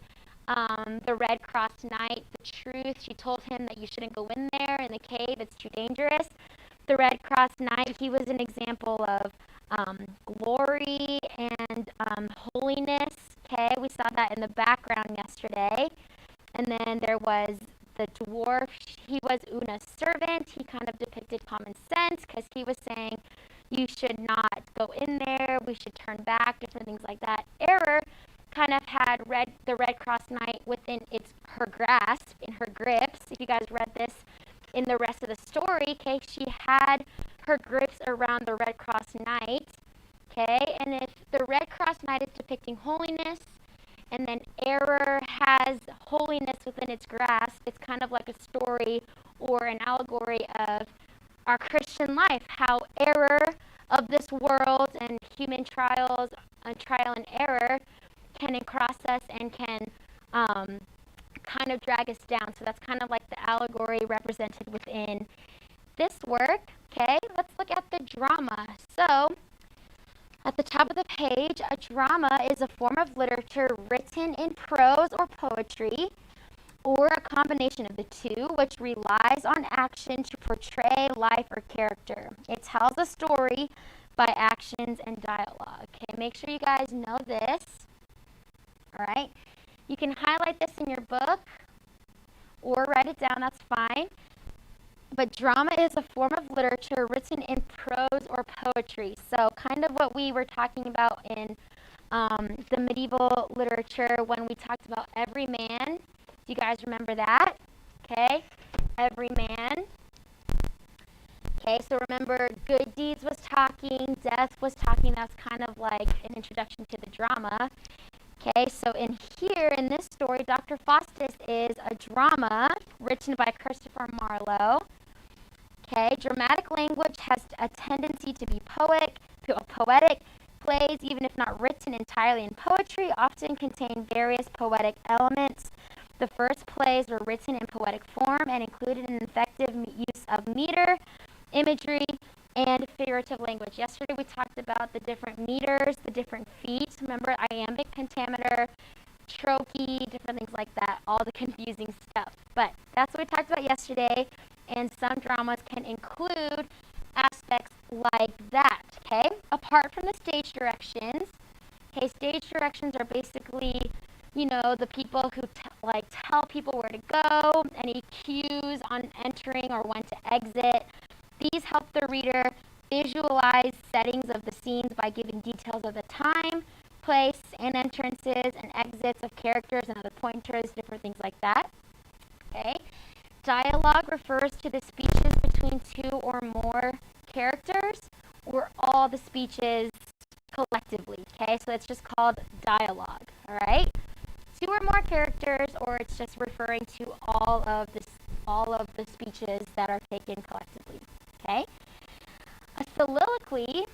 the Red Cross Knight the truth. She told him that you shouldn't go in there in the cave. It's too dangerous. The Red Cross Knight, he was an example of glory and holiness. Okay, we saw that in the background yesterday. And then there was the dwarf. He was Una's servant. He kind of depicted common sense because he was saying you should not go in there. We should turn back, different things like that. Error kind of had the Red Cross Knight within her grasp, in her grips. If you guys read this in the rest of the story, okay, she had her grips around the Red Cross Knight, okay, and if the Red Cross Knight is depicting holiness, and then Error has holiness within its grasp, it's kind of like a story or an allegory of our Christian life, how error of this world and human trial and error can cross us and can kind of drag us down. So that's kind of like the allegory represented within this work. Okay, let's look at the drama. So at the top of the page, a drama is a form of literature written in prose or poetry, or a combination of the two, which relies on action to portray life or character. It tells a story by actions and dialogue. Okay, make sure you guys know this. All right, you can highlight this in your book or write it down, that's fine. But drama is a form of literature written in prose or poetry. So kind of what we were talking about in the medieval literature when we talked about every man. Do you guys remember that? Okay, every man. Okay, so remember, good deeds was talking, death was talking. That's kind of like an introduction to the drama. Okay, so in here, in this story, Dr. Faustus is a drama written by Christopher Marlowe. Okay, dramatic language has a tendency to be poetic. Plays, even if not written entirely in poetry, often contain various poetic elements. The first plays were written in poetic form and included an effective use of meter, imagery, and figurative language. Yesterday we talked about the different meters, the different feet. Remember, iambic, pentameter, trochee, different things like that, all the confusing stuff. But that's what we talked about yesterday, and some dramas can include aspects like that, okay? Apart from the stage directions, okay, stage directions are basically, you know, the people who tell people where to go, any cues on entering or when to exit. These help the reader visualize settings of the scenes by giving details of the time, place, and entrances and exits of characters and other pointers, different things like that. Okay. Dialogue refers to the speeches between two or more characters or all the speeches collectively. Okay, so it's just called dialogue. All right. Two or more characters, or it's just referring to all of the speeches that are taken collectively. Okay. A soliloquy,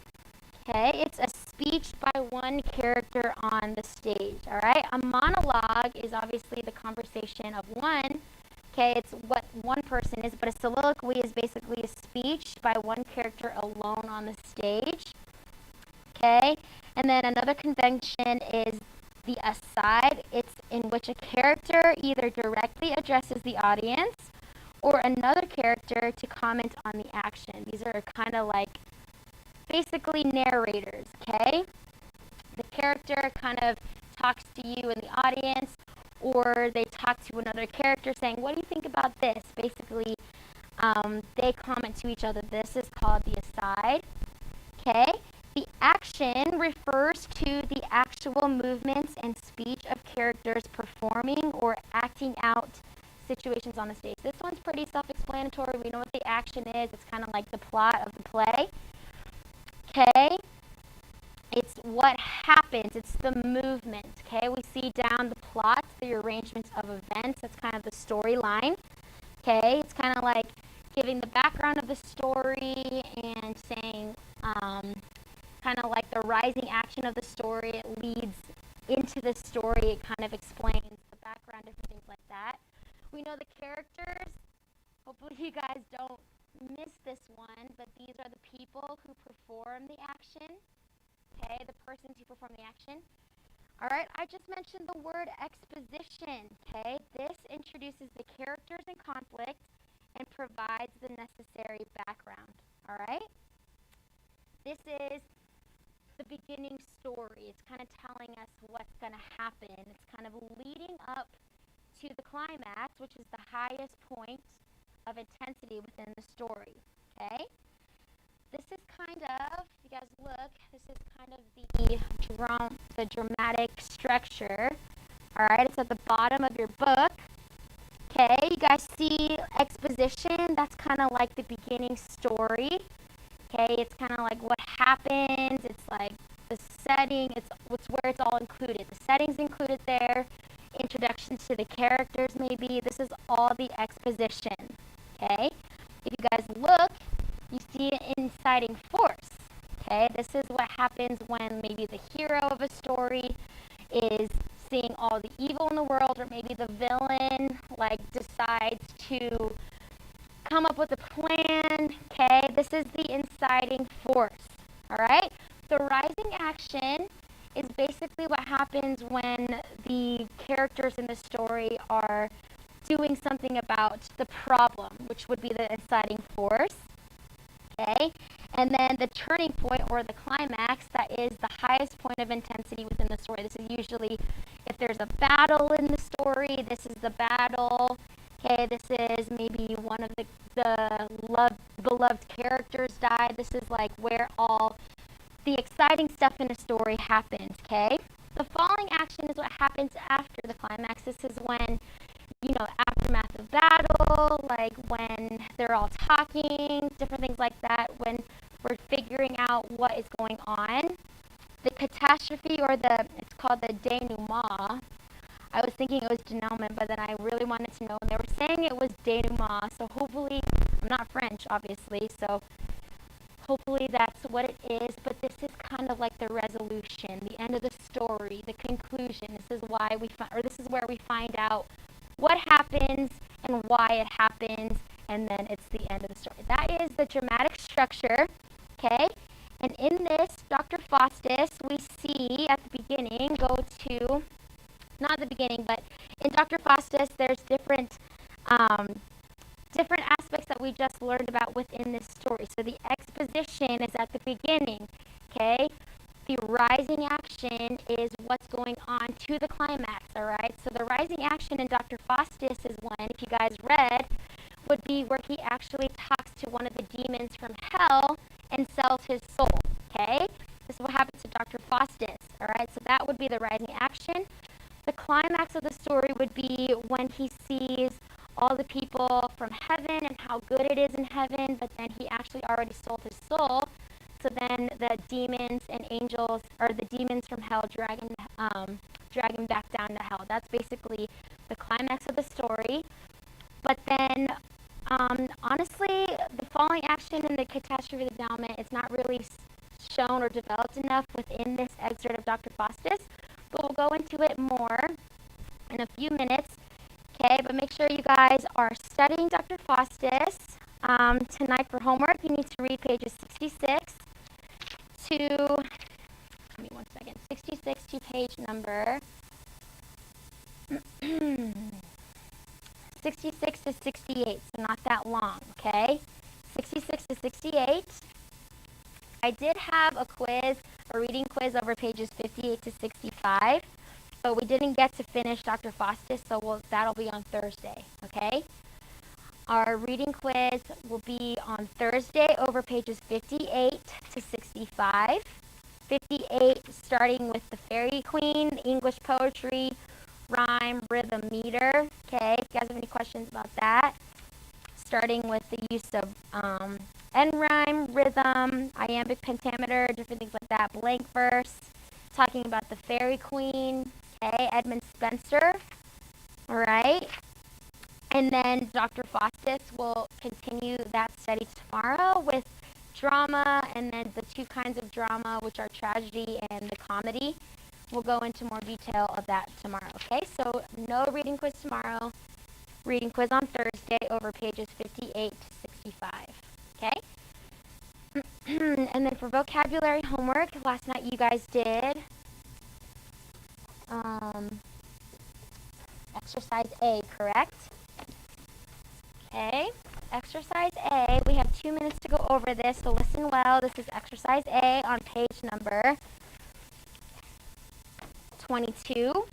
okay, it's a speech by one character on the stage. All right. A monologue is obviously the conversation of one. Okay, it's what one person is, but a soliloquy is basically a speech by one character alone on the stage. Okay, and then another convention is the aside. It's in which a character either directly addresses the audience or another character to comment on the action. These are kind of like basically narrators, okay? The character kind of talks to you in the audience, or they talk to another character saying, what do you think about this? Basically, they comment to each other. This is called the aside, okay? The action refers to the actual movements and speech of characters performing or acting out situations on the stage. This one's pretty self-explanatory. We know what the action is. It's kind of like the plot of the play. Okay? It's what happens. It's the movement. Okay? We see down the plot, the arrangement of events. That's kind of the storyline. Okay? It's kind of like giving the background of the story and saying, kind of like the rising action of the story. It leads into the story. It kind of explains the background, different things like that. We know the characters. Hopefully you guys don't miss this one, but these are the people who perform the action. Okay, the persons who perform the action. All right, I just mentioned the word exposition. Okay, this introduces the characters in conflict and provides the necessary background. All right, this is the beginning story. It's kind of telling us what's going to happen. It's kind of leading up to the climax, which is the highest point of intensity within the story. Okay? This is kind of, if you guys look, this is kind of the dramatic structure. All right, it's at the bottom of your book. Okay, you guys see exposition? That's kind of like the beginning story. Okay, it's kind of like what happens. It's like the setting. It's where it's all included. The setting's included there. Introduction to the characters, maybe. This is all the exposition. Okay, if you guys look, you see an inciting force. Okay, this is what happens when maybe the hero of a story is seeing all the evil in the world, or maybe the villain like decides to come up with a plan. Okay, this is the inciting force. All right, the rising action is basically what happens when the characters in the story are doing something about the problem, which would be the inciting force. Okay, and then the turning point or the climax, that is the highest point of intensity within the story. This is usually if there's a battle in the story, this is the battle. Okay, this is maybe one of the beloved characters died. This is like where all the exciting stuff in a story happens. Okay, the falling action is what happens after the climax. This is when, you know, aftermath of battle, like when they're all talking, different things like that, when we're figuring out what is going on. The catastrophe, or it's called the denouement. I was thinking it was denouement, but then I really wanted to know, and they were saying it was denouement, so hopefully, I'm not French, obviously, so hopefully that's what it is, but this is kind of like the resolution, the end of the story, the conclusion. This is why this is where we find out what happens and why it happens, and then it's the end of the story. That is the dramatic structure, okay? And in this, Dr. Faustus, we see at the beginning, not the beginning, but in Dr. Faustus, there's different aspects that we just learned about within this story. So the exposition is at the beginning, okay? The rising action is what's going on to the climax, all right? So the rising action in Dr. Faustus is when, if you guys read, would be where he actually talks to one of the demons from hell and sells his soul, okay? This is what happens to Dr. Faustus, all right? So that would be the rising action. The climax of the story would be when he sees all the people from heaven and how good it is in heaven, but then he actually already sold his soul. So then the demons and angels, or the demons from hell, drag him back down to hell. That's basically the climax of the story. But then, honestly, the falling action and the catastrophe of the denouement, it's not really shown or developed enough within this excerpt of Dr. Faustus, but we'll go into it more in a few minutes. Okay, but make sure you guys are studying Dr. Faustus. Tonight for homework, you need to read pages 66 to page number 66 to 68, so not that long, okay? 66 to 68. I did have a reading quiz over pages 58 to 65, but we didn't get to finish Dr. Faustus, so that'll be on Thursday, okay? Our reading quiz will be on Thursday over pages 58 to 65. 58 starting with the Fairy Queen, English poetry, rhyme, rhythm, meter. Okay, if you guys have any questions about that, starting with the use of end rhyme, rhythm, iambic pentameter, different things like that, blank verse, talking about the Fairy Queen, okay, Edmund Spenser, all right. And then Dr. Faustus will continue that study tomorrow with drama, and then the two kinds of drama, which are tragedy and the comedy. We'll go into more detail of that tomorrow, okay? So no reading quiz tomorrow, reading quiz on Thursday over pages 58 to 65, okay? And then for vocabulary homework, last night you guys did exercise A, correct? Okay, exercise A, we have 2 minutes to go over this, so listen well. This is exercise A on page number 22.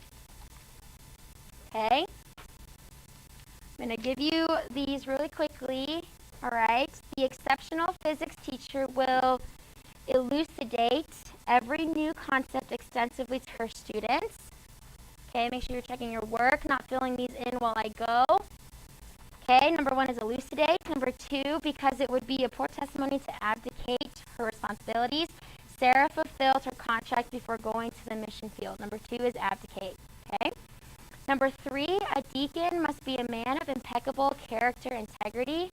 Okay, I'm going to give you these really quickly, all right? The exceptional physics teacher will elucidate every new concept extensively to her students. Okay, make sure you're checking your work, not filling these in while I go. Okay, number 1 is elucidate. Number 2, because it would be a poor testimony to abdicate her responsibilities, Sarah fulfilled her contract before going to the mission field. Number 2 is abdicate. Okay. Number 3, a deacon must be a man of impeccable character, integrity.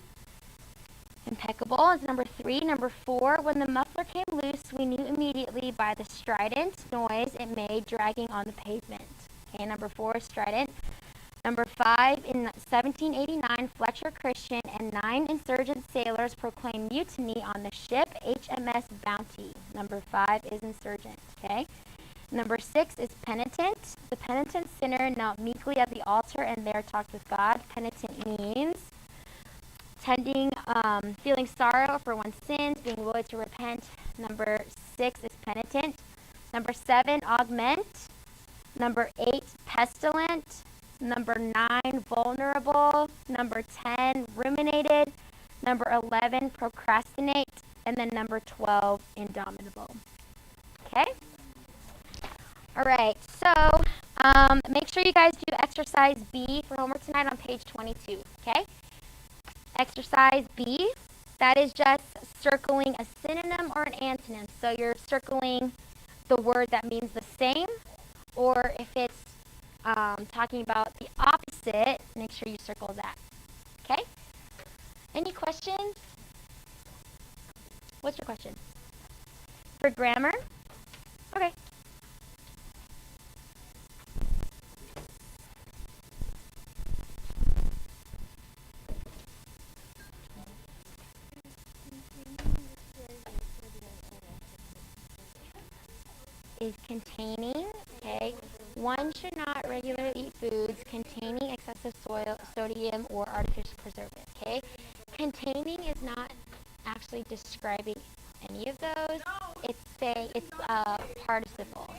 Impeccable is number 3. Number 4, when the muffler came loose, we knew immediately by the strident noise it made dragging on the pavement. Okay, number 4 is strident. Number 5, in 1789, Fletcher Christian and 9 insurgent sailors proclaimed mutiny on the ship HMS Bounty. Number 5 is insurgent, okay? Number 6 is penitent. The penitent sinner knelt meekly at the altar and there talked with God. Penitent means feeling sorrow for one's sins, being willing to repent. Number 6 is penitent. Number 7, augment. Number 8, pestilent. Number 9, vulnerable. Number 10, ruminated. Number 11, procrastinate. And then number 12, indomitable. Okay? All right, so make sure you guys do exercise B for homework tonight on page 22, okay? Exercise B, that is just circling a synonym or an antonym. So you're circling the word that means the same, or if it's talking about the opposite, make sure you circle that, okay? Any questions? What's your question? For grammar? Okay. Is containing, okay? One should not regularly eat foods containing excessive sodium or artificial preservative, okay? Containing is not actually describing any of those. It's a participle,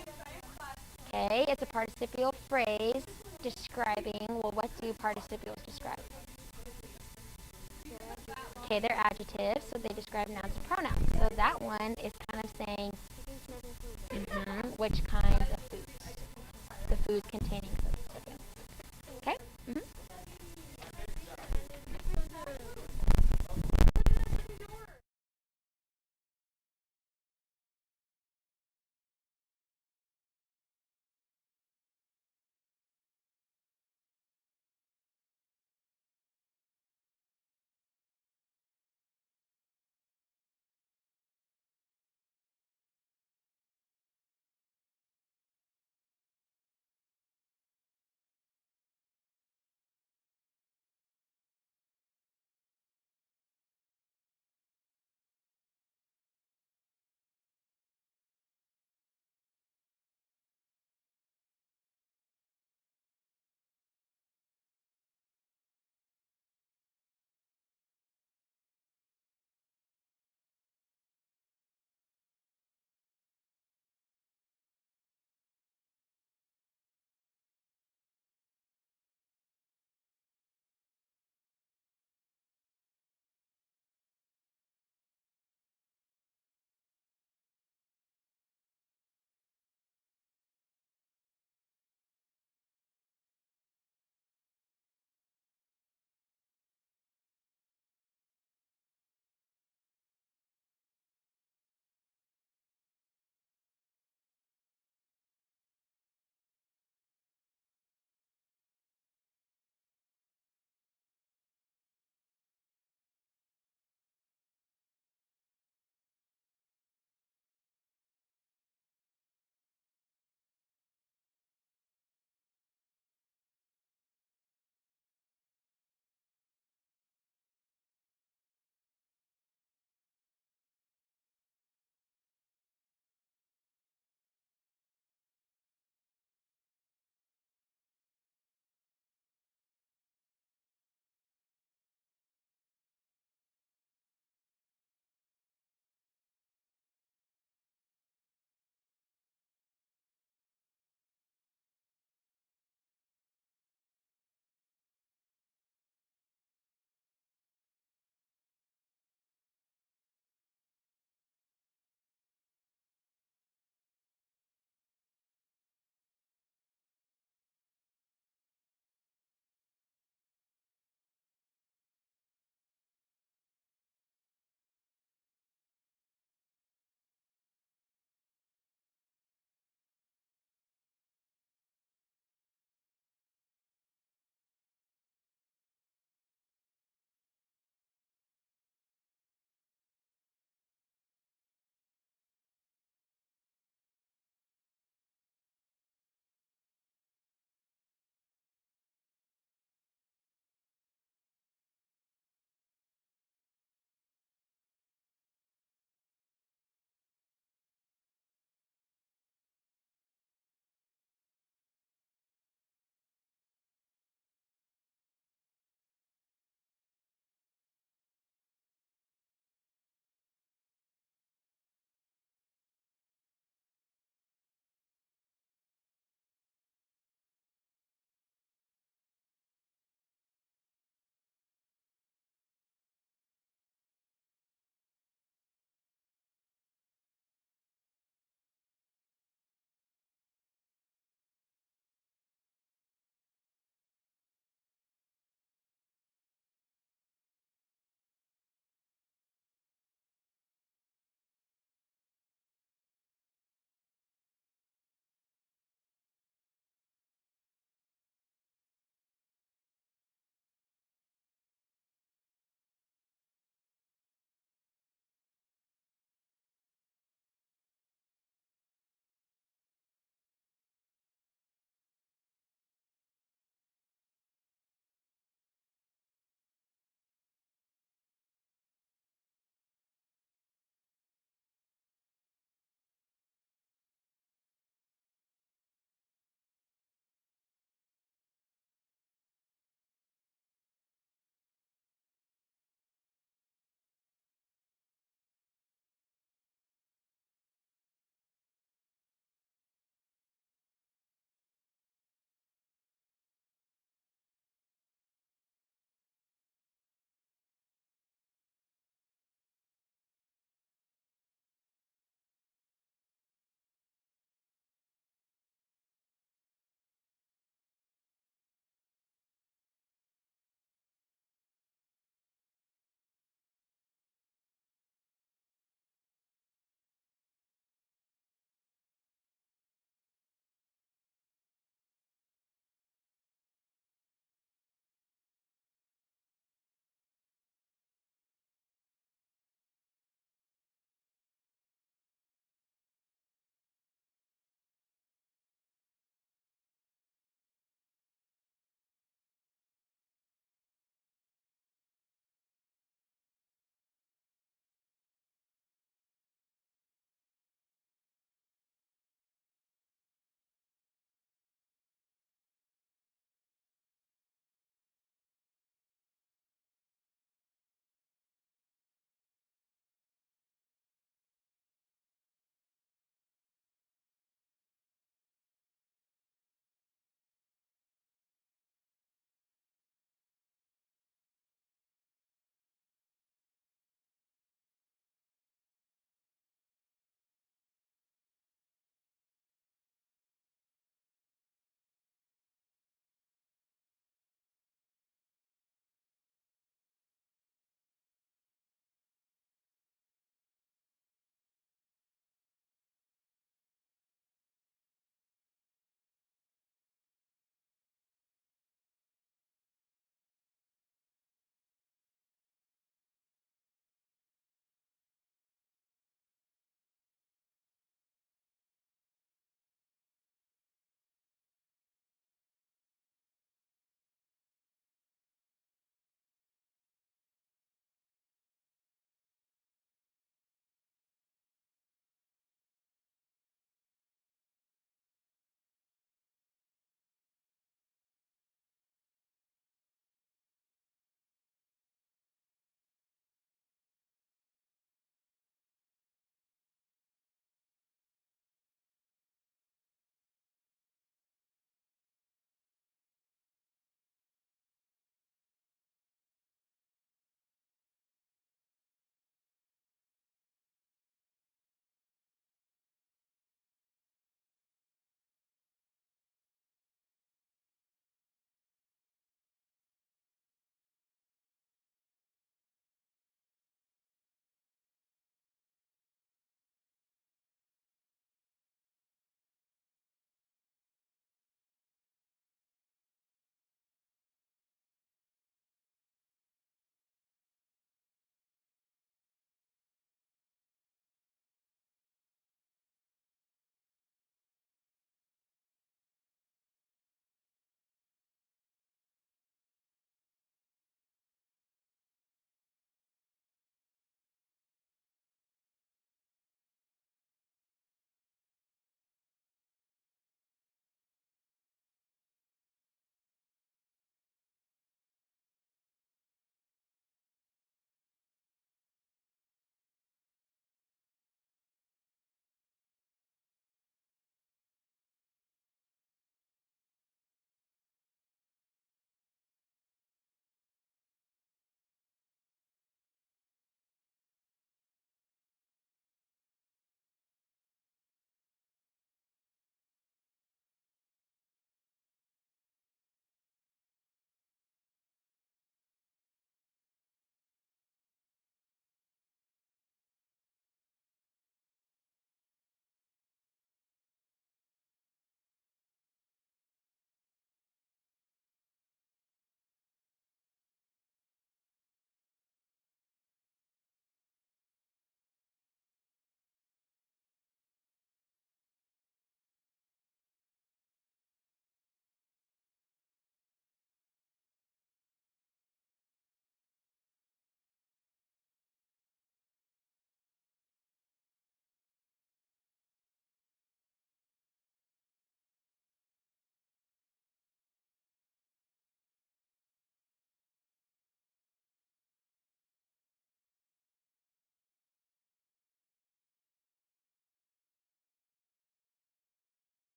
okay? It's a participial phrase describing, well, what do participles describe? Okay, they're adjectives, so they describe nouns and pronouns. So that one is kind of saying which kinds of foods. The foods containing sodium. Okay?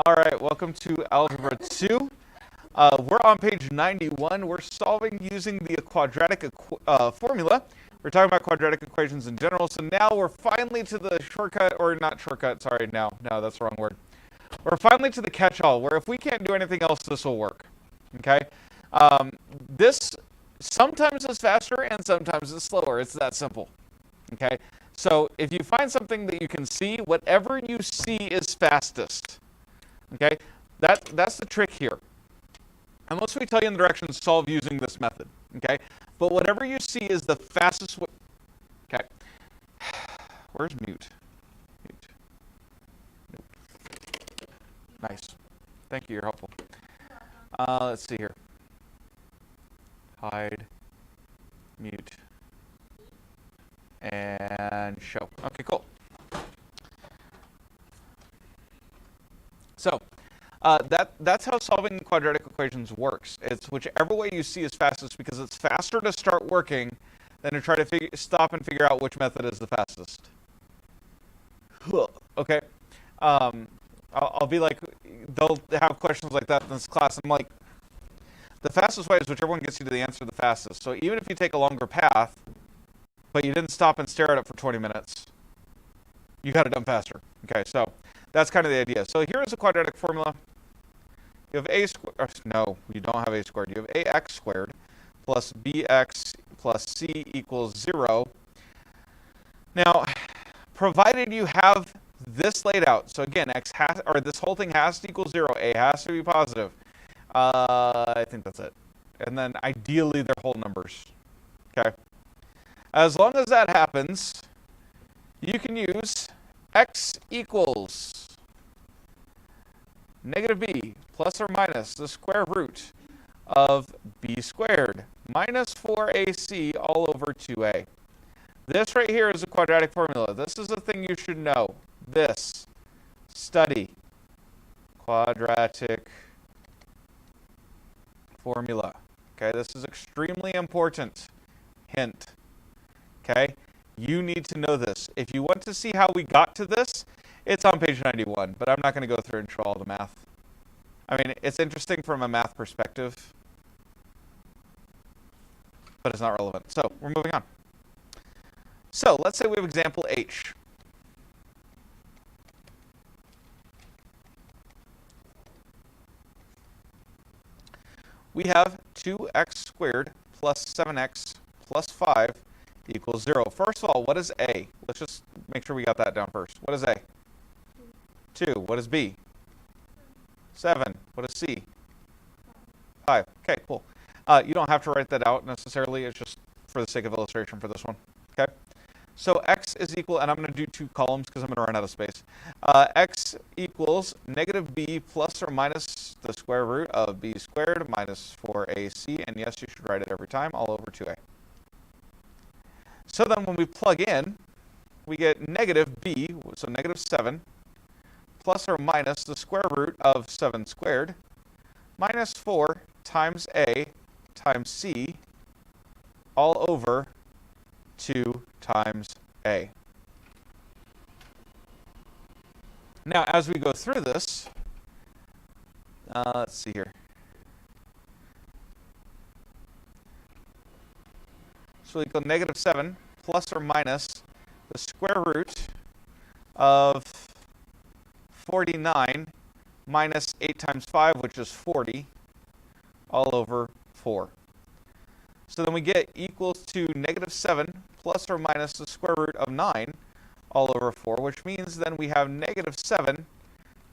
All right, welcome to Algebra 2. We're on page 91. We're solving using the quadratic formula. We're talking about quadratic equations in general. So now we're finally to the shortcut, or not shortcut, sorry, no, that's the wrong word. We're finally to the catch-all, where if we can't do anything else, this will work, okay? This sometimes is faster and sometimes is slower. It's that simple, okay? So if you find something that you can see, whatever you see is fastest, okay? That's the trick here. And most we tell you in the directions, solve using this method, okay? But whatever you see is the fastest way. Okay. Where's mute? Mute. Nice. Thank you, you're helpful. Let's see here. Hide, mute, and show. Okay, cool. So, that's how solving quadratic equations works. It's whichever way you see is fastest, because it's faster to start working than to try to stop and figure out which method is the fastest. Okay. I'll be like, they'll have questions like that in this class. I'm like, the fastest way is whichever one gets you to the answer the fastest. So even if you take a longer path, but you didn't stop and stare at it for 20 minutes, you got it done faster. Okay, so that's kind of the idea. So here is a quadratic formula. You have a squared, no, you don't have a squared. You have ax squared plus bx plus c equals 0. Now, provided you have this laid out, so again, this whole thing has to equal 0. A has to be positive. I think that's it. And then ideally they're whole numbers. Okay. As long as that happens, you can use x equals negative b plus or minus the square root of b squared minus 4ac all over 2a. This right here is a quadratic formula. This is the thing you should know. This. Study. Quadratic formula. Okay, this is extremely important. Hint. Okay, you need to know this. If you want to see how we got to this, it's on page 91, but I'm not going to go through and show all the math. I mean, it's interesting from a math perspective, but it's not relevant. So we're moving on. So let's say we have example H. We have 2x squared plus 7x plus 5 equals 0. First of all, what is A? Let's just make sure we got that down first. What is A? 2. What is B? 7. What is C? 5. Okay, cool. You don't have to write that out necessarily. It's just for the sake of illustration for this one. Okay. So x is equal, and I'm going to do 2 columns because I'm going to run out of space. X equals negative b plus or minus the square root of b squared minus 4ac, and yes, you should write it every time, all over 2a. So then when we plug in, we get negative b, so negative 7, plus or minus the square root of 7 squared, minus 4 times a times c, all over 2 times a. Now, as we go through this, let's see here. So we go negative 7 plus or minus the square root of 49 minus 8 times 5, which is 40, all over 4. So then we get equals to negative 7 plus or minus the square root of 9 all over 4, which means then we have negative 7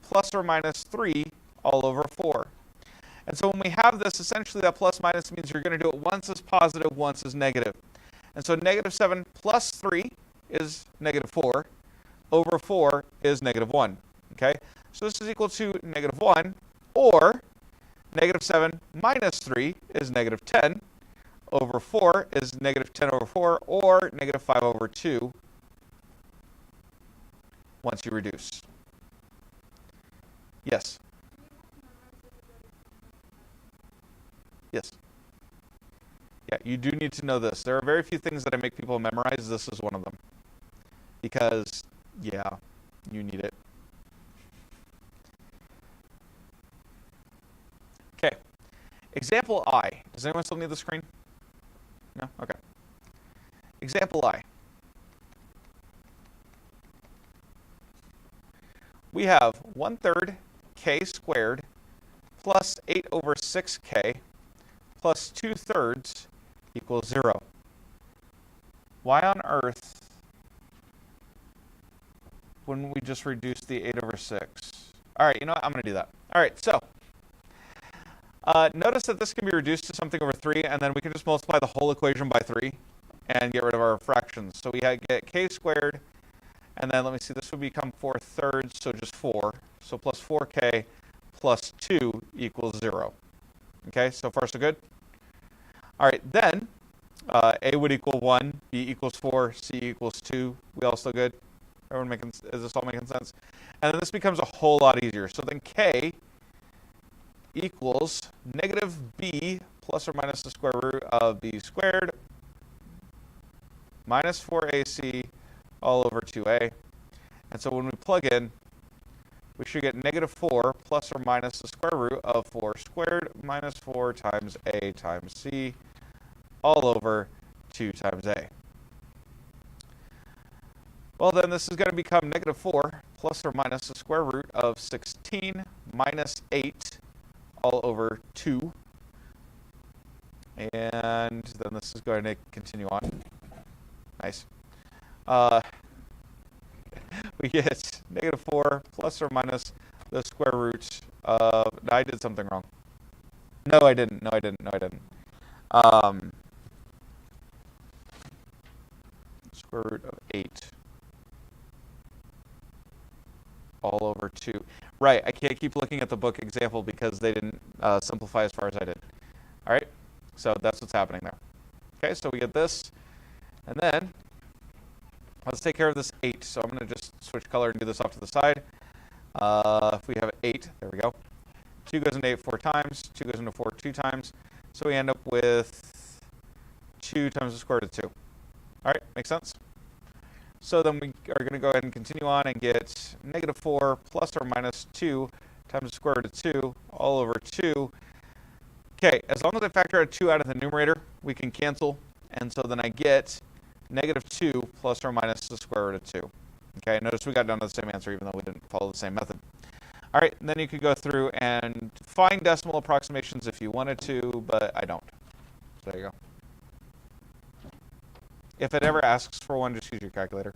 plus or minus 3 all over 4. And so when we have this, essentially that plus minus means you're going to do it once as positive, once as negative. And so negative 7 plus 3 is negative 4, over 4 is negative 1. Okay? So this is equal to negative 1, or negative 7 minus 3 is negative 10, over 4 is negative 10 over 4, or negative 5 over 2 once you reduce. Yes? Yes. Yeah, you do need to know this. There are very few things that I make people memorize. This is one of them. Because, yeah, you need it. Example I. Does anyone still need the screen? No? Okay. Example I. We have 1/3 k squared plus 8 over 6k plus 2/3 equals 0. Why on earth wouldn't we just reduce the 8 over 6? All right, you know what? I'm going to do that. All right, so notice that this can be reduced to something over 3, and then we can just multiply the whole equation by 3 and get rid of our fractions. So we get k squared, and then let me see, this would become 4/3, so just 4. So plus 4k plus 2 equals 0. Okay, so far so good? All right, then a would equal 1, b equals 4, c equals 2. We all still good? Everyone is this all making sense? And then this becomes a whole lot easier. So then k equals negative b plus or minus the square root of b squared minus 4ac all over 2a. And so when we plug in, we should get negative 4 plus or minus the square root of 4 squared minus 4 times a times c all over 2 times a. Well, then this is going to become negative 4 plus or minus the square root of 16 minus 8 all over 2. And then this is going to continue on. Nice. We get negative 4 plus or minus the square root of... No, I did something wrong. No, I didn't. Square root of 8 all over 2. Right, I can't keep looking at the book example because they didn't simplify as far as I did. All right, so that's what's happening there. Okay, so we get this, and then let's take care of this 8. So I'm going to just switch color and do this off to the side. If we have 8, there we go. 2 goes into 8 4 times. 2 goes into 4 2 times. So we end up with 2 times the square root of 2. All right, makes sense? So then we are going to go ahead and continue on and get negative 4 plus or minus 2 times the square root of 2 all over 2. Okay, as long as I factor out 2 out of the numerator, we can cancel. And so then I get negative 2 plus or minus the square root of 2. Okay, notice we got down to the same answer even though we didn't follow the same method. All right, and then you could go through and find decimal approximations if you wanted to, but I don't. So there you go. If it ever asks for one, just use your calculator.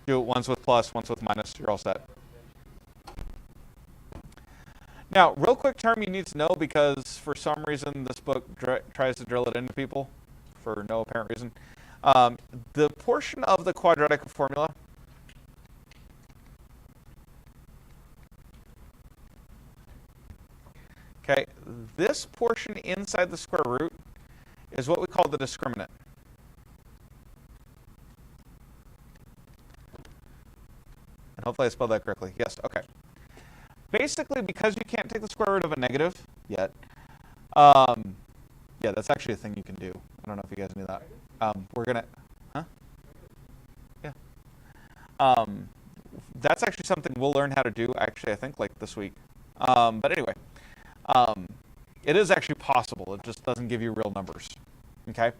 Do it once with plus, once with minus, you're all set. Now, real quick term you need to know because for some reason this book tries to drill it into people for no apparent reason. The portion of the quadratic formula okay, this portion inside the square root is what we call the discriminant. And hopefully I spelled that correctly. Yes, okay. Basically, because you can't take the square root of a negative yet, yeah, that's actually a thing you can do. I don't know if you guys knew that. We're going to, huh? Yeah. That's actually something we'll learn how to do, actually, I think, like this week. But anyway, it is actually possible. It just doesn't give you real numbers, okay?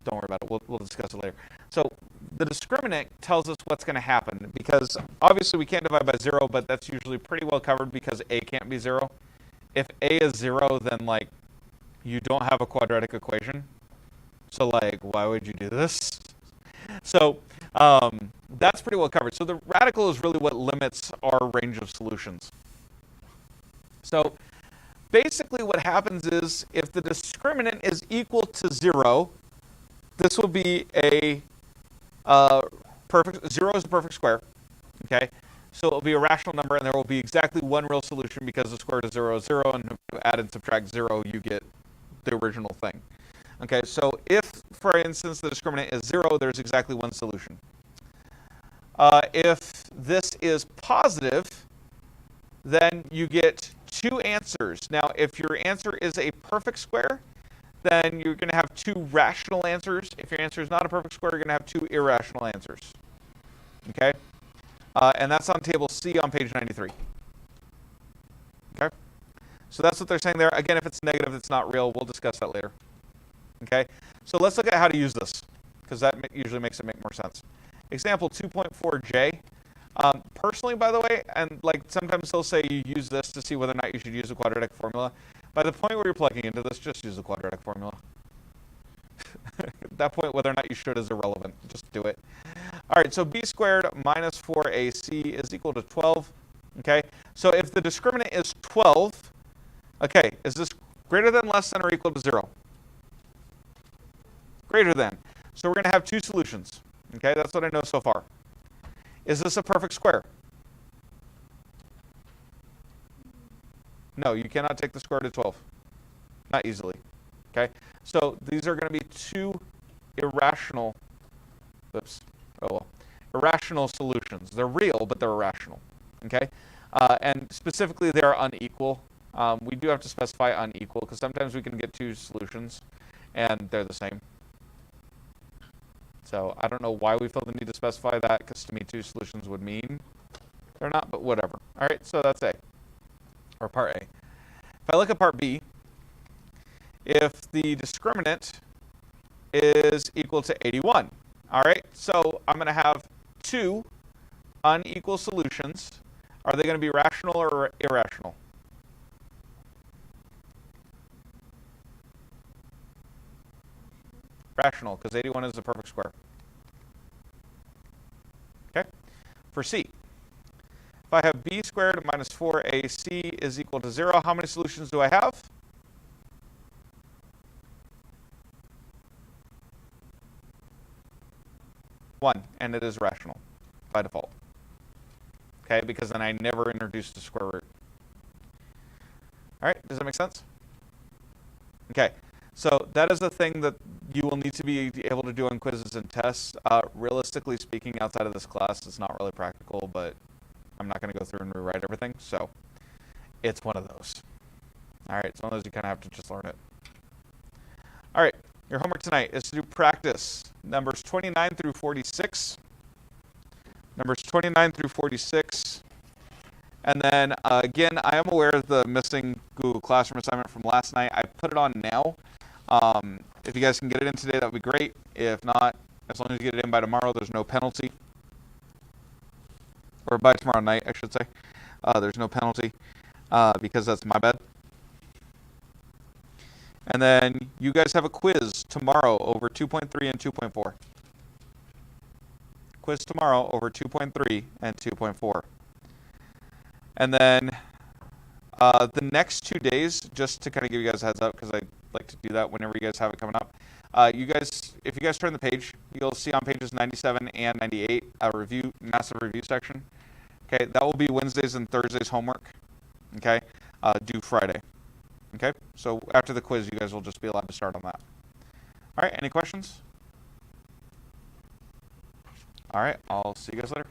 Don't worry about it. We'll discuss it later. So the discriminant tells us what's going to happen because obviously we can't divide by 0, but that's usually pretty well covered because a can't be 0. If a is 0, then like you don't have a quadratic equation. So like why would you do this? So that's pretty well covered. So the radical is really what limits our range of solutions. So basically what happens is if the discriminant is equal to 0, this will be a perfect, 0 is a perfect square, okay? So it will be a rational number, and there will be exactly one real solution because the square root of 0 is 0, and if you add and subtract 0, you get the original thing. Okay, so if, for instance, the discriminant is 0, there's exactly one solution. If this is positive, then you get 2 answers. Now, if your answer is a perfect square, then you're going to have 2 rational answers. If your answer is not a perfect square, you're going to have 2 irrational answers. Okay? And that's on table C on page 93. Okay? So that's what they're saying there. Again, if it's negative, it's not real. We'll discuss that later. Okay, so let's look at how to use this, because that usually makes it make more sense. Example 2.4j. Personally, by the way, and like sometimes they'll say you use this to see whether or not you should use a quadratic formula. By the point where you're plugging into this, just use the quadratic formula. At that point, whether or not you should is irrelevant. Just do it. All right, so b squared minus 4ac is equal to 12. Okay, so if the discriminant is 12, okay, is this greater than, less than, or equal to 0? Greater than. So we're going to have two solutions. Okay, that's what I know so far. Is this a perfect square? No, you cannot take the square root of 12. Not easily. Okay, so these are going to be two irrational, irrational solutions. They're real, but they're irrational. Okay, and specifically they are unequal. We do have to specify unequal, because sometimes we can get two solutions and they're the same. So I don't know why we feel the need to specify that, because to me two solutions would mean they're not, but whatever. All right, so that's A, or part A. If I look at part B, if the discriminant is equal to 81, all right, so I'm going to have two unequal solutions. Are they going to be rational or irrational? Rational, because 81 is a perfect square. Okay. For C, if I have b squared minus 4ac is equal to 0, how many solutions do I have? One, and it is rational by default. Okay, because then I never introduced the square root. All right, does that make sense? Okay. So that is the thing that you will need to be able to do on quizzes and tests. Realistically speaking, outside of this class, it's not really practical, but I'm not going to go through and rewrite everything. So it's one of those. All right, it's one of those you kind of have to just learn it. All right, your homework tonight is to do practice numbers 29 through 46. Numbers 29 through 46. And then, again, I am aware of the missing Google Classroom assignment from last night. I put it on now. If you guys can get it in today, that would be great. If not, as long as you get it in by tomorrow, there's no penalty. Or by tomorrow night, I should say. There's no penalty because that's my bad. And then you guys have a quiz tomorrow over 2.3 and 2.4. Quiz tomorrow over 2.3 and 2.4. And then the next 2 days, just to kind of give you guys a heads up, because I like to do that whenever you guys have it coming up. You guys, if you guys turn the page, you'll see on pages 97 and 98 a massive review section. Okay, that will be Wednesdays and Thursdays homework. Okay, due Friday. Okay, so after the quiz, you guys will just be allowed to start on that. All right, any questions? All right, I'll see you guys later.